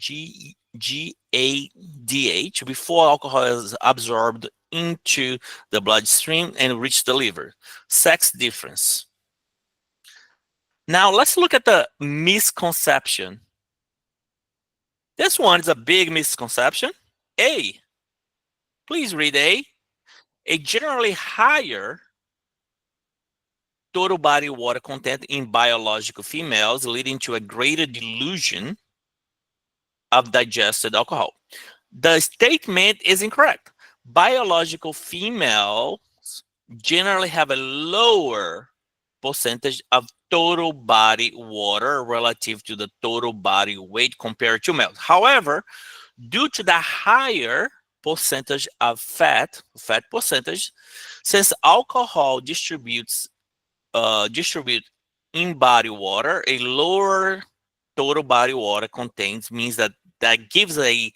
GADH, before alcohol is absorbed into the bloodstream and reach the liver. Sex difference. Now let's look at the misconception. This one is a big misconception. A. Please read A. A generally higher total body water content in biological females, leading to a greater dilution of digested alcohol. The statement is incorrect. Biological females generally have a lower percentage of total body water relative to the total body weight compared to males. However, due to the higher percentage of fat percentage, since alcohol distribute in body water, a lower total body water contains means that gives a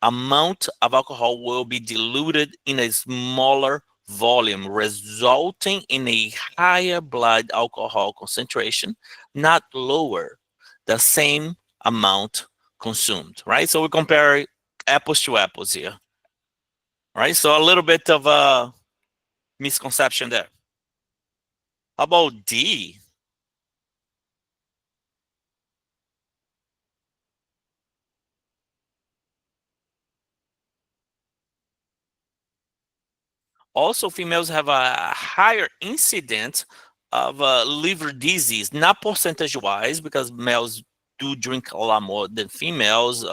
amount of alcohol will be diluted in a smaller volume, resulting in a higher blood alcohol concentration, not lower, the same amount consumed, right? So we compare apples to apples here, right? So a little bit of a misconception there. How about D? Also, females have a higher incidence of liver disease, not percentage-wise, because males do drink a lot more than females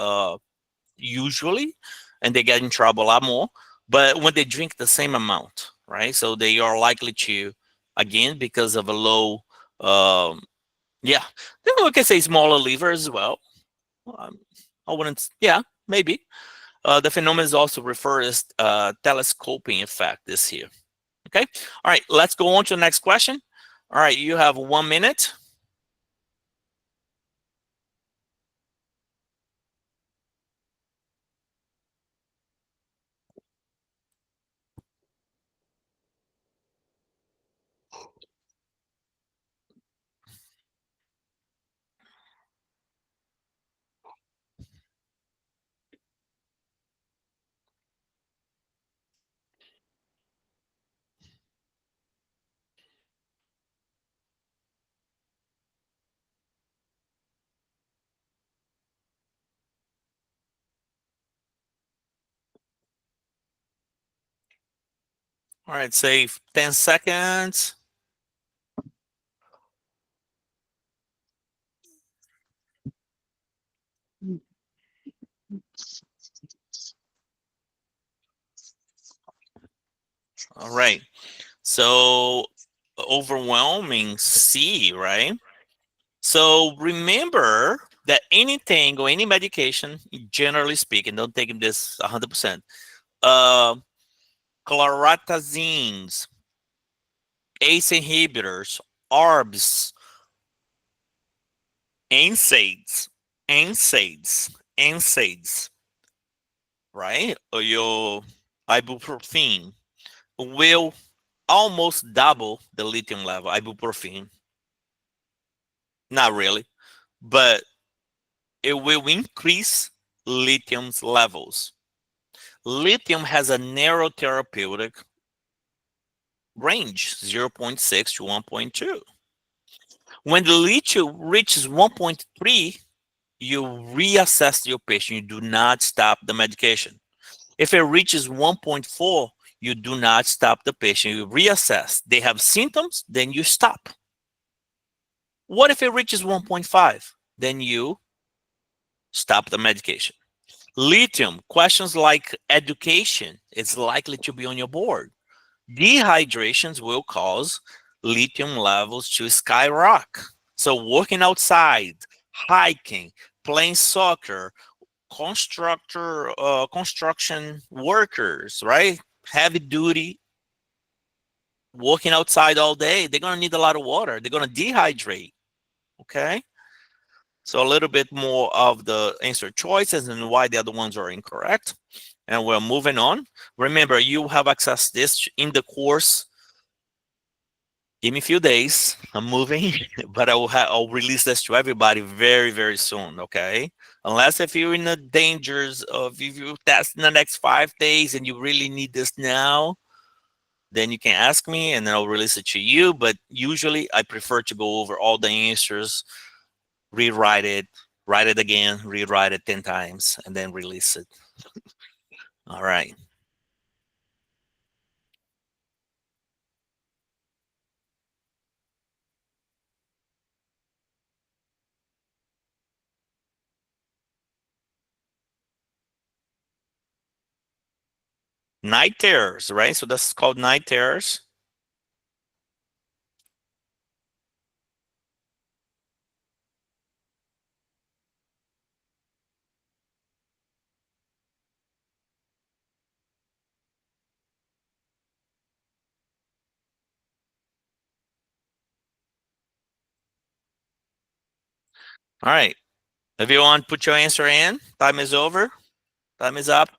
usually, and they get in trouble a lot more. But when they drink the same amount, right? So they are likely to, again, because of a low, yeah, then we can say smaller liver as well. I wouldn't, yeah, maybe. The phenomenon is also referred as telescoping effect this here. Okay. All right. Let's go on to the next question. All right. You have 1 minute. All right. Say 10 seconds. All right. So overwhelming C, right? So remember that anything or any medication, generally speaking, don't take this 100%. Cloratazines, ACE inhibitors, ARBs, NSAIDs, right? Or your ibuprofen will almost double the lithium level. Ibuprofen, not really, but it will increase lithium's levels. Lithium has a narrow therapeutic range, 0.6 to 1.2. When the lithium reaches 1.3, you reassess your patient. You do not stop the medication. If it reaches 1.4, you do not stop the patient. You reassess. They have symptoms, then you stop. What if it reaches 1.5? Then you stop the medication. Lithium, questions like education, it's likely to be on your board. Dehydrations will cause lithium levels to skyrocket. So working outside, hiking, playing soccer, construction workers, right? Heavy duty, working outside all day, they're gonna need a lot of water. They're gonna dehydrate, okay? So a little bit more of the answer choices and why the other ones are incorrect. And we're moving on. Remember, you have access to this in the course. Give me a few days. I'm moving, but I'll release this to everybody very, very soon, okay? Unless if you're in the dangers of if you test in the next 5 days and you really need this now, then you can ask me and then I'll release it to you. But usually I prefer to go over all the answers, rewrite it, write it again, rewrite it 10 times, and then release it. All right. Night terrors, right? So that's called night terrors. All right. Everyone put your answer in. Time is over. Time is up.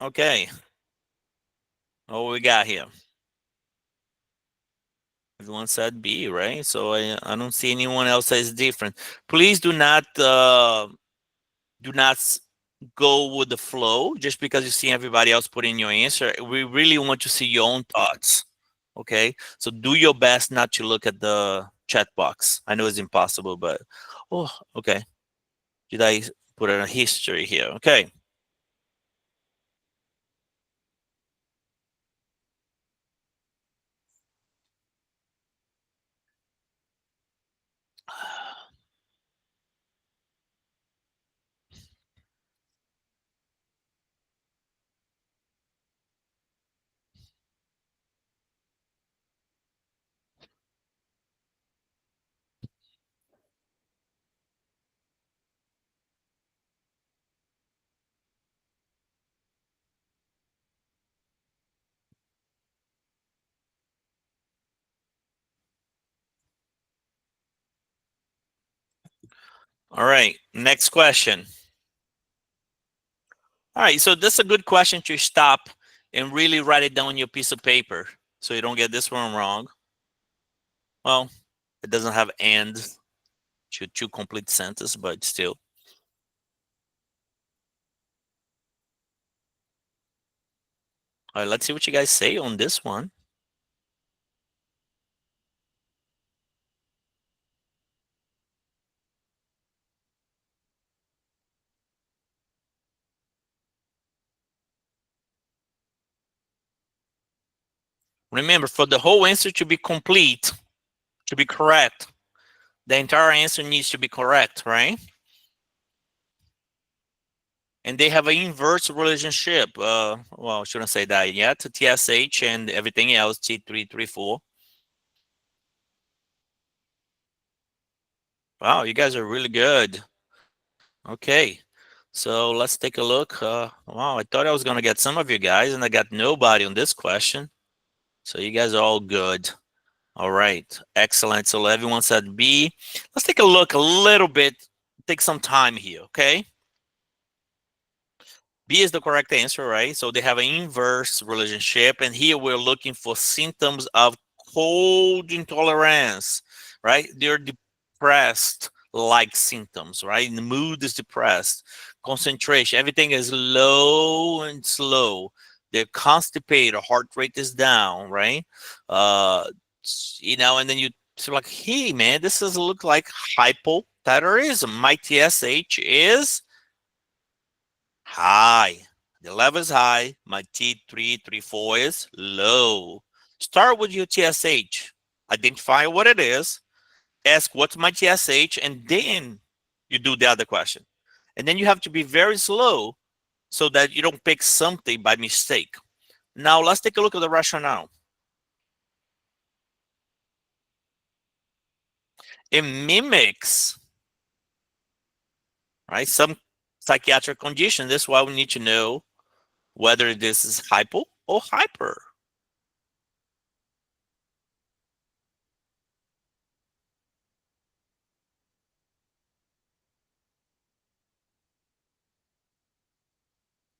Okay. What we got here? Everyone said B, right? So I don't see anyone else that is different. Please do not go with the flow just because you see everybody else put in your answer. We really want to see your own thoughts. Okay. So do your best not to look at the chat box. I know it's impossible, but oh, okay. Did I put a history here? Okay. All right, next question. All right, so this is a good question to stop and really write it down on your piece of paper so you don't get this one wrong. Well, it doesn't have and to two complete sentence, but still. All right, let's see what you guys say on this one. Remember, for the whole answer to be complete, to be correct, the entire answer needs to be correct, right? And they have an inverse relationship. Well, I shouldn't say that yet. TSH and everything else, T3, 3, 4. Wow, you guys are really good. Okay, so let's take a look. Wow, I thought I was going to get some of you guys, and I got nobody on this question. So you guys are all good. All right, excellent. So everyone said B. Let's take a look a little bit, take some time here, okay? B is the correct answer, right? So they have an inverse relationship, and here we're looking for symptoms of cold intolerance, right? They're depressed like symptoms, right? The mood is depressed, concentration, everything is low and slow. They're constipated, heart rate is down, right? You know, and then you feel like, hey, man, this doesn't look like hypothyroidism. My TSH is high. The level is high. My T3, 3, 4 is low. Start with your TSH. Identify what it is. Ask what's my TSH, and then you do the other question. And then you have to be very slow so that you don't pick something by mistake. Now let's take a look at the rationale. It mimics, right, some psychiatric condition. That's why we need to know whether this is hypo or hyper.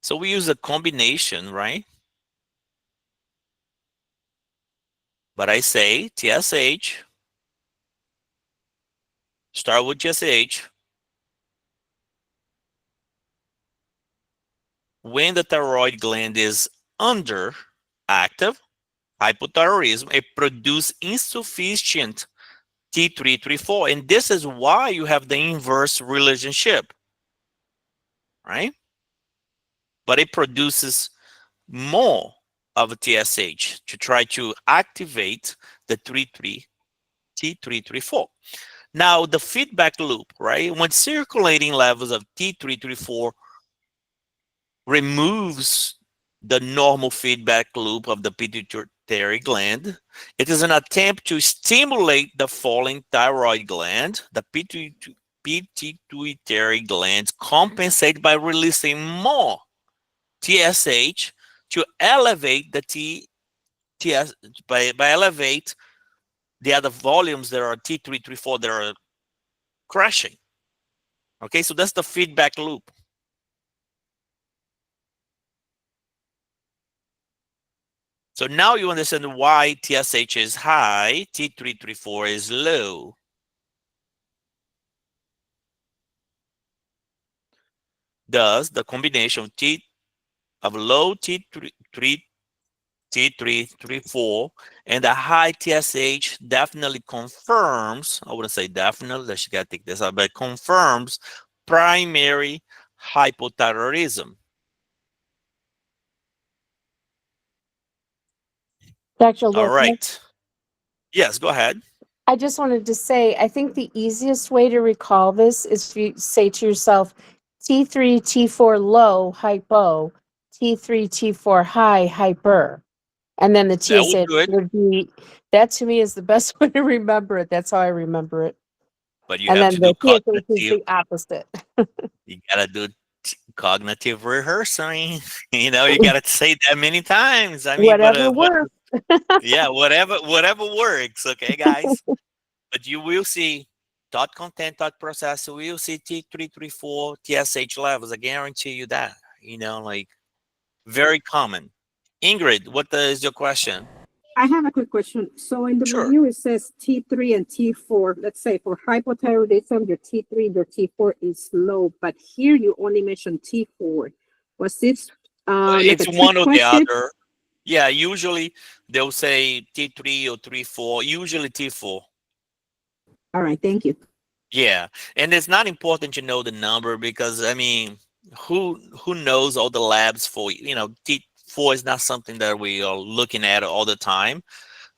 So we use a combination, right? But I say TSH, start with TSH. When the thyroid gland is underactive, hypothyroidism, it produces insufficient T3, 3, 4. And this is why you have the inverse relationship, right? But it produces more of a TSH to try to activate the T3, 3, 4. Now, the feedback loop, right? When circulating levels of T3, 3, 4 removes the normal feedback loop of the pituitary gland, it is an attempt to stimulate the falling thyroid gland. The pituitary gland compensate by releasing more TSH to elevate the by elevate the other volumes that are T3, 3, 4 that are crashing. Okay, so that's the feedback loop. So now you understand why TSH is high, T3, 3, 4 is low. Thus, the combination of low T3, 3, 4 and a high TSH definitely confirms, I wouldn't say definitely, let's gotta take this out, but confirms primary hypothyroidism. Dr. All Lopes, right. Yes, go ahead. I just wanted to say, I think the easiest way to recall this is if you say to yourself, T3, T4 low, hypo, T3, T4 high, hyper. And then the TSH would be, that to me is the best way to remember it. That's how I remember it. But you and have then to do the TSH is cognitive. the opposite. You gotta do cognitive rehearsing. You know, you gotta say that many times. I mean, Whatever works. yeah, whatever works. Okay, guys. But you will see thought content, thought process, we'll see T3, T4, TSH levels. I guarantee you that, you know, like very common. Ingrid, what is your question? I have a quick question. So in the Sure. menu, it says T3 and T4. Let's say for hypothyroidism, your T3, your T4 is low, but here you only mentioned T4. Was this like It's a trick one or the question? other. Yeah, usually they'll say T3 or T4, usually T4. All right, thank you. Yeah, and it's not important to know the number because I mean, who knows all the labs for, you know, T4 is not something that we are looking at all the time.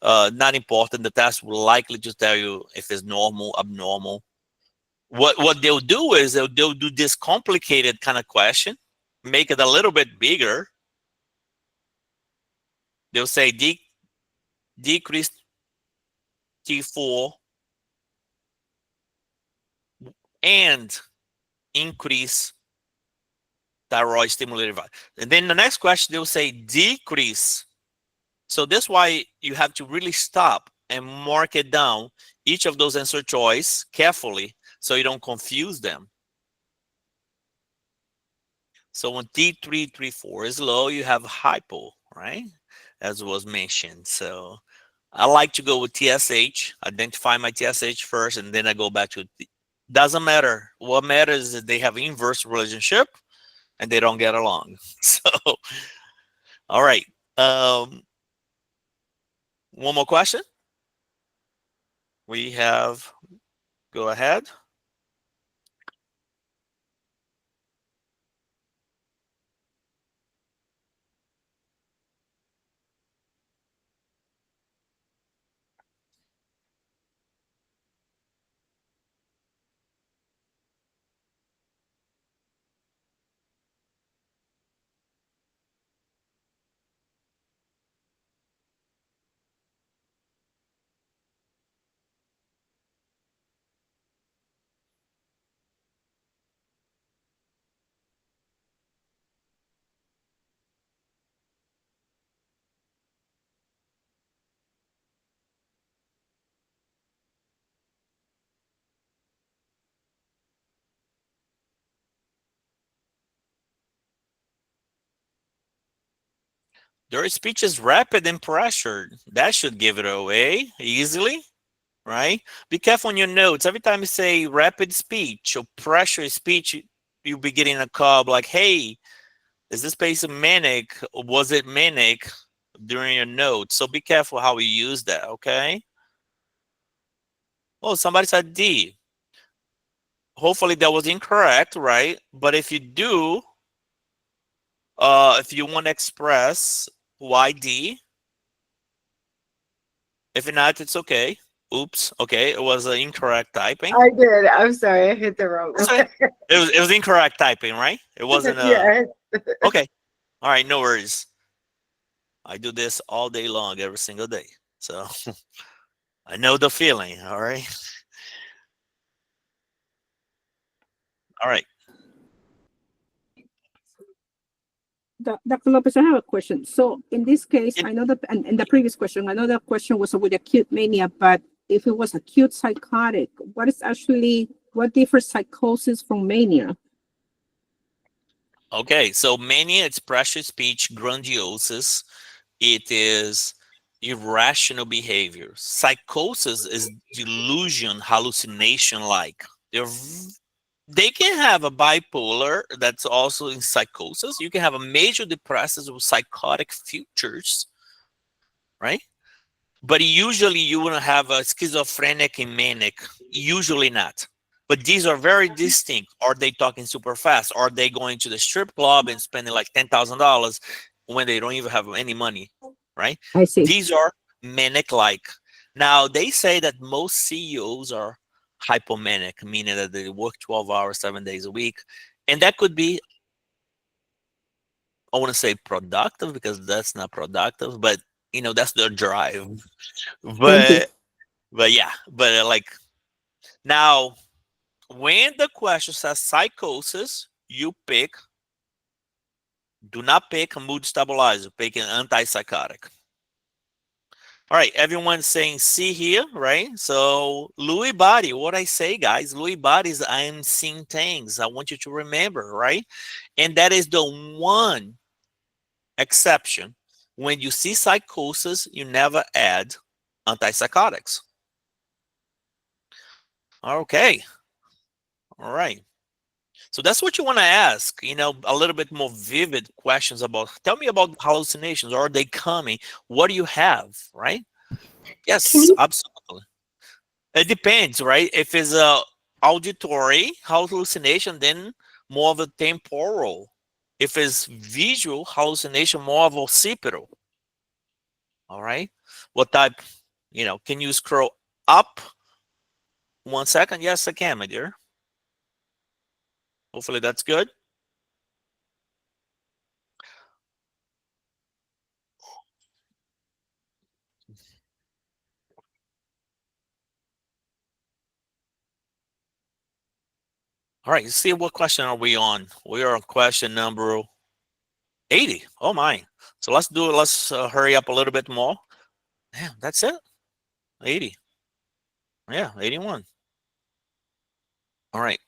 Not important. The test will likely just tell you if it's normal, abnormal. What they'll do is they'll do this complicated kind of question, make it a little bit bigger. They'll say decrease T4 and increase thyroid stimulated value. And then the next question, they'll say decrease. So that's why you have to really stop and mark it down, each of those answer choice carefully so you don't confuse them. So when T3, T4 is low, you have hypo, right? As was mentioned. So I like to go with TSH, identify my TSH first, and then I go back to, doesn't matter. What matters is that they have inverse relationship and they don't get along. So, all right. One more question. We have, go ahead. Their speech is rapid and pressured. That should give it away easily, right? Be careful on your notes. Every time you say rapid speech or pressure speech, you'll be getting a call like, hey, is this patient manic? Or was it manic during your notes? So be careful how you use that, okay? Oh, somebody said D. Hopefully that was incorrect, right? But if you do, if you want to express why D, if not, it's okay. Oops. Okay, it was incorrect typing. I did. I'm sorry. I hit the wrong one. It was incorrect typing, right? It wasn't. Yeah. Okay. All right. No worries. I do this all day long, every single day. So I know the feeling. All right. All right. Dr. Lopez, I have a question. So in this case, I know that, and the previous question, I know that question was with acute mania, but if it was acute psychotic, what differs psychosis from mania? Okay, so mania, it's pressure speech, grandiosis. It is irrational behavior. Psychosis is delusion, hallucination-like. They can have a bipolar that's also in psychosis. You can have a major depressive with psychotic features, right? But usually you wouldn't have a schizophrenic and manic, usually not. But these are very distinct. Are they talking super fast? Are they going to the strip club and spending like $10,000 when they don't even have any money, right? I see. These are manic-like. Now, they say that most CEOs are hypomanic, meaning that they work 12 hours, 7 days a week. And that could be, I want to say productive because that's not productive, but you know, that's their drive. But yeah, but like now, when the question says psychosis, you pick, do not pick a mood stabilizer, pick an antipsychotic. All right, everyone's saying C here, right? So Lewy body, what I say, guys, Lewy body is I'm seeing things. I want you to remember, right? And that is the one exception. When you see psychosis, you never add antipsychotics. Okay. All right. So that's what you want to ask, you know, a little bit more vivid questions about, tell me about hallucinations. Are they coming? What do you have, right? Yes, absolutely. It depends, right? If it's a auditory hallucination, then more of a temporal. If it's visual hallucination, more of occipital. All right. What type, you know, can you scroll up 1 second? Yes, I can, my dear. Hopefully that's good. All right, see what question are we on? We are on question number 80. Oh my. So let's do it. Let's hurry up a little bit more. Damn, that's it. 80. Yeah, 81. All right.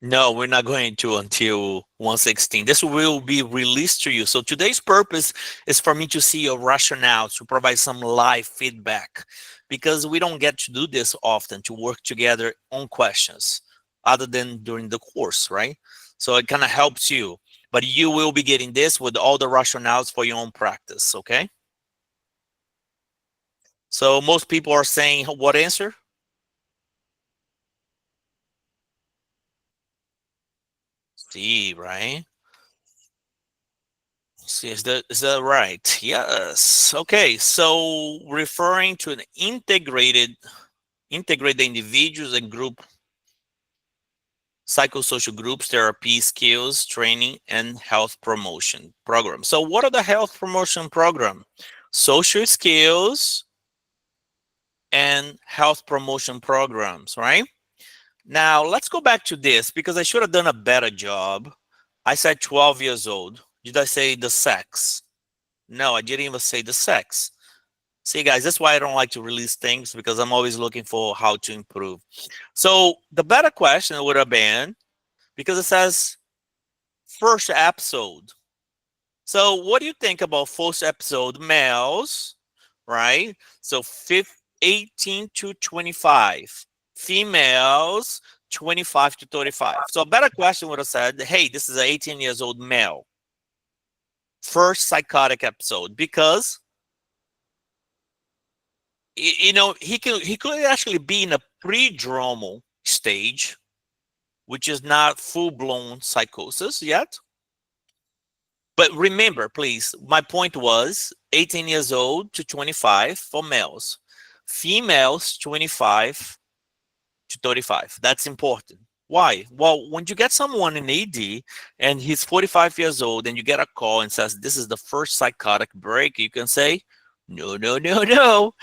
No, we're not going to until 116. This will be released to you. So today's purpose is for me to see your rationale, to provide some live feedback, because we don't get to do this often, to work together on questions other than during the course, right? So it kind of helps you, but you will be getting this with all the rationales for your own practice, okay? So most people are saying what answer? C, right? See, is that right? Yes. Okay. So referring to an integrate the individuals and group psychosocial groups, therapy skills, training, and health promotion program. So what are the health promotion program? Social skills and health promotion programs, right? Now let's go back to this because I should have done a better job. I said 12 years old. Did I say the sex? No, I didn't even say the sex. See, guys, that's why I don't like to release things, because I'm always looking for how to improve. So the better question would have been, because it says first episode. So what do you think about first episode males, right? So 18 to 25. Females, 25 to 35. So a better question would have said, hey, this is an 18 years old male. First psychotic episode, because you know, he could actually be in a prodromal stage, which is not full-blown psychosis yet. But remember, please, my point was 18 years old to 25 for males. Females, 25 to 35. That's important. Why? Well, when you get someone in AD and he's 45 years old and you get a call and says, this is the first psychotic break, you can say, no, no, no, no.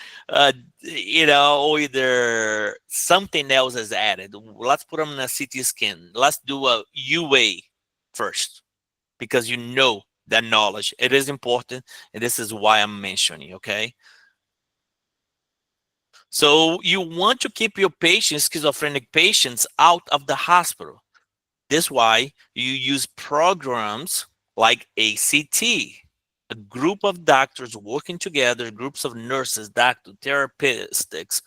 You know, either something else is added. Let's put them in a CT scan. Let's do a UA first, because you know that knowledge. It is important, and this is why I'm mentioning, okay? So you want to keep your patients, schizophrenic patients, out of the hospital. This is why you use programs like ACT, a group of doctors working together, groups of nurses, doctors, therapists,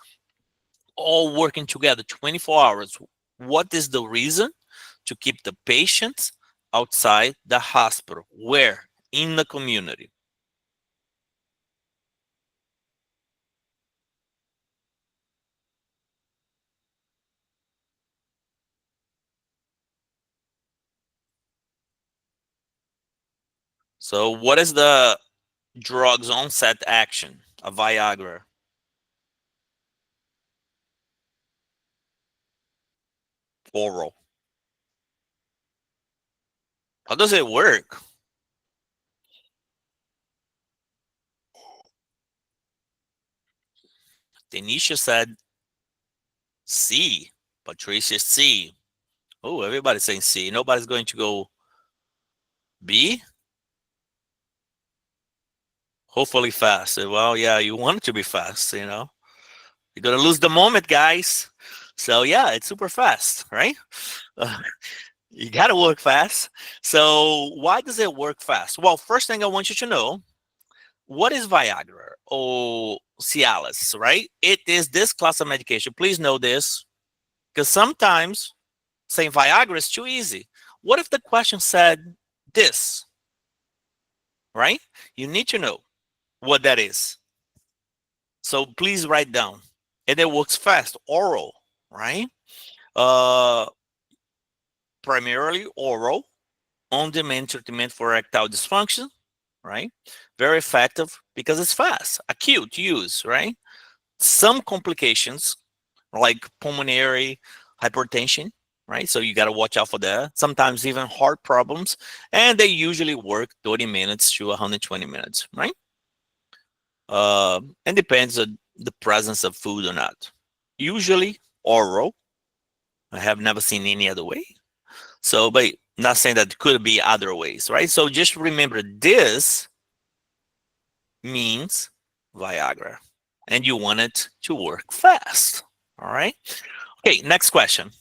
all working together 24 hours. What is the reason? To keep the patients outside the hospital. Where? In the community. So what is the drug's onset action, a Viagra? Oral. How does it work? Denisha said C. Patricia C. Oh, everybody's saying C. Nobody's going to go B? Hopefully fast. Well, yeah, you want it to be fast, you know. You're going to lose the moment, guys. So, yeah, it's super fast, right? You got to work fast. So why does it work fast? Well, first thing I want you to know, what is Viagra or Cialis, right? It is this class of medication. Please know this, because sometimes saying Viagra is too easy. What if the question said this, right? You need to know what that is. So please write down. And it works fast, oral, right? Primarily oral, on-demand treatment for erectile dysfunction, right? Very effective because it's fast, acute use, right? Some complications like pulmonary hypertension, right? So you got to watch out for that. Sometimes even heart problems, and they usually work 30 minutes to 120 minutes, right? And depends on the presence of food or not. Usually oral. I have never seen any other way. So, but not saying that could be other ways, right? So just remember this means Viagra, and you want it to work fast. All right. Okay, next question.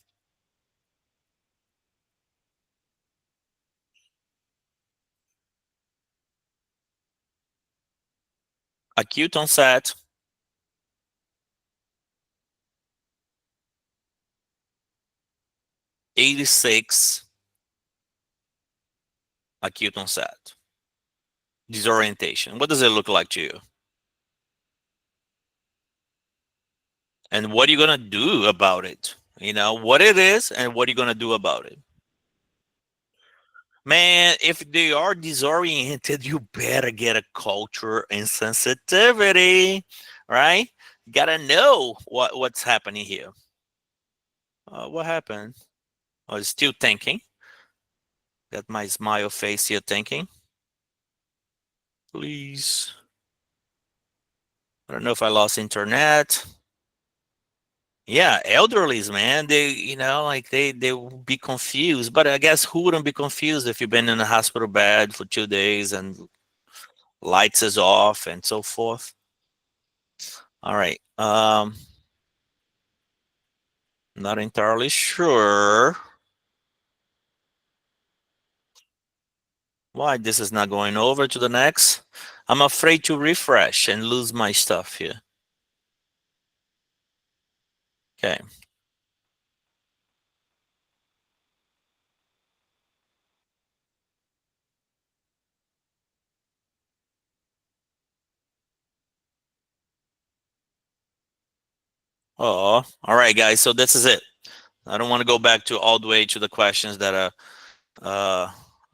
Acute onset, '86, acute onset, disorientation. What does it look like to you? And what are you gonna do about it? You know what it is, and what are you gonna do about it? Man, if they are disoriented, you better get a culture and sensitivity, right? You gotta know what's happening here. What happened? I was still thinking. Got my smile face here thinking. Please. I don't know if I lost internet. Yeah, elderlies, man. They, you know, like they will be confused. But I guess who wouldn't be confused if you've been in a hospital bed for 2 days and lights is off and so forth. All right. Not entirely sure why this is not going over to the next. I'm afraid to refresh and lose my stuff here. Okay. Oh, all right, guys. So this is it. I don't want to go back to all the way to the questions that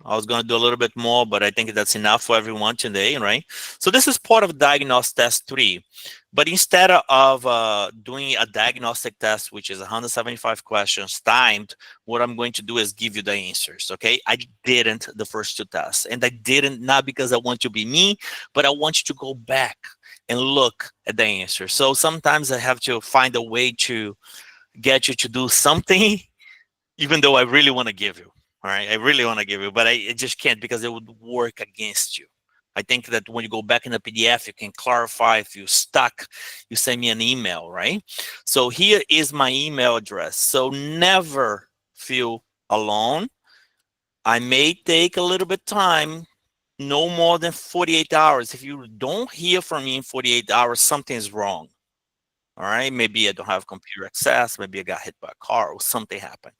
I was going to do a little bit more, but I think that's enough for everyone today, right? So this is part of Diagnostic Test 3. But instead of doing a diagnostic test, which is 175 questions timed, what I'm going to do is give you the answers, okay? I didn't the first 2 tests. And I didn't not because I want to be me, but I want you to go back and look at the answer. So sometimes I have to find a way to get you to do something, even though I really want to give you. All right, I really want to give you, but I just can't because it would work against you. I think that when you go back in the PDF, you can clarify if you're stuck, you send me an email, right? So here is my email address. So never feel alone. I may take a little bit time, no more than 48 hours. If you don't hear from me in 48 hours, something's wrong. All right, maybe I don't have computer access, maybe I got hit by a car or something happened.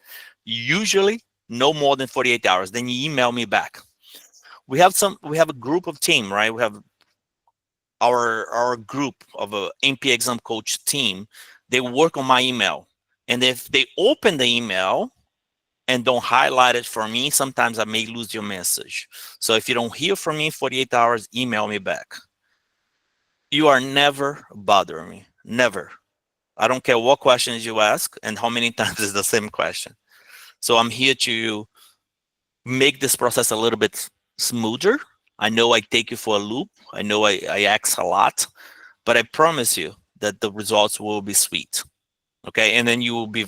Usually no more than 48 hours, then you email me back. We have a group of team, right? We have our group of a MP exam coach team. They work on my email. And if they open the email, and don't highlight it for me, sometimes I may lose your message. So if you don't hear from me in 48 hours, email me back. You are never bothering me, never. I don't care what questions you ask and how many times is the same question. So I'm here to make this process a little bit smoother. I know I take you for a loop. I know I ask a lot, but I promise you that the results will be sweet. Okay, and then you will be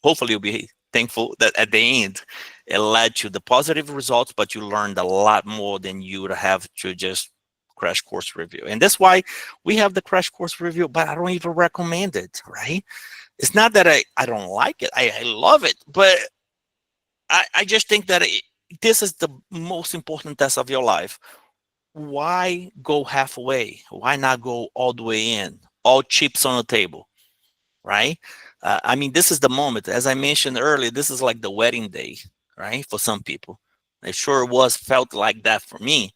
hopefully you'll be thankful that at the end it led to the positive results, but you learned a lot more than you would have to just crash course review. And that's why we have the crash course review, but I don't even recommend it, right? It's not that I don't like it. I love it, but I just think that this is the most important test of your life. Why go halfway? Why not go all the way in? All chips on the table, right? I mean, this is the moment. As I mentioned earlier, this is like the wedding day, right? For some people. It sure felt like that for me,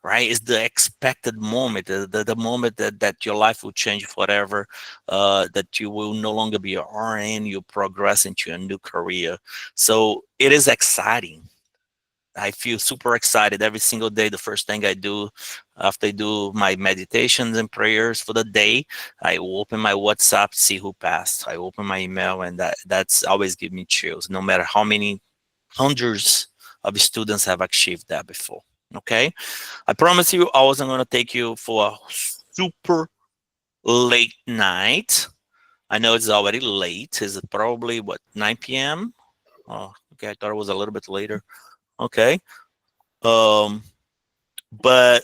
right? It's the expected moment, the moment that your life will change forever, that you will no longer be an RN, you progress into a new career. So it is exciting. I feel super excited every single day. The first thing I do after I do my meditations and prayers for the day, I open my WhatsApp, see who passed. I open my email, and that's always give me chills, no matter how many hundreds of students have achieved that before. Okay, I promise you I wasn't going to take you for a super late night. I know it's already late. Is it probably what, 9 p.m.? Oh, okay, I thought it was a little bit later. Okay. But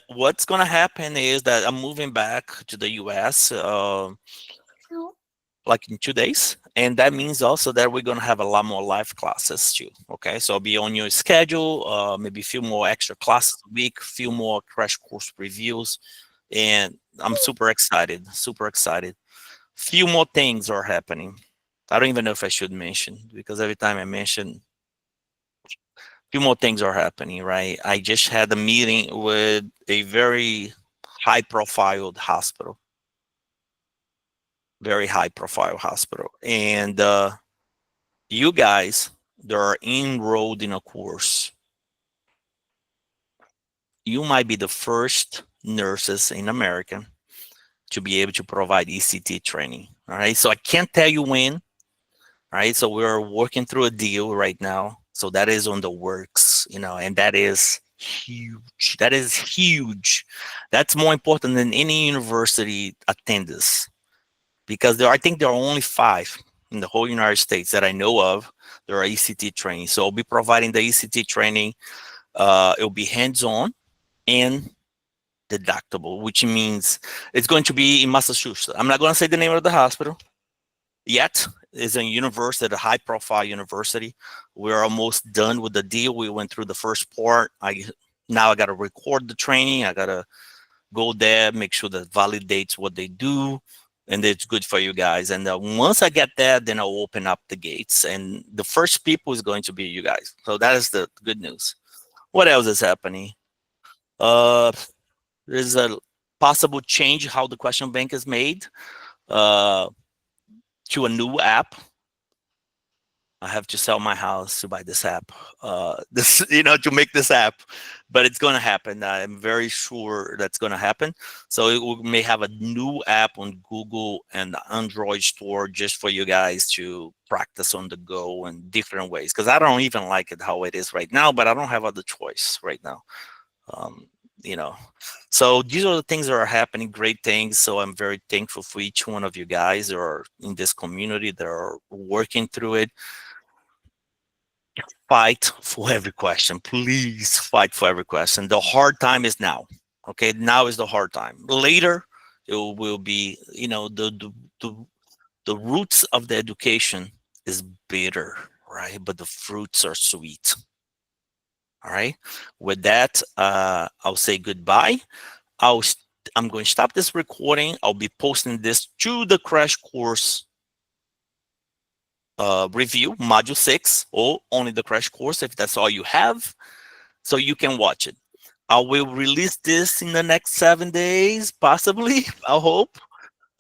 what's gonna happen is that I'm moving back to the US like in 2 days, and that means also that we're gonna have a lot more live classes too. Okay, so I'll be on your schedule, maybe a few more extra classes a week, a few more crash course reviews, and I'm super excited, super excited. Few more things are happening. I don't even know if I should mention, because every time I mention, few more things are happening, right? I just had a meeting with a very high profile hospital, very high profile hospital. And you guys that are enrolled in a course, you might be the first nurses in America to be able to provide ECT training. All right. So I can't tell you when. Right. So we're working through a deal right now. So that is on the works, and that is huge. That is huge. That's more important than any university attendance, because I think there are only 5 in the whole United States that I know of. There are ECT training. So I'll be providing the ECT training. It'll be hands-on and deductible, which means it's going to be in Massachusetts. I'm not going to say the name of the hospital yet. It's a university, a high-profile university. We're almost done with the deal. We went through the first part. Now I got to record the training. I got to go there, make sure that validates what they do, and it's good for you guys. And once I get there, then I'll open up the gates, and the first people is going to be you guys. So that is the good news. What else is happening? There's a possible change how the question bank is made. To a new app. I have to sell my house to buy this app, to make this app, but it's going to happen. I'm very sure that's going to happen. So we may have a new app on Google and the Android store just for you guys to practice on the go in different ways. Because I don't even like it how it is right now, but I don't have other choice right now. So these are the things that are happening, great things. So I'm very thankful for each one of you guys that are in this community that are working through it. Fight for every question. Please fight for every question. The hard time is now. Okay, now is the hard time. Later, it will be, the roots of the education is bitter, right? But the fruits are sweet. All right. With that, I'll say goodbye. I'm going to stop this recording. I'll be posting this to the crash course review, module 6, or only the crash course if that's all you have, so you can watch it. I will release this in the next 7 days, possibly, I hope.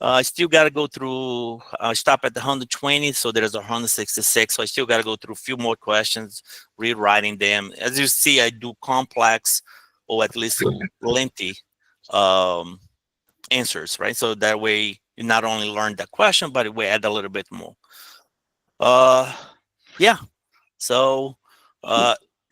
I still got to go through, I stop at the 120, so there's 166. So I still got to go through a few more questions, rewriting them. As you see, I do complex or at least lengthy answers, right? So that way you not only learn the question, but we add a little bit more. Yeah. So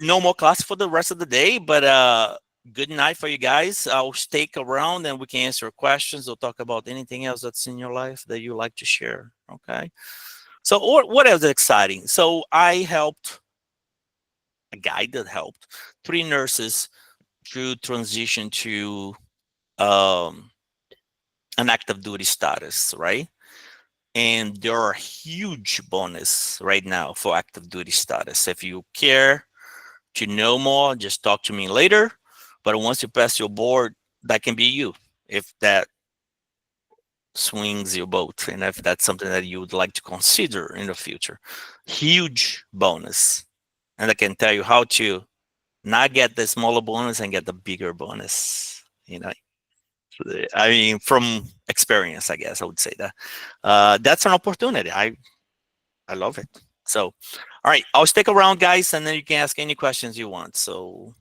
no more class for the rest of the day, but good night for you guys. I'll stick around and we can answer questions or talk about anything else that's in your life that you like to share. Okay. So what else is exciting? So I helped a guy that helped 3 nurses to transition to an active duty status, right? And there are huge bonus right now for active duty status. If you care to know more, just talk to me later. But once you pass your board, that can be you, if that swings your boat and if that's something that you would like to consider in the future. Huge bonus. And I can tell you how to not get the smaller bonus and get the bigger bonus. You know, I mean, from experience, I guess I would say that. That's an opportunity. I love it. So, all right, I'll stick around, guys, and then you can ask any questions you want. So,